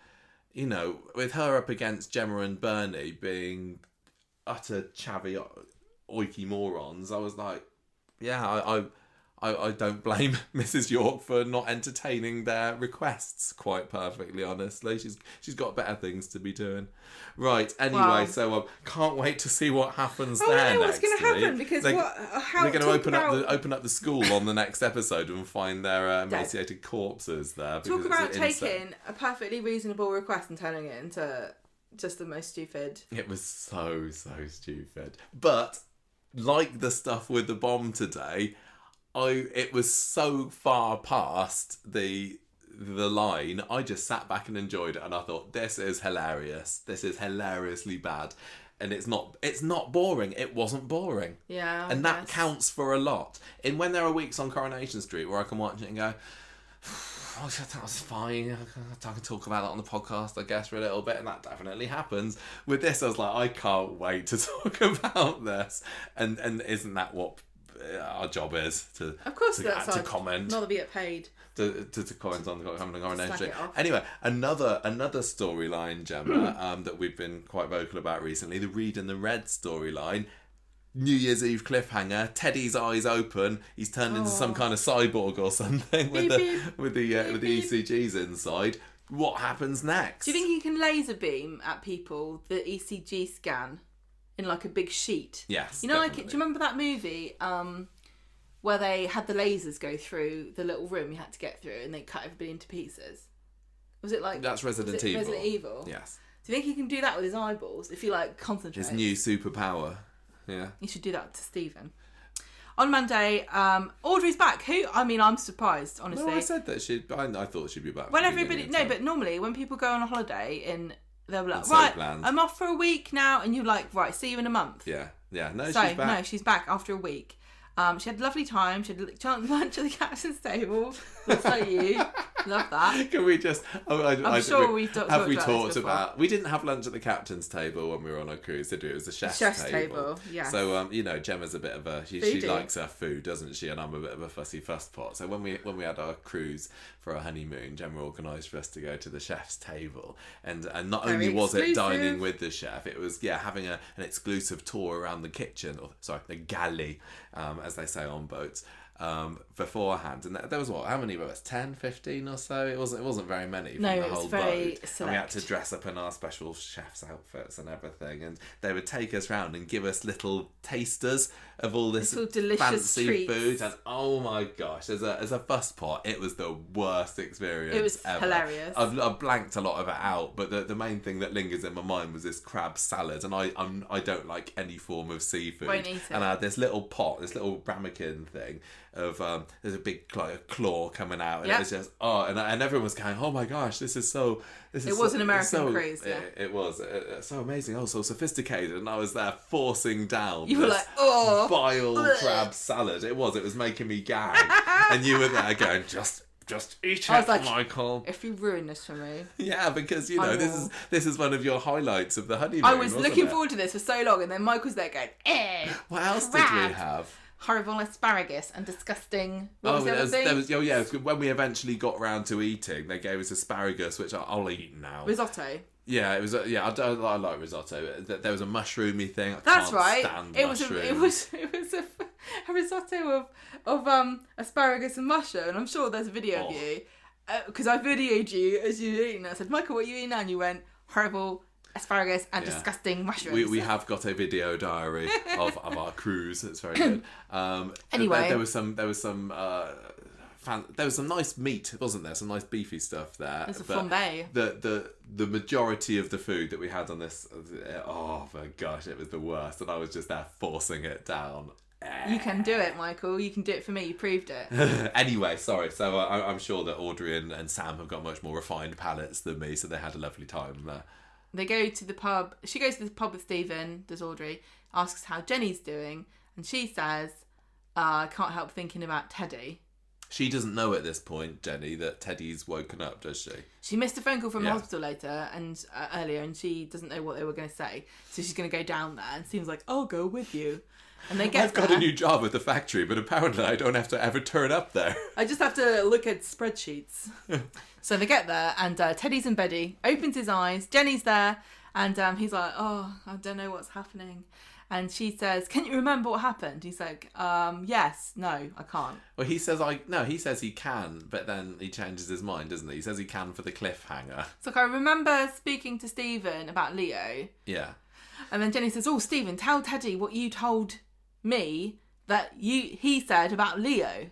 with her up against Gemma and Bernie being utter chavvy oiky morons, I was like, yeah, I don't blame Mrs. York for not entertaining their requests, quite perfectly honestly. She's got better things to be doing. Right, anyway, wow. So can't wait to see what happens there next. What's going to happen? Because they're going to open up the school on the next episode and find their emaciated corpses there. Talk about taking a perfectly reasonable request and turning it into just the most stupid. It was so stupid. But like the stuff with the bomb today, it was so far past the line, I just sat back and enjoyed it, and I thought, this is hilarious. This is hilariously bad. And it's not boring. It wasn't boring. Yeah. And that counts for a lot. And when there are weeks on Coronation Street where I can watch it and go, oh, that was fine. I can talk about that on the podcast, I guess, for a little bit, and that definitely happens. With this, I was like, I can't wait to talk about this. And isn't that what our job is to comment, not to be get paid to comment on the Coronation. Anyway, another storyline, Gemma, that we've been quite vocal about recently, the Reed and the Red storyline. New Year's Eve cliffhanger. Teddy's eyes open. He's turned into some kind of cyborg or something with the ECGs inside. What happens next? Do you think he can laser beam at people the ECG scan? In like a big sheet. Yes. Do you remember that movie where they had the lasers go through the little room you had to get through and they cut everybody into pieces? Was it like... That's Resident Evil. Resident Evil? Yes. Do you think he can do that with his eyeballs if he concentrates? His new superpower. Yeah. You should do that to Stephen. On Monday, Audrey's back. I'm surprised, honestly. No, I said that I thought she'd be back. But normally when people go on a holiday they'll be like, right, I'm off for a week now. And you're like, right, see you in a month. Yeah. No, she's back. No, she's back after a week. She had a lovely time. She had lunch at the captain's table. Looks like you. Love that. Can we just... I'm sure we've talked about... We didn't have lunch at the captain's table when we were on a cruise, did we? It was the chef's table. Yeah. So, Gemma's a bit of a... She likes her food, doesn't she? And I'm a bit of a fussy fusspot. So when we had our cruise for our honeymoon, Gemma organised for us to go to the chef's table. And not only was it dining with the chef, it was, having an exclusive tour around the kitchen, the galley, as they say on boats, beforehand. And there was how many of us? 10, 15 or so? It wasn't very many from the whole boat. Select. And we had to dress up in our special chef's outfits and everything. And they would take us round and give us little tasters of all this fancy treats. food. And oh my gosh, as a fusspot, it was the worst experience It was ever. Hilarious. I've blanked a lot of it out, but the main thing that lingers in my mind was this crab salad, and I don't like any form of seafood. Won't eat it. And I had this little pot, this little ramekin thing of there's a big claw coming out, and it was just and everyone was going, oh my gosh, this is an American craze. It was so amazing, so sophisticated, and I was there forcing down. You were like, oh, vile crab salad. It was making me gag, and you were there going, just eat it, like, Michael. If you ruin this for me. Yeah, because this is one of your highlights of the honeymoon. I was looking forward to this for so long, and then Michael's there going, what else did we have? Horrible asparagus and disgusling. When we eventually got round to eating, they gave us asparagus, which I'll eat now. Risotto. Yeah, it was. I like risotto. There was a mushroomy thing. That's right. It was a risotto of asparagus and mushroom, and I'm sure there's a video of you because I videoed you as you were eating. I said, Michael, what are you eating now? And you went, horrible asparagus and disgusting mushrooms. We have got a video diary of our cruise. It's very good. Anyway, there was some there was some nice meat, wasn't there? Some nice beefy stuff there. There's a flambe. The majority of the food that we had on this, oh my gosh, it was the worst, and I was just there forcing it down. You can do it, Michael. You can do it for me. You proved it. Anyway, sorry. So I'm sure that Audrey and Sam have got much more refined palates than me, so they had a lovely time there. They go to the pub. She goes to the pub with Stephen, does Audrey, asks how Jenny's doing, and she says, I can't help thinking about Teddy. She doesn't know at this point, Jenny, that Teddy's woken up, does she? She missed a phone call from the hospital earlier, and she doesn't know what they were going to say. So she's going to go down there, and seems like, I'll go with you. And they get I've got a new job at the factory, but apparently I don't have to ever turn up there. I just have to look at spreadsheets. So they get there, and Teddy's in beddy, opens his eyes, Jenny's there, and he's like, oh, I don't know what's happening. And she says, can you remember what happened? He's like, yes, no, I can't. Well, he says he can, but then he changes his mind, doesn't he? He says he can for the cliffhanger. It's like, I remember speaking to Stephen about Leo. Yeah. And then Jenny says, oh, Stephen, tell Teddy what you told me that he said about Leo.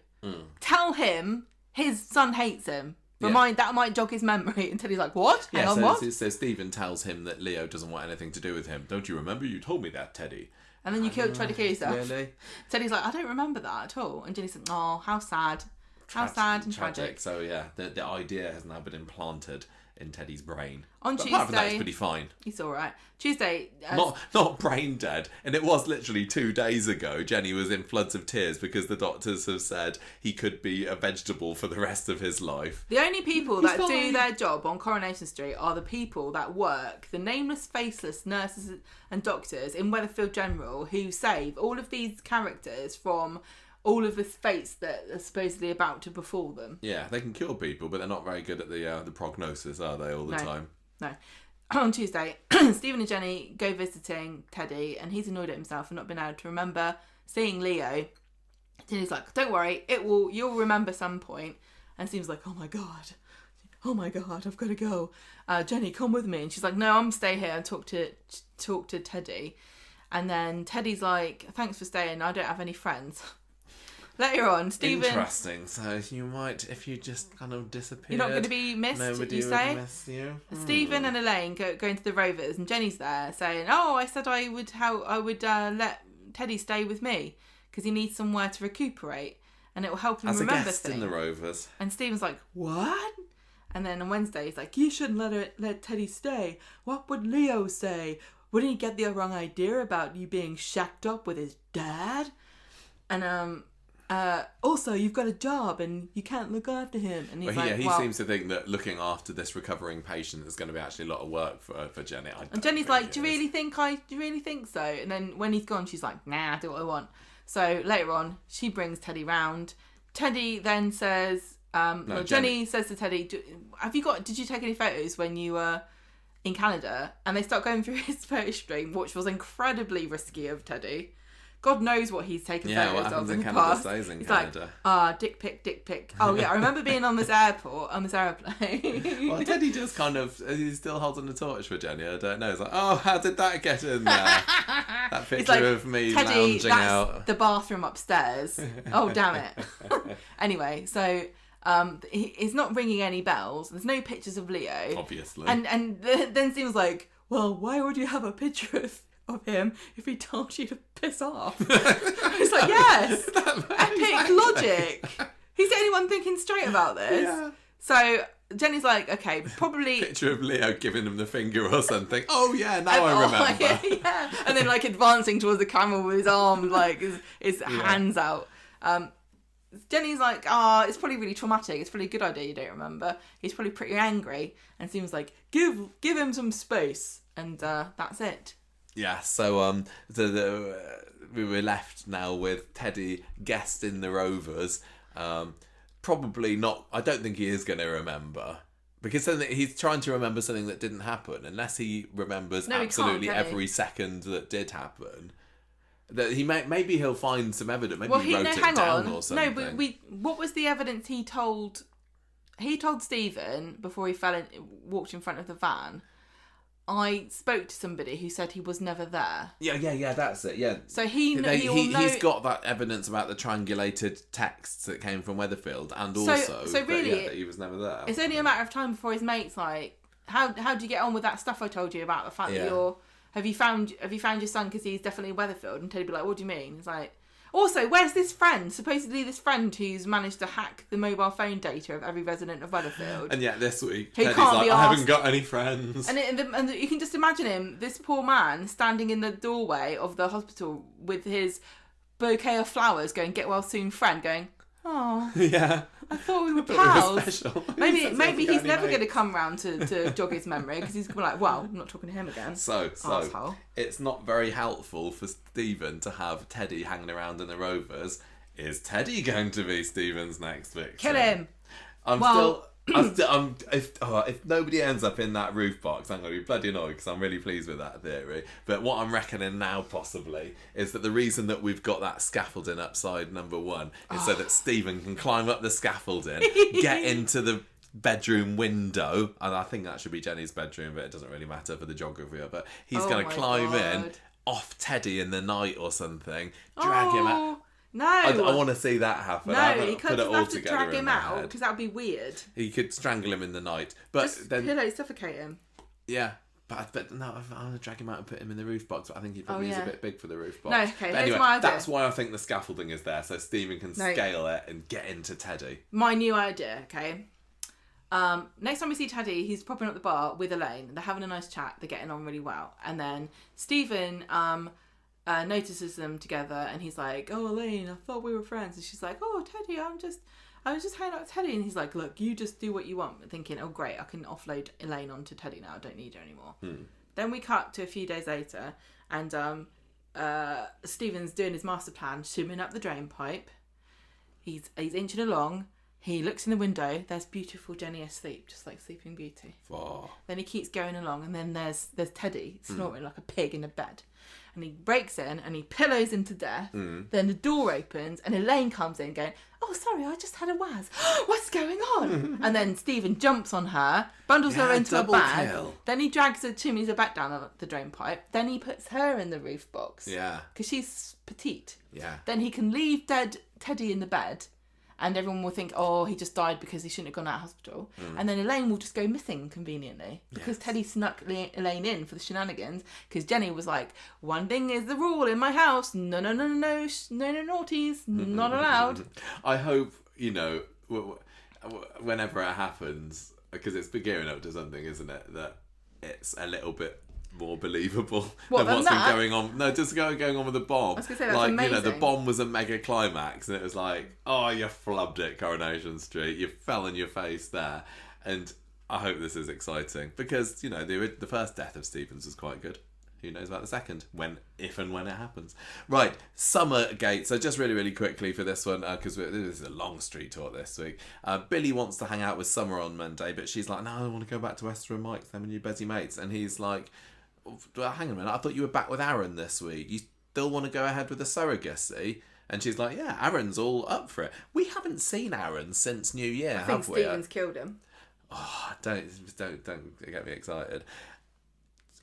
Tell him his son hates him. That might jog his memory. And Teddy's like, what? Hang on, what? So Stephen tells him that Leo doesn't want anything to do with him. Don't you remember? You told me that, Teddy. And then you tried to kill yourself. Really? Teddy's like, I don't remember that at all. And Jenny's like, oh, how sad. How sad and tragic. So yeah, the idea has now been implanted in Teddy's brain. On but Tuesday, apart from that, it's pretty fine. He's all right. Tuesday, not brain dead, and it was literally 2 days ago. Jenny was in floods of tears because the doctors have said he could be a vegetable for the rest of his life. The only people that do their job on Coronation Street are the people that work, the nameless, faceless nurses and doctors in Weatherfield General, who save all of these characters from all of the fates that are supposedly about to befall them. Yeah, they can kill people, but they're not very good at the prognosis, are they, all the time? No. On Tuesday, Stephen and Jenny go visiting Teddy, and he's annoyed at himself for not being able to remember seeing Leo. Jenny's like, don't worry, you'll remember some point. And Stephen's like, oh my God, I've got to go. Jenny, come with me. And she's like, no, I'm stay here and talk to Teddy. And then Teddy's like, thanks for staying, I don't have any friends. Later on, Stephen... Interesting. So you might, if you just kind of disappeared... You're not going to be missed, nobody you say? would miss you. Stephen and Elaine go into the Rovers, and Jenny's there saying, oh, I said I would let Teddy stay with me because he needs somewhere to recuperate and it will help him remember things. As a guest in the Rovers. And Stephen's like, what? And then on Wednesday, he's like, you shouldn't let Teddy stay. What would Leo say? Wouldn't he get the wrong idea about you being shacked up with his dad? And, also, you've got a job and you can't look after him. And he's he seems to think that looking after this recovering patient is going to be actually a lot of work for Jenny. And Jenny's like, do you really think so? And then when he's gone, she's like, nah, I do what I want. So later on, she brings Teddy round. Teddy then says, Jenny says to Teddy, did you take any photos when you were in Canada? And they start going through his photo stream, which was incredibly risky of Teddy. God knows what he's taken photos of in the past. He's Canada. Like, dick pic. Oh yeah, I remember being on this airplane. Well, Teddy just kind of, he still holds on the torch for Jenny. I don't know. It's like, oh, how did that get in there? That picture of me Teddy, lounging that's out. The bathroom upstairs. Oh, damn it. Anyway, so he's not ringing any bells. There's no pictures of Leo. Obviously. And then Steve's like, well, why would you have a picture of him if he told you to piss off? It's like, yes, epic logic. He's the only one thinking straight about this. Yeah. So Jenny's like, okay, probably picture of Leo giving him the finger or something. Oh yeah, now I remember. Yeah. And then like advancing towards the camera with his arm, like his hands out. Jenny's like, it's probably really traumatic. It's probably a good idea you don't remember. He's probably pretty angry. And seems like, give him some space. And that's it. Yeah, so we were left now with Teddy, guest in the Rovers. Probably not, I don't think he is going to remember. Because he's trying to remember something that didn't happen. Unless he remembers absolutely every second that did happen. That maybe he'll find some evidence. Maybe he wrote it down or something. No, but what was the evidence he told Stephen before he walked in front of the van? I spoke to somebody who said he was never there. Yeah, that's it, yeah. So he's got that evidence about the triangulated texts that came from Weatherfield, and also that he was never there. It's only a matter of time before his mate's like, how do you get on with that stuff I told you about the fact that you're... Have you found your son because he's definitely Weatherfield? And Teddy'd be like, what do you mean? It's like... Also, where's this friend? Supposedly this friend who's managed to hack the mobile phone data of every resident of Weatherfield. And yet this week, Teddy's like, I haven't got any friends. And you can just imagine him, this poor man, standing in the doorway of the hospital with his bouquet of flowers going, get well soon, friend, going, oh, yeah, I thought we were pals. Maybe he's never going to come round to jog his memory because he's like, well, I'm not talking to him again. So it's not very helpful for Stephen to have Teddy hanging around in the Rovers. Is Teddy going to be Stephen's next victim? Kill him. If nobody ends up in that roof box, I'm going to be bloody annoyed because I'm really pleased with that theory. But what I'm reckoning now possibly is that the reason that we've got that scaffolding upside number 1 is so that Stephen can climb up the scaffolding, get into the bedroom window, and I think that should be Jenny's bedroom, but it doesn't really matter for the geography of it. He's going to climb in off Teddy in the night or something, drag him out. No, I want to see that happen. No, he couldn't have to drag him out because that would be weird. He could strangle him in the night, but just then suffocate him. Yeah, but no, I'm gonna drag him out and put him in the roof box. But I think he probably is a bit big for the roof box. No, okay. But anyway, that's why I think the scaffolding is there, so Stephen can scale it and get into Teddy. My new idea, okay. Next time we see Teddy, he's popping up the bar with Elaine. They're having a nice chat. They're getting on really well, and then Stephen notices them together, and he's like, "Oh, Elaine, I thought we were friends." And she's like, "Oh, Teddy, I was just hanging out with Teddy." And he's like, "Look, you just do what you want." Thinking, "Oh, great, I can offload Elaine onto Teddy now. I don't need her anymore." Then we cut to a few days later, and Stephen's doing his master plan, swimming up the drain pipe. He's inching along. He looks in the window. There's beautiful Jenny asleep, just like Sleeping Beauty. Oh. Then he keeps going along, and then there's Teddy snoring like a pig in a bed. And he breaks in and he pillows him to death. Then the door opens and Elaine comes in going, "Oh, sorry, I just had a waz. What's going on?" And then Stephen jumps on her, bundles her into a bag. Kill. Then he drags her, chimneys her back down the drain pipe. Then he puts her in the roof box. Yeah. Because she's petite. Yeah. Then he can leave dead Teddy in the bed. And everyone will think, oh, he just died because he shouldn't have gone out of hospital. And then Elaine will just go missing conveniently. Because Teddy snuck Elaine in for the shenanigans. Because Jenny was like, one thing is the rule in my house. No, naughties. Not allowed. I hope, whenever it happens, because it's gearing up to something, isn't it? That it's a little bit more believable than what's been going on. No, just going on with the bomb. I was going to say, that's amazing. The bomb was a mega climax, and it was like, oh, you flubbed it, Coronation Street. You fell on your face there. And I hope this is exciting because, the first death of Stevens was quite good. Who knows about the second? If and when it happens. Right, Summergate. So just really, really quickly for this one, because this is a long street talk this week. Billy wants to hang out with Summer on Monday, but she's like, no, I want to go back to Esther and Mike. They're my new busy mates. And he's like, well, hang on a minute, I thought you were back with Aaron this week. You still want to go ahead with the surrogacy? And she's like, yeah, Aaron's all up for it. We haven't seen Aaron since New Year, have we? Stephen's killed him. Oh, don't get me excited.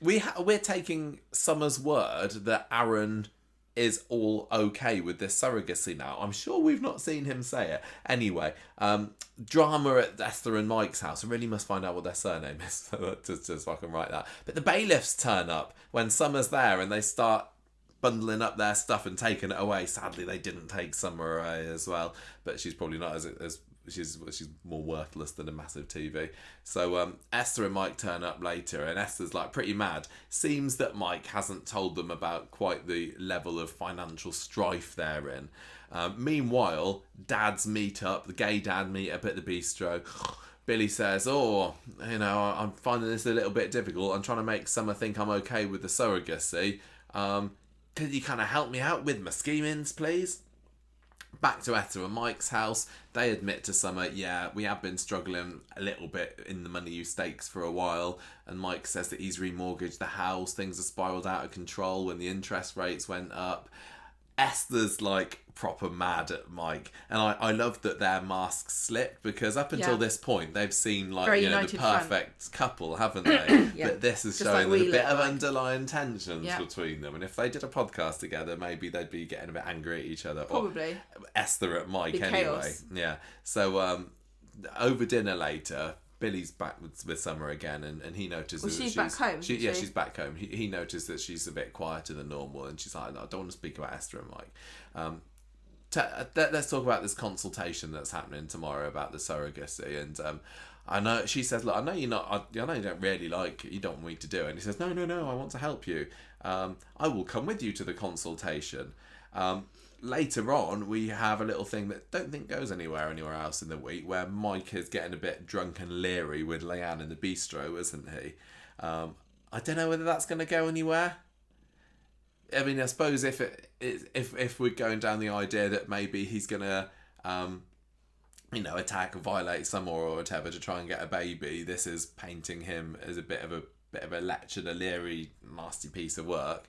We're taking Summer's word that Aaron is all okay with this surrogacy now. I'm sure we've not seen him say it. Anyway, drama at Esther and Mike's house. I really must find out what their surname is just so I can write that. But the bailiffs turn up when Summer's there and they start bundling up their stuff and taking it away. Sadly, they didn't take Summer away as well, but she's probably not as she's more worthless than a massive TV. So Esther and Mike turn up later, and Esther's like pretty mad. Seems that Mike hasn't told them about quite the level of financial strife they're in. Meanwhile, dads meet up, the gay dad meet up at the bistro. Billy says, I'm finding this a little bit difficult. I'm trying to make Summer think I'm okay with the surrogacy. Could you kind of help me out with my schemings, please? Back to Esther and Mike's house. They admit to Summer, yeah, we have been struggling a little bit in the money you stakes for a while. And Mike says that he's remortgaged the house. Things have spiraled out of control when the interest rates went up. Esther's like proper mad at Mike, and I love that their masks slipped, because up until this point they've seemed like the perfect couple, haven't they? But this is just showing a bit of underlying tensions between them, and if they did a podcast together, maybe they'd be getting a bit angry at each other. Probably. Or Esther at Mike anyway. Chaos. Yeah. So over dinner later, Billy's back with Summer again, and he notices that she's back home. She's back home. He noticed that she's a bit quieter than normal, and she's like, no, I don't want to speak about Esther and Mike. Let's talk about this consultation that's happening tomorrow about the surrogacy. And I know she says, look, I know you're not. I know you don't really like it. You don't want me to do it. And he says, no, I want to help you. I will come with you to the consultation. Later on, we have a little thing that I don't think goes anywhere else in the week, where Mike is getting a bit drunk and leery with Leanne in the bistro, isn't he? I don't know whether that's going to go anywhere. I mean, I suppose if we're going down the idea that maybe he's going to, attack or violate Summer or whatever to try and get a baby, this is painting him as a bit of a lech and a leery, nasty piece of work.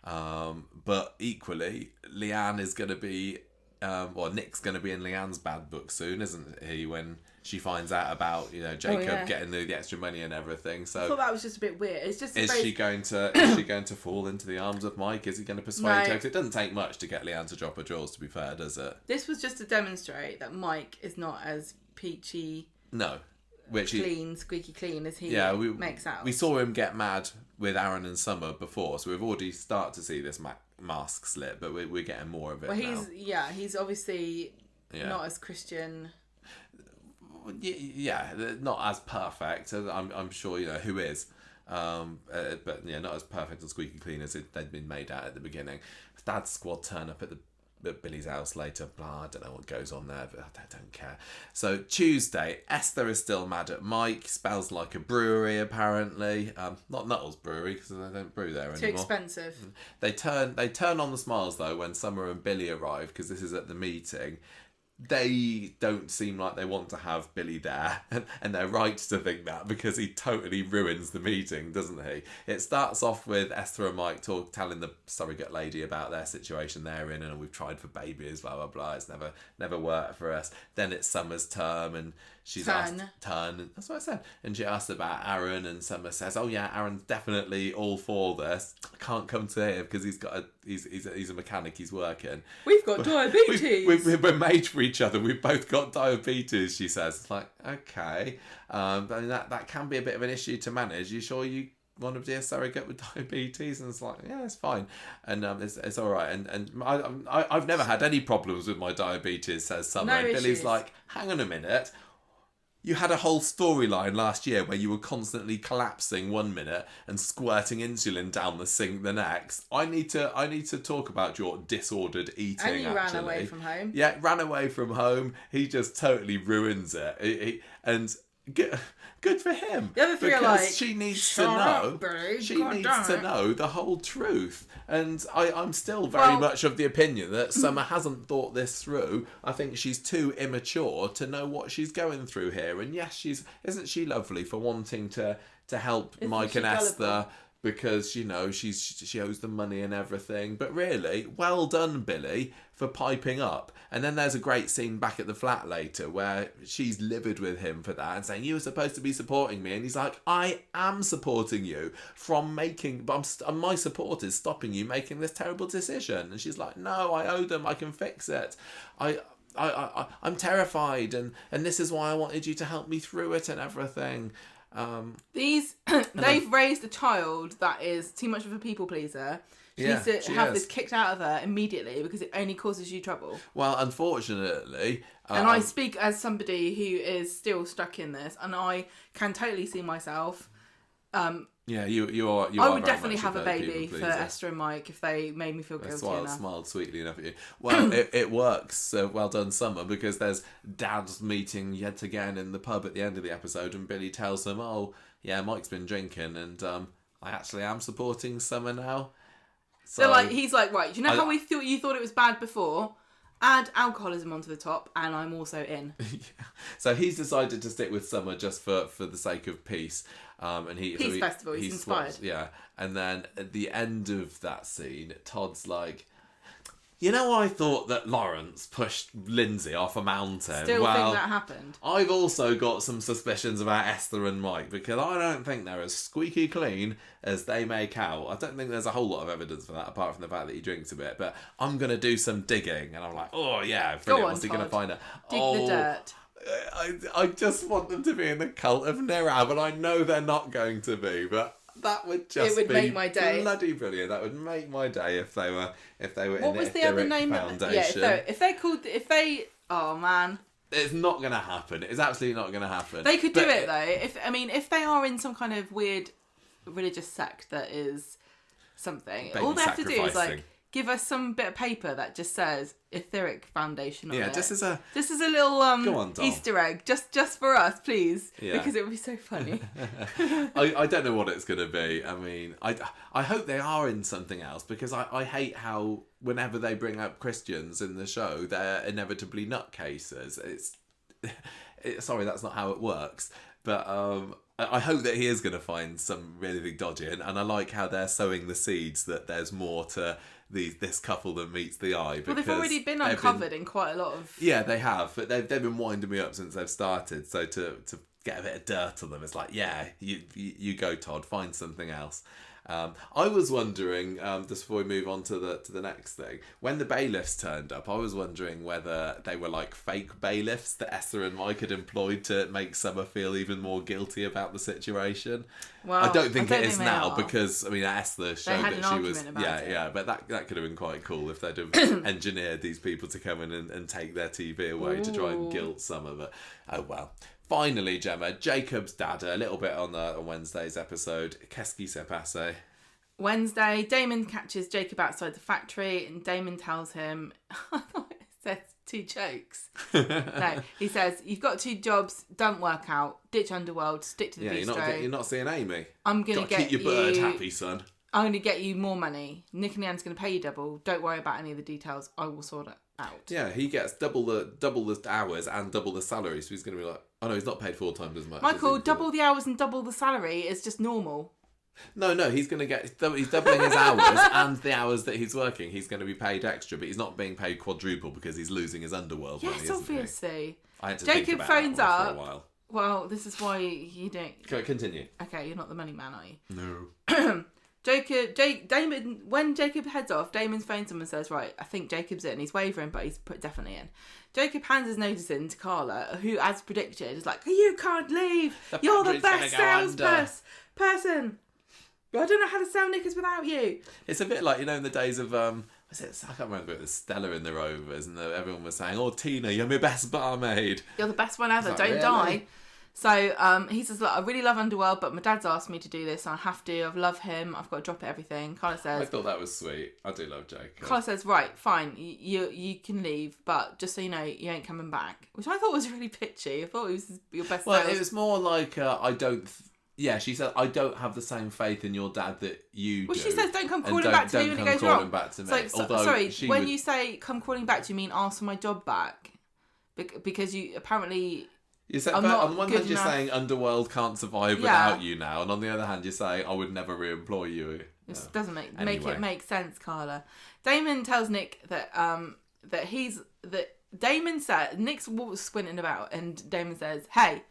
But equally, Leanne is going to be, Nick's going to be in Leanne's bad book soon, isn't he? When she finds out about Jacob getting the extra money and everything. So I thought that was just a bit weird. It's just is she going to fall into the arms of Mike? Is he going to persuade her? 'Cause it doesn't take much to get Leanne to drop her drawers, to be fair, does it? This was just to demonstrate that Mike is not as peachy. No. Squeaky clean as he makes out. We saw him get mad with Aaron and Summer before, so we've already started to see this mask slip, but we're getting more of it now. He's obviously not as Christian. Yeah, not as perfect. I'm sure who is, but not as perfect and squeaky clean as they'd been made out at the beginning. Dad's squad turn up at Billy's house later. Blah, I don't know what goes on there, but I don't care. So Tuesday, Esther is still mad at Mike. Smells like a brewery, apparently. Not Nuttall's Brewery, because they don't brew there anymore. Too expensive. They turn on the smiles though when Summer and Billy arrive, because this is at the meeting. They don't seem like they want to have Billy there, and they're right to think that, because he totally ruins the meeting, doesn't he? It starts off with Esther and Mike telling the surrogate lady about their situation they're in, and we've tried for babies, blah blah blah. It's never worked for us. Then it's Summer's term, and she's asked turn. That's what I said. And she asked about Aaron, and Summer says, "Oh yeah, Aaron's definitely all for this. I can't come to him because he's a mechanic. He's working. We've got diabetes. We're made for each other. We've both got diabetes." She says. It's like, okay, but that can be a bit of an issue to manage. You sure you want to be a surrogate with diabetes? And it's like, yeah, it's fine, and it's all right. And I've never had any problems with my diabetes, says Summer. No and Billy's issues. like, hang on a minute. You had a whole storyline last year where you were constantly collapsing one minute and squirting insulin down the sink the next. I need to talk about your disordered eating. And you ran away from home. Yeah, ran away from home. He just totally ruins it. And good for him. The other three are like, she needs to know. She needs to know the whole truth. And I'm still very much of the opinion that Summer hasn't thought this through. I think she's too immature to know what she's going through here. And yes, isn't she lovely for wanting to help Mike and Esther, because she owes them money and everything. But really, well done, Billy, for piping up. And then there's a great scene back at the flat later where she's livid with him for that and saying, you were supposed to be supporting me. And he's like, I am supporting you but my support is stopping you making this terrible decision. And she's like, no, I owe them. I can fix it. I'm terrified. And this is why I wanted you to help me through it and everything. They've raised a child that is too much of a people pleaser. She needs to have this kicked out of her immediately, because it only causes you trouble. Well, unfortunately... and I speak as somebody who is still stuck in this, and I can totally see myself... yeah, you are. I would definitely have a baby for Esther and Mike if they made me feel guilty enough. Smiled sweetly enough at you. Well, it works. So well done, Summer, because there's Dad's meeting yet again in the pub at the end of the episode, and Billy tells him, "Oh, yeah, Mike's been drinking, and I actually am supporting Summer now." So he's like, right, do you know how you thought it was bad before? Add alcoholism onto the top, and I'm also in. Yeah. So he's decided to stick with Summer just for the sake of peace. And Peace Festival, he's inspired. Yeah. And then at the end of that scene, Todd's like, You know, I thought that Lawrence pushed Lindsay off a mountain. Still think that happened? I've also got some suspicions about Esther and Mike, because I don't think they're as squeaky clean as they make out. I don't think there's a whole lot of evidence for that, apart from the fact that he drinks a bit. But I'm going to do some digging, and I'm like, oh yeah, brilliant. What's he going to find out? Dig the dirt. I just want them to be in the cult of Nirab, and I know they're not going to be, but that would just be make my day. Bloody brilliant. That would make my day if they were what was the other name? Foundation. Yeah, if they oh man. It's not going to happen. It's absolutely not going to happen. They could do it though. If they are in some kind of weird religious sect that is something, all they have to do is like give us some bit of paper that just says Etheric Foundation on it. Just as a little Go on, Easter egg, just for us, please, yeah. because it would be so funny. I don't know what it's going to be. I mean, I hope they are in something else, because I hate how whenever they bring up Christians in the show, they're inevitably nutcases. Sorry, that's not how it works. But I hope that he is going to find some really big dodging, and I like how they're sowing the seeds that there's more to this couple than meets the eye. Well, they've already been uncovered in quite a lot of... Yeah, they have, but they've been winding me up since they've started, so to get a bit of dirt on them, it's like, yeah, you go, Todd, find something else. I was wondering, just before we move on to the next thing, when the bailiffs turned up, I was wondering whether they were like fake bailiffs that Esther and Mike had employed to make Summer feel even more guilty about the situation. Well, I don't think it is now, because I mean Esther showed that she was but that could have been quite cool if they'd have engineered these people to come in and take their TV away to try and guilt Summer. But oh well. Finally, Gemma, Jacob's dad, a little bit on Wednesday's episode. Qu'est-ce qui s'est passé? Wednesday, Damon catches Jacob outside the factory, and Damon tells him, I thought it said 2 jokes. No, he says, you've got 2 jobs, don't work out, ditch Underworld, stick to the bistro. You're not seeing Amy. I'm going to get keep your bird happy, son. I'm going to get you more money. Nick and Ann's going to pay you double. Don't worry about any of the details. I will sort it out. Yeah, he gets double the hours and double the salary, so he's going to be like, oh no, he's not paid 4 times as much. Michael, double the hours and double the salary is just normal. No, he's going to he's doubling his hours and the hours that he's working. He's going to be paid extra, but he's not being paid quadruple because he's losing his Underworld money, yes, obviously. I had to Jacob think about phones that one up. for a while. Well, this is why you don't... Continue. Okay, you're not the money man, are you? No. Damon, when Jacob heads off, Damon's phones him and says, right, I think Jacob's in. He's wavering, but he's definitely in. Jacob hands his notice in to Carla, who, as predicted, is like, you can't leave. You're the best salesperson. I don't know how to sell knickers without you. It's a bit like, in the days of... I can't remember it was Stella in the Rovers, and everyone was saying, oh, Tina, you're my best barmaid. You're the best one ever. Don't die. So he says, look, I really love Underworld, but my dad's asked me to do this, and I have to. I love him. I've got to drop everything. Carla says... I thought that was sweet. I do love Jacob. Carla says, right, fine, you can leave, but just so you know, you ain't coming back. Which I thought was really pitchy. I thought it was your best it was more like, I don't... Yeah, she said, I don't have the same faith in your dad that you do. Well, she says, don't come crawling back to me when it goes wrong. Back to me. When you say come crawling back, do you mean ask for my job back? Because you apparently... You said, on the one hand, you're saying Underworld can't survive without you now, and on the other hand, you're saying I would never re-employ you. This doesn't make it make sense, Carla. Damon tells Nick that Damon said Nick's squinting about, and Damon says, "Hey,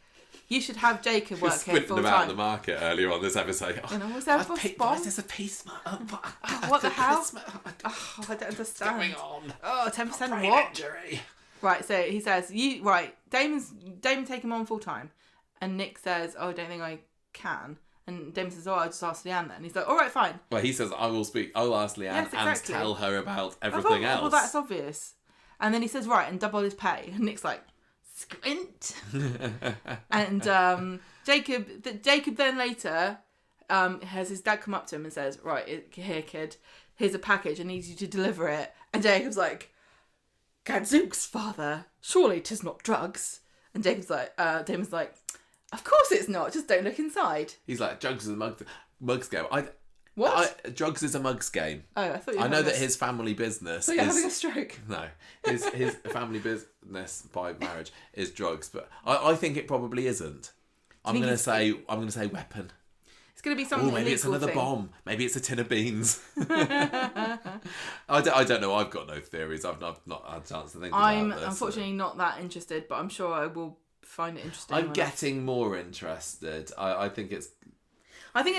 you should have Jacob work here full time." About the market earlier on this episode. Was there why is this a piece? What the hell? I don't understand. What's going on? 10% what? Injury. Right, so he says, Damon take him on full time. And Nick says, I don't think I can. And Damon says, I'll just ask Leanne then. And he's like, all right, fine. Well, he says, I'll ask Leanne and tell her about everything else. Well, that's obvious. And then he says, right, and double his pay. And Nick's like, squint. And Jacob then later has his dad come up to him and says, right, here, kid, here's a package. I need you to deliver it. And Jacob's like, Gadzooks, father, surely 'tis not drugs. And Damon's like, of course it's not, just don't look inside. He's like, drugs is a mugs game. What? Drugs is a mugs game. Oh, I thought you I know that his family business you're having a stroke. No, his family business by marriage is drugs, but I think it probably isn't. I'm going to say weapon. It's going to be something. Maybe it's another bomb. Maybe it's a tin of beans. I don't know. I've got no theories. I've not had a chance to think about this. I'm unfortunately not that interested, but I'm sure I will find it interesting. I'm getting more interested. I think it's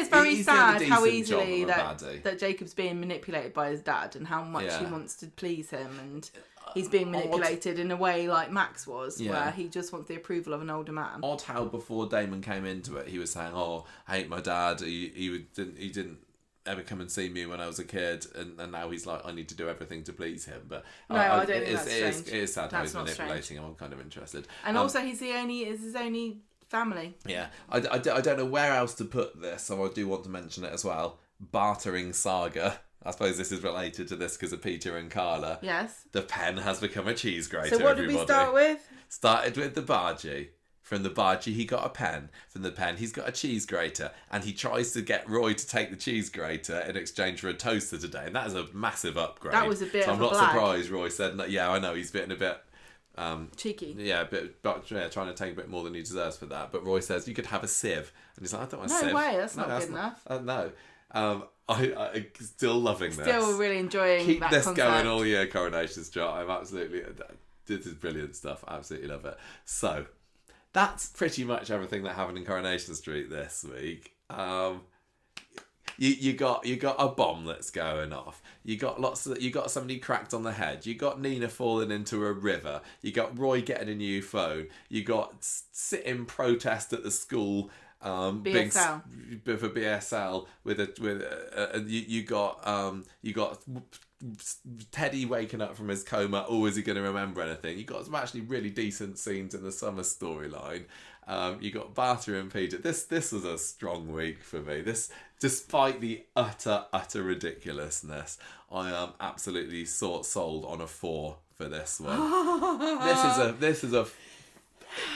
very sad how easily that Jacob's being manipulated by his dad and how much he wants to please him, and he's being manipulated in a way like Max was, where he just wants the approval of an older man. Odd how before Damon came into it, he was saying, "Oh, I hate my dad. He didn't ever come and see me when I was a kid," and now he's like, "I need to do everything to please him." But no, I don't think that's strange. It is sad how he's manipulating him. I'm kind of interested. And also, is his only family. Yeah, I don't know where else to put this, so I do want to mention it as well. Bartering saga. I suppose this is related to this because of Peter and Carla. Yes. The pen has become a cheese grater. So what did we start with? Started with the bargee. From the bargee, he got a pen. From the pen, he's got a cheese grater. And he tries to get Roy to take the cheese grater in exchange for a toaster today. And that is a massive upgrade. That was a bit of a I'm not surprised Roy said, yeah, I know, he's been a bit... cheeky. Yeah, but trying to take a bit more than he deserves for that. But Roy says, you could have a sieve. And he's like, I don't want a sieve. No way, that's not good enough. No. I'm still loving this. Still really enjoying Keep that this concept. Going all year, Coronation Street. I'm absolutely... This is brilliant stuff. Absolutely love it. So, that's pretty much everything that happened in Coronation Street this week. You got a bomb that's going off. You got somebody cracked on the head. You got Nina falling into a river. You got Roy getting a new phone. You got sit-in protest at the school. BSL. For BSL you got Teddy waking up from his coma. Oh, is he going to remember anything? You got some actually really decent scenes in the summer storyline. You got Barter and Peter. This was a strong week for me. This, despite the utter ridiculousness, I am absolutely sold on a 4 for this one. This is a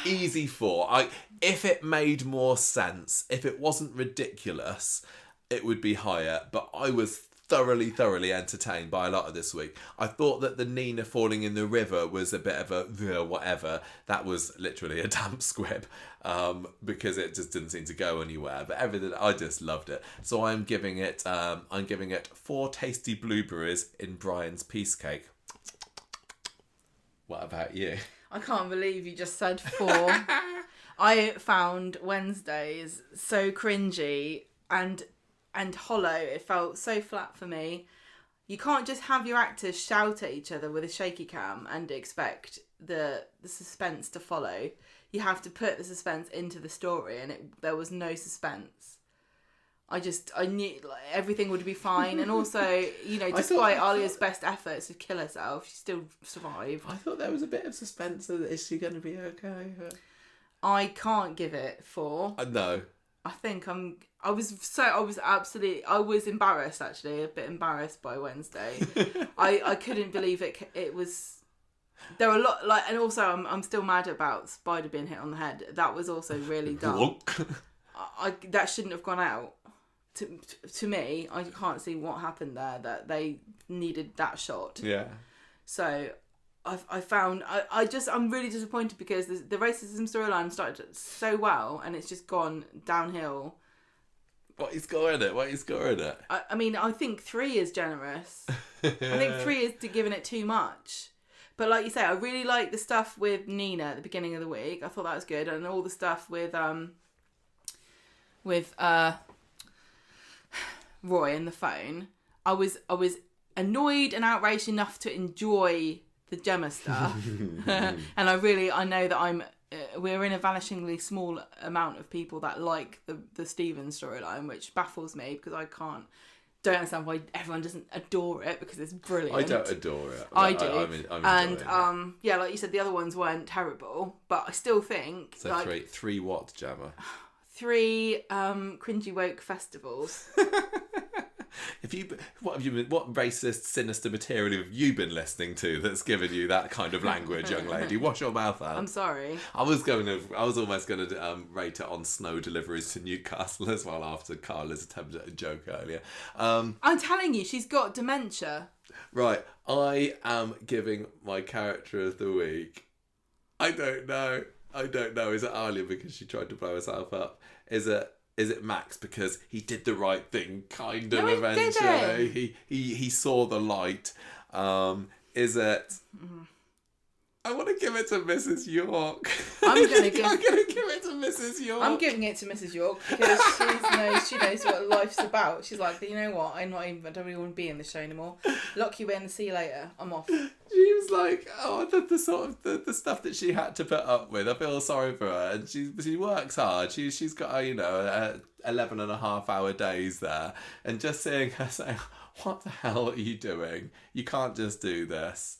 easy 4. If it made more sense, if it wasn't ridiculous, it would be higher. But I was thoroughly entertained by a lot of this week. I thought that the Nina falling in the river was a bit of a whatever. That was literally a damp squib, because it just didn't seem to go anywhere. But everything, I just loved it. So I'm giving it 4 tasty blueberries in Brian's piece cake. What about you? I can't believe you just said 4. I found Wednesdays so cringy and hollow. It felt so flat for me. You can't just have your actors shout at each other with a shaky cam and expect the suspense to follow. You have to put the suspense into the story, and there was no suspense. I knew everything would be fine, and also, despite Alya's best efforts to kill herself, she still survived. I thought there was a bit of suspense. Is she going to be okay? I can't give it 4. No. I think I was embarrassed, actually, a bit embarrassed by Wednesday. I couldn't believe it was. There were a lot, and also I'm still mad about Spider being hit on the head. That was also really dumb. That shouldn't have gone out. To me, I can't see what happened there, that they needed that shot. Yeah. So I'm really disappointed because the racism storyline started so well and it's just gone downhill. What are you scoring it? I mean, I think 3 is generous. I think 3 is giving it too much. But like you say, I really like the stuff with Nina at the beginning of the week. I thought that was good, and all the stuff with Roy and the phone. I was annoyed and outraged enough to enjoy the Gemma stuff, and I know that we're in a vanishingly small amount of people that like the Stephen storyline, which baffles me because I don't understand why everyone doesn't adore it, because it's brilliant. I don't adore it. I do. I'm and it. Yeah, like you said, the other ones weren't terrible, but I still think so. Three what, Gemma? 3 cringy woke festivals. What racist, sinister material have you been listening to that's given you that kind of language, young lady? Wash your mouth out. I'm sorry. I was almost going to rate it on snow deliveries to Newcastle as well after Carla's attempt at a joke earlier. I'm telling you, she's got dementia. Right, I am giving my character of the week. I don't know. Is it Alya because she tried to blow herself up? Is it is it Max because he did the right thing, kind of, No, eventually? He saw the light. Is it... I want to give it to Mrs. York. I'm going to give it to Mrs. York. I'm giving it to Mrs. York because she knows what life's about. She's like, you know what? I don't really want to be in the show anymore. Lock you in. See you later. I'm off. She was like, the sort of the stuff that she had to put up with. I feel sorry for her, and she works hard. She's got 11.5-hour days there, and just seeing her saying, "What the hell are you doing? You can't just do this."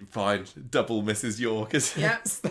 Fine, double Mrs. York is Yes.